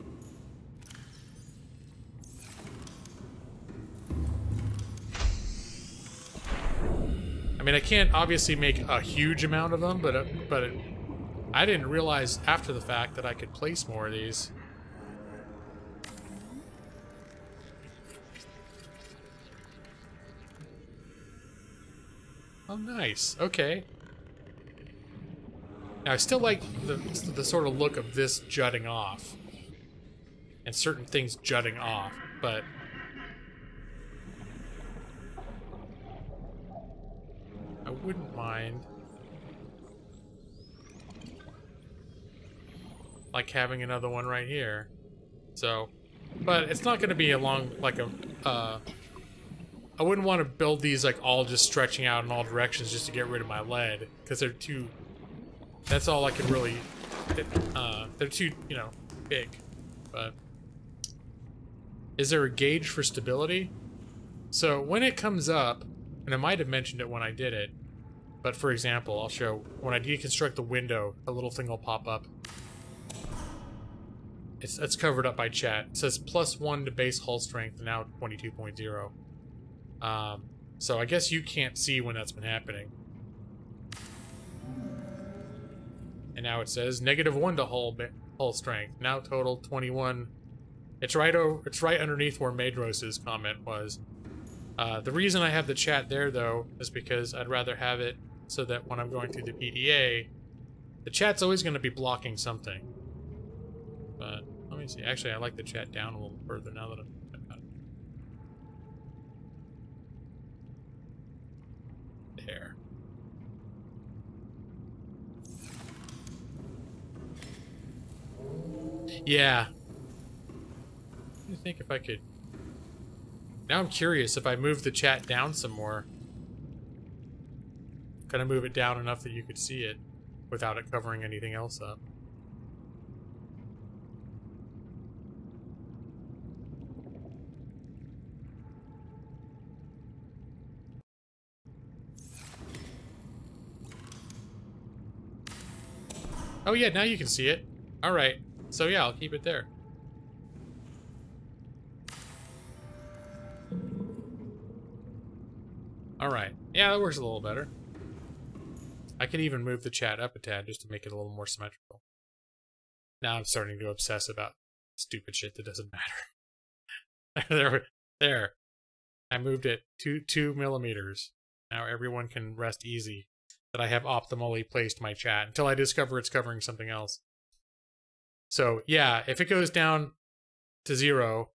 I mean, I can't obviously make a huge amount of them, but I didn't realize after the fact that I could place more of these. Oh, nice. Okay. Now, I still like the sort of look of this jutting off. And certain things jutting off, but... I wouldn't mind. like having another one right here. So, but it's not going to be a long, like a, I wouldn't want to build these like all just stretching out in all directions just to get rid of my lead, because they're too, that's all I can really, they're too, you know, big. But is there a gauge for stability? So when it comes up, and I might have mentioned it when I did it, but for example, I'll show, when I deconstruct the window, a little thing will pop up. It's covered up by chat. It says +1 to base hull strength, now 22.0. So I guess you can't see when that's been happening. And now it says -1 to hull strength, now total 21. It's right underneath where Madros's comment was. The reason I have the chat there, though, is because I'd rather have it so that when I'm going through the PDA, the chat's always going to be blocking something. But let me see. Actually, I like the chat down a little further now that I've got it. There. Yeah. Let me think if I could... Now I'm curious if I move the chat down some more. Can I move it down enough that you could see it without it covering anything else up? Oh yeah, now you can see it. Alright, so yeah, I'll keep it there. Alright, yeah, that works a little better. I could even move the chat up a tad just to make it a little more symmetrical. Now I'm starting to obsess about stupid shit that doesn't matter. There. I moved it 2 millimeters. Now everyone can rest easy that I have optimally placed my chat until I discover it's covering something else. So yeah, if it goes down to 0,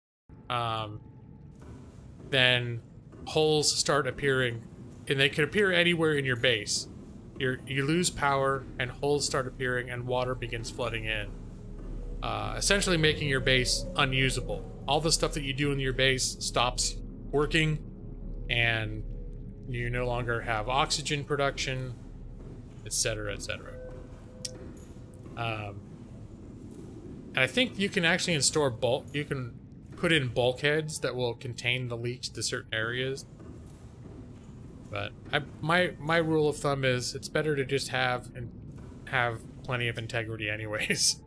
then holes start appearing, and they can appear anywhere in your base. You lose power, and holes start appearing, and water begins flooding in, essentially making your base unusable. All the stuff that you do in your base stops working, and you no longer have oxygen production, etc., etc. And I think you can actually install you can put in bulkheads that will contain the leaks to certain areas. But my rule of thumb is it's better to just have plenty of integrity anyways,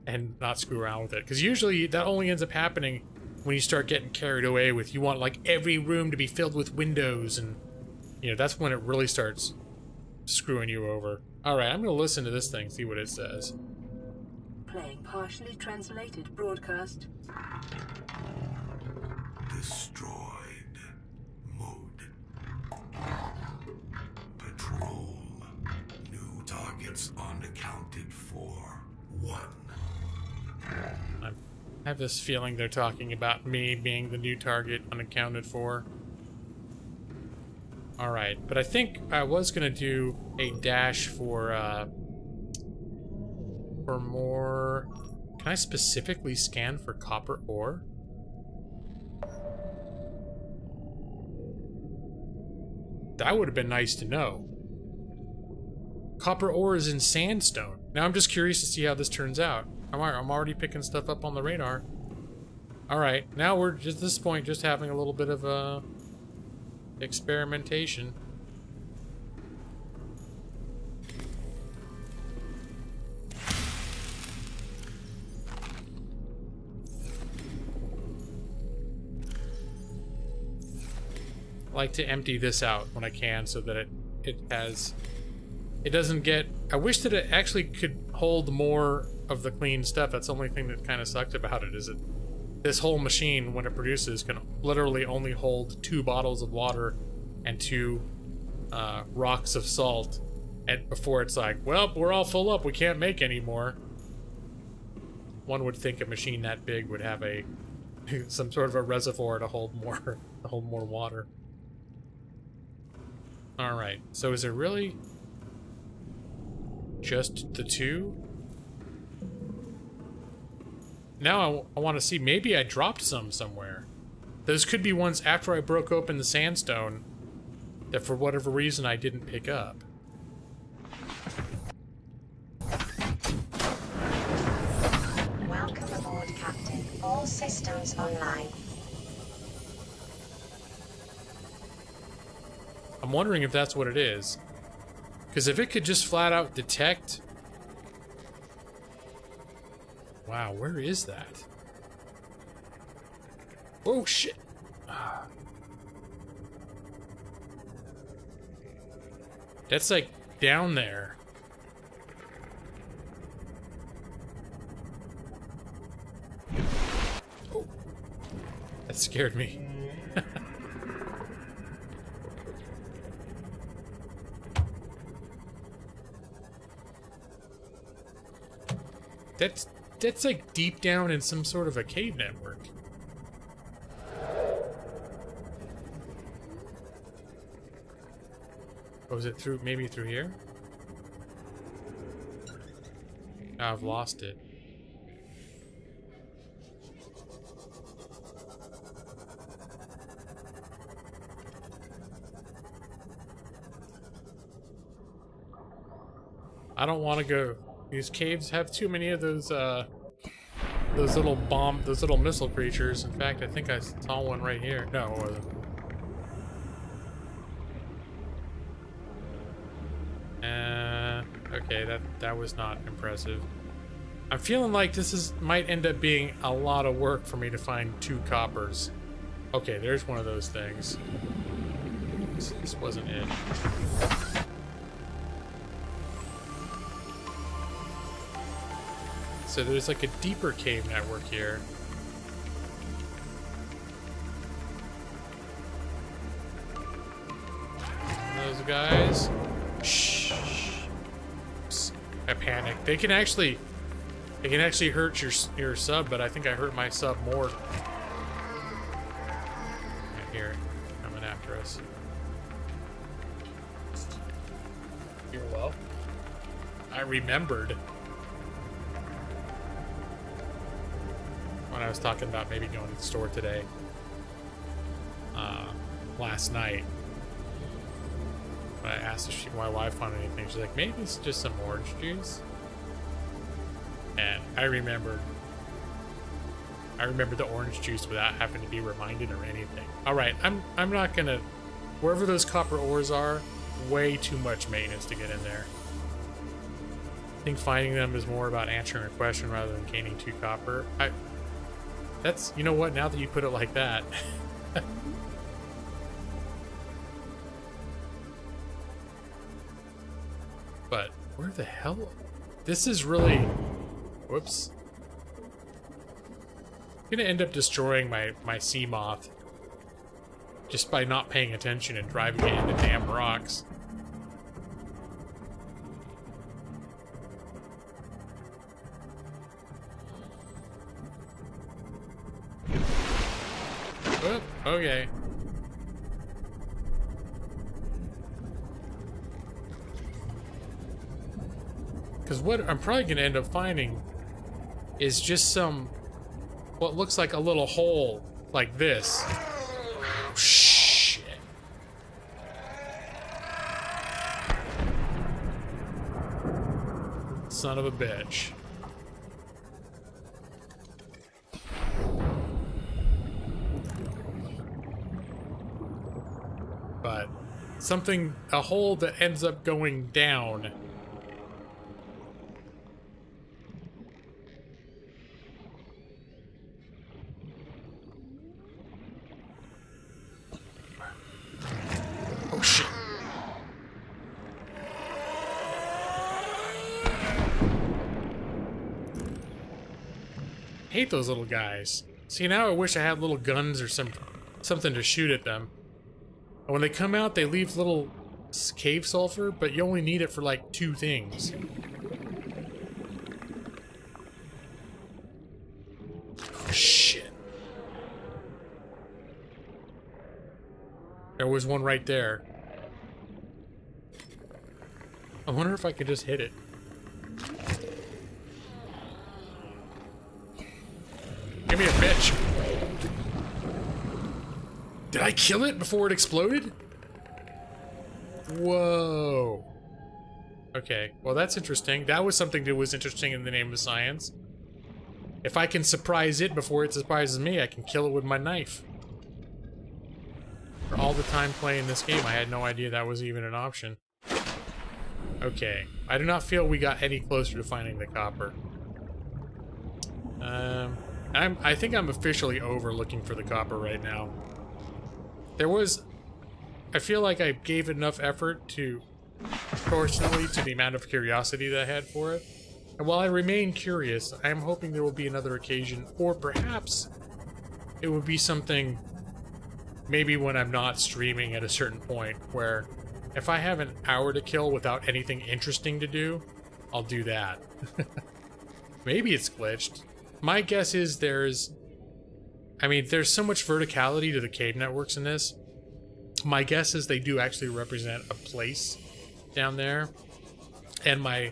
and not screw around with it. Because usually that only ends up happening when you start getting carried away with you want like every room to be filled with windows, and you know that's when it really starts screwing you over. All right, I'm gonna listen to this thing, see what it says. Playing partially translated broadcast. Destroyed. Mode. Patrol. New targets unaccounted for. 1. I have this feeling they're talking about me being the new target unaccounted for. Alright, but I think I was gonna do a dash for more... Can I specifically scan for copper ore? That would have been nice to know. Copper ore is in sandstone. Now I'm just curious to see how this turns out. I'm already picking stuff up on the radar. Alright, now we're just at this point just having a little bit of experimentation. I like to empty this out when I can so that it doesn't get... I wish that it actually could hold more of the clean stuff. That's the only thing that kind of sucks about it, is that this whole machine, when it produces, can literally only hold 2 bottles of water and 2 rocks of salt. And before it's like, well, we're all full up, we can't make any more. One would think a machine that big would have a some sort of a reservoir to hold more water. All right, so is it really just the 2? now I want to see, maybe I dropped some somewhere. Those could be ones after I broke open the sandstone that for whatever reason I didn't pick up. Welcome aboard, Captain. All systems online. I'm wondering if that's what it is. Because if it could just flat out detect... Wow, where is that? Oh, shit. That's like down there. Oh, that scared me. That's like deep down in some sort of a cave network. Oh, is it through, maybe through here? Oh, I've lost it. I don't want to go. These caves have too many of those little missile creatures. In fact, I think I saw one right here. No, it wasn't. Okay, that was not impressive. I'm feeling like this might end up being a lot of work for me to find 2 coppers. Okay, there's one of those things. This wasn't it. So there's like a deeper cave network here. Those guys. Shh. I panicked. They can actually hurt your sub, but I think I hurt my sub more. Right here, coming after us. You're well. I remembered when I was talking about maybe going to the store today. Last night. I asked if my wife found anything. She's like, maybe it's just some orange juice. And I remembered the orange juice without having to be reminded or anything. All right, I'm not gonna. Wherever those copper ores are, way too much maintenance to get in there. I think finding them is more about answering a question rather than gaining 2 copper. That's, you know what? Now that you put it like that. But where the hell? This is really... Whoops. I'm gonna end up destroying my sea moth just by not paying attention and driving it into damn rocks. Whoop, okay. Because what I'm probably going to end up finding is just what looks like a little hole like this. Oh, shit. Son of a bitch. But a hole that ends up going down. Oh shit. I hate those little guys. See, now I wish I had little guns or something to shoot at them. And when they come out, they leave little cave sulfur, but you only need it for like 2 things. Oh, shit. There was one right there. I wonder if I could just hit it. Did I kill it before it exploded? Whoa. Okay, well that's interesting. That was something that was interesting in the name of science. If I can surprise it before it surprises me, I can kill it with my knife. For all the time playing this game, I had no idea that was even an option. Okay, I do not feel we got any closer to finding the copper. I think I'm officially over looking for the copper right now. I feel like I gave enough effort proportionally to the amount of curiosity that I had for it. And while I remain curious, I am hoping there will be another occasion, or perhaps it would be something maybe when I'm not streaming at a certain point, where if I have an hour to kill without anything interesting to do, I'll do that. Maybe it's glitched. My guess is there's so much verticality to the cave networks in this. My guess is they do actually represent a place down there. And my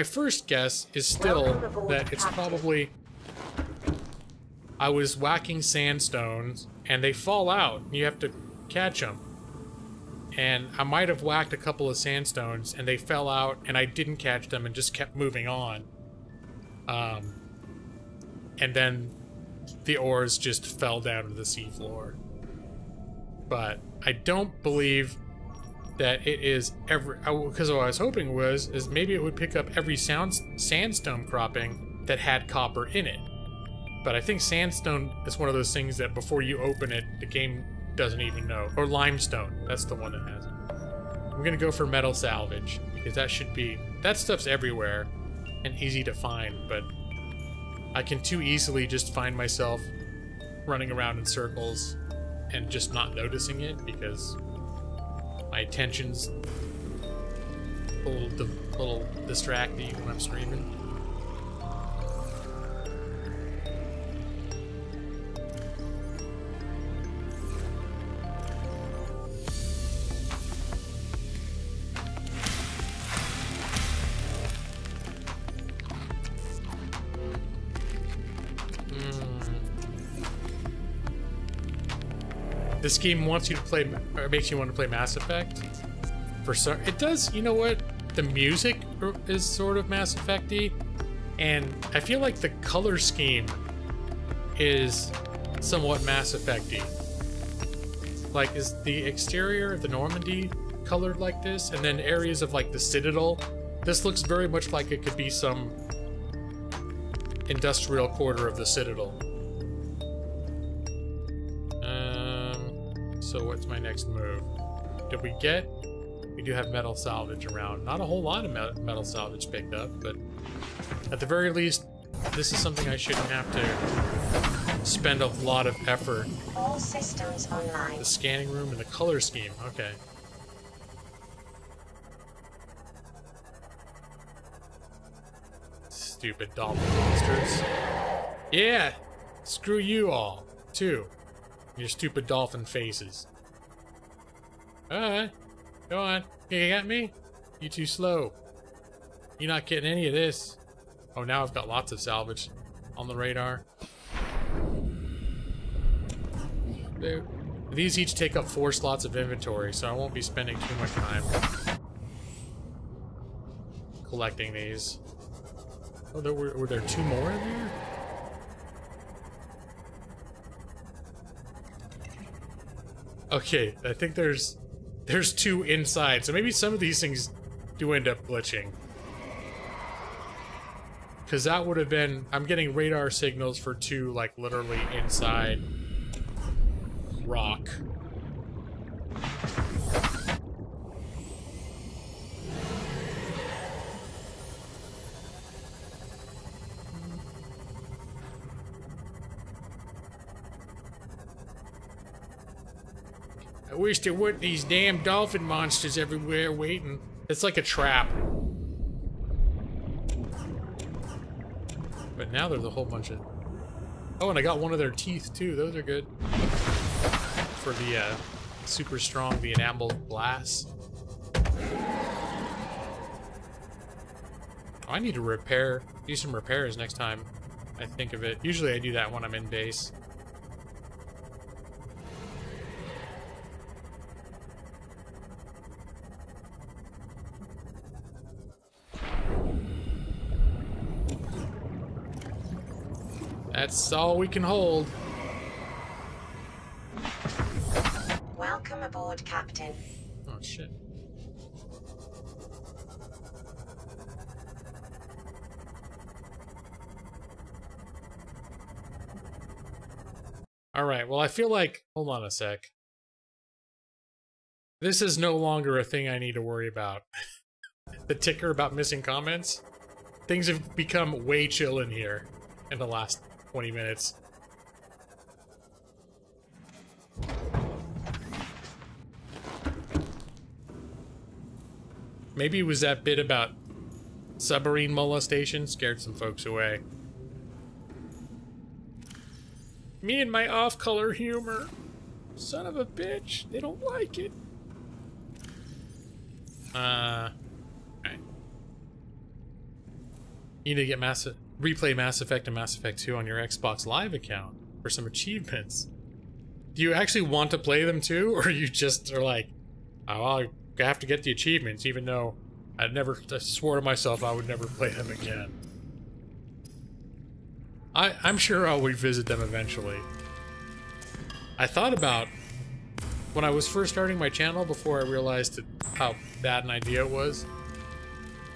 first guess is still that it's probably... I was whacking sandstones, and they fall out. You have to catch them. And I might have whacked a couple of sandstones, and they fell out, and I didn't catch them and just kept moving on. And then the ores just fell down to the seafloor. But I don't believe that it is because what I was hoping is maybe it would pick up every sandstone cropping that had copper in it. But I think sandstone is one of those things that before you open it, the game doesn't even know. Or limestone, that's the one that has it. I'm gonna go for metal salvage, because that stuff's everywhere and easy to find, but I can too easily just find myself running around in circles and just not noticing it because my attention's a little distracting when I'm streaming. This game wants you to play, or makes you want to play Mass Effect. It does, you know what? The music is sort of Mass Effect-y, and I feel like the color scheme is somewhat Mass Effect-y. Like, is the exterior of the Normandy colored like this? And then areas of, like, the Citadel? This looks very much like it could be some industrial quarter of the Citadel. So what's my next move? We do have metal salvage around. Not a whole lot of metal salvage picked up, but at the very least, this is something I shouldn't have to spend a lot of effort. All systems online. The scanning room and the color scheme, okay. Stupid dolphin monsters. Yeah! Screw you all, too. Your stupid dolphin faces. Alright. Go on. You got me? You too slow. You're not getting any of this. Oh, now I've got lots of salvage on the radar. These each take up 4 slots of inventory, so I won't be spending too much time collecting these. Oh, were there 2 more in there? Okay, I think there's 2 inside, so maybe some of these things do end up glitching. Because that would have been... I'm getting radar signals for 2, like, literally inside rock. I wish there weren't these damn dolphin monsters everywhere waiting. It's like a trap. But now there's a whole bunch of... Oh, and I got one of their teeth too. Those are good. For the super strong, the enamel glass. Oh, I need to do some repairs next time I think of it. Usually I do that when I'm in base. That's all we can hold. Welcome aboard, Captain. Oh, shit. Alright, well, I feel like... Hold on a sec. This is no longer a thing I need to worry about. The ticker about missing comments? Things have become way chill in here in the last 20 minutes. Maybe it was that bit about submarine molestation scared some folks away. Me and my off-color humor. Son of a bitch. They don't like it. Okay. You need to get replay Mass Effect and Mass Effect 2 on your Xbox Live account for some achievements. Do you actually want to play them too, or you just are like, oh, I have to get the achievements, even though I swore to myself I would never play them again. I'm sure I'll revisit them eventually. I thought about, when I was first starting my channel, before I realized how bad an idea it was,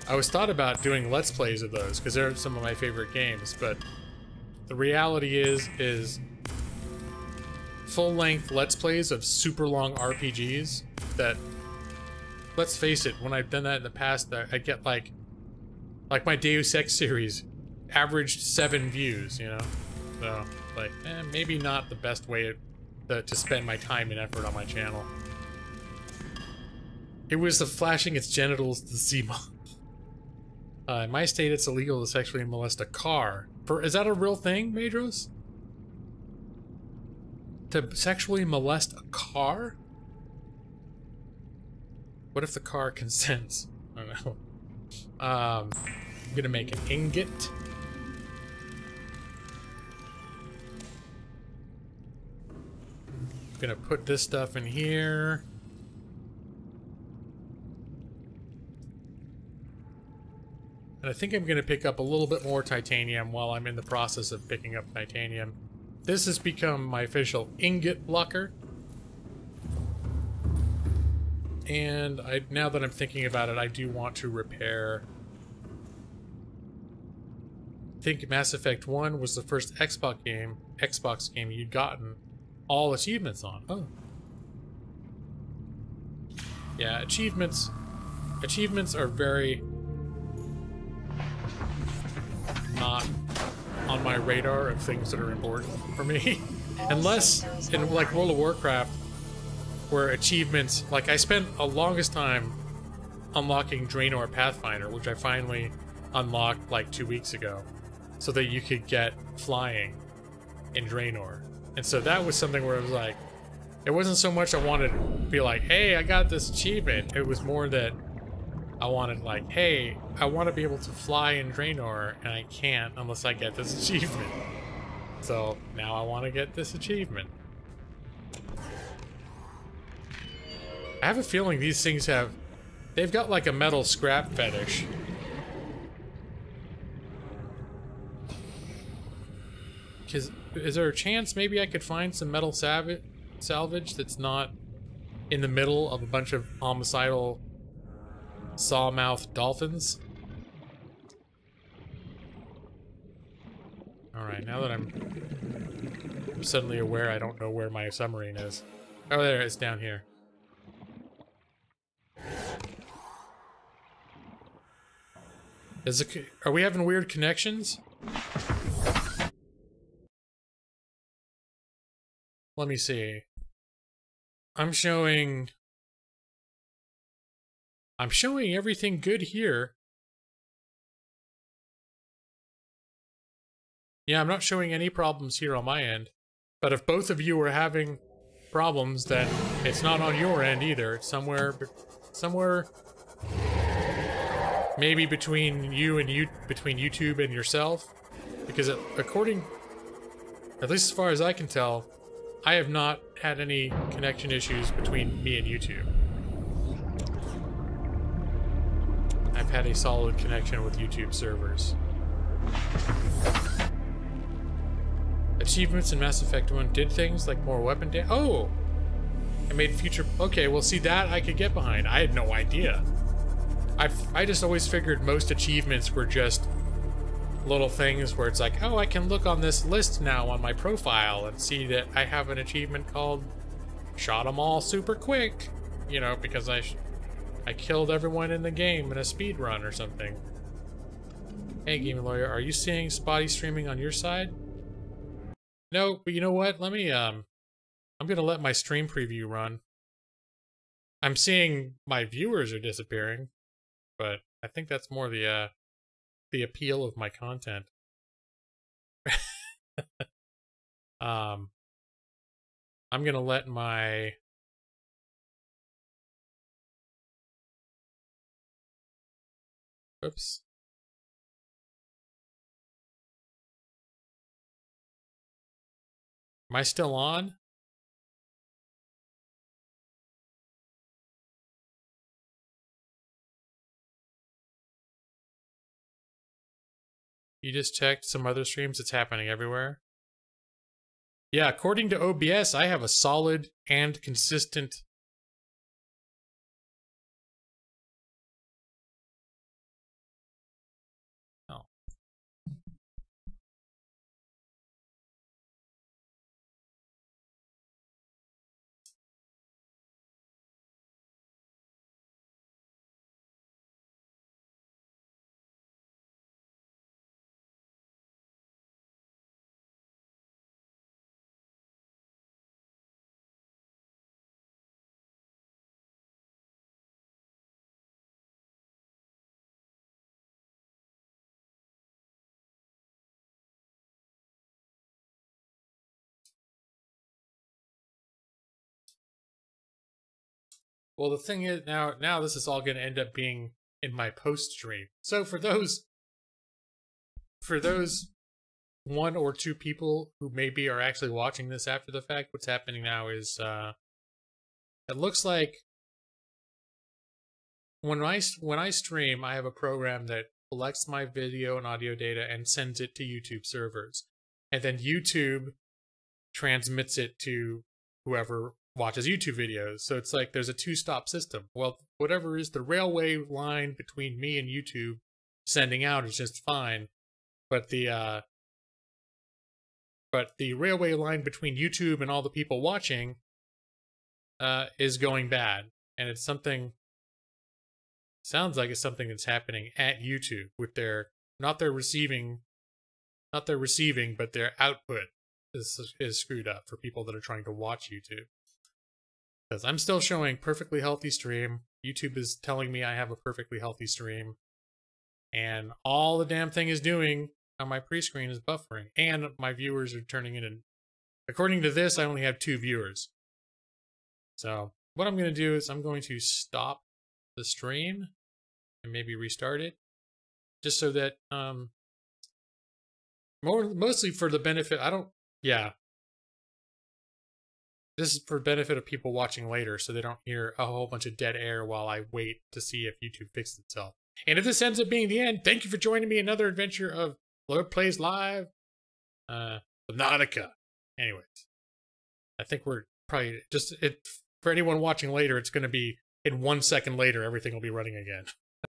I was thought about doing Let's Plays of those, because they're some of my favorite games, but the reality is full-length Let's Plays of super long RPGs that, let's face it, when I've done that in the past, I get like my Deus Ex series averaged 7 views, you know? So, like, maybe not the best way to spend my time and effort on my channel. It was the flashing its genitals to see in my state, it's illegal to sexually molest a car. Is that a real thing, Madros? To sexually molest a car? What if the car consents? I don't know. I'm gonna make an ingot. I'm gonna put this stuff in here. And I think I'm going to pick up a little bit more titanium while I'm in the process of picking up titanium. This has become my official ingot locker. And now that I'm thinking about it, I do want to repair... I think Mass Effect 1 was the first Xbox game you'd gotten all achievements on. Oh. Yeah, achievements are very... not on my radar of things that are important for me. Unless in like World of Warcraft, where achievements, like I spent the longest time unlocking Draenor Pathfinder, which I finally unlocked like 2 weeks ago, so that you could get flying in Draenor. And so that was something where it was like, it wasn't so much I wanted to be like, hey, I got this achievement. It was more that I wanted like, hey, I want to be able to fly in Draenor, and I can't unless I get this achievement. So now I want to get this achievement. I have a feeling these things they've got like a metal scrap fetish. Because is there a chance maybe I could find some metal salvage that's not in the middle of a bunch of homicidal sawmouth dolphins? Alright, now that I'm suddenly aware I don't know where my submarine is. Oh, there, it's down here. Are we having weird connections? Let me see. I'm showing everything good here. Yeah, I'm not showing any problems here on my end. But if both of you are having problems, then it's not on your end either. It's somewhere maybe between between YouTube and yourself. Because at least as far as I can tell, I have not had any connection issues between me and YouTube. I've had a solid connection with YouTube servers. Achievements in Mass Effect 1 did things like more weapon damage. Oh! I made future... Okay, well see that I could get behind. I had no idea. I just always figured most achievements were just little things where it's like, oh, I can look on this list now on my profile and see that I have an achievement called Shot 'em all super quick. You know, because I killed everyone in the game in a speed run or something. Hey, Game Lawyer, are you seeing spotty streaming on your side? No, but you know what? Let me, I'm gonna let my stream preview run. I'm seeing my viewers are disappearing, but I think that's more the appeal of my content. I'm gonna let my... Oops. Am I still on? You just checked some other streams? It's happening everywhere. Yeah, according to OBS, I have a solid and consistent... Oh. Well, the thing is, now this is all going to end up being in my post stream. So for those one or two people who maybe are actually watching this after the fact, what's happening now is it looks like when I stream, I have a program that collects my video and audio data and sends it to YouTube servers, and then YouTube transmits it to whoever watches YouTube videos. So it's like there's a two-stop system. Well, whatever is the railway line between me and YouTube sending out is just fine, but the railway line between YouTube and all the people watching is going bad, and it's something... Sounds like it's something that's happening at YouTube with their not their receiving, but their output is screwed up for people that are trying to watch YouTube. Because I'm still showing perfectly healthy stream. YouTube is telling me I have a perfectly healthy stream, and all the damn thing is doing on my pre-screen is buffering, and my viewers are turning in. And according to this, I only have 2 viewers. So what I'm going to do is I'm going to stop the stream and maybe restart it, just so that mostly for the benefit. This is for benefit of people watching later, so they don't hear a whole bunch of dead air while I wait to see if YouTube fixes itself. And if this ends up being the end, thank you for joining me in another adventure of Lord Plays Live, Subnautica. Anyways, I think we're probably for anyone watching later, it's going to be in 1 second later, everything will be running again.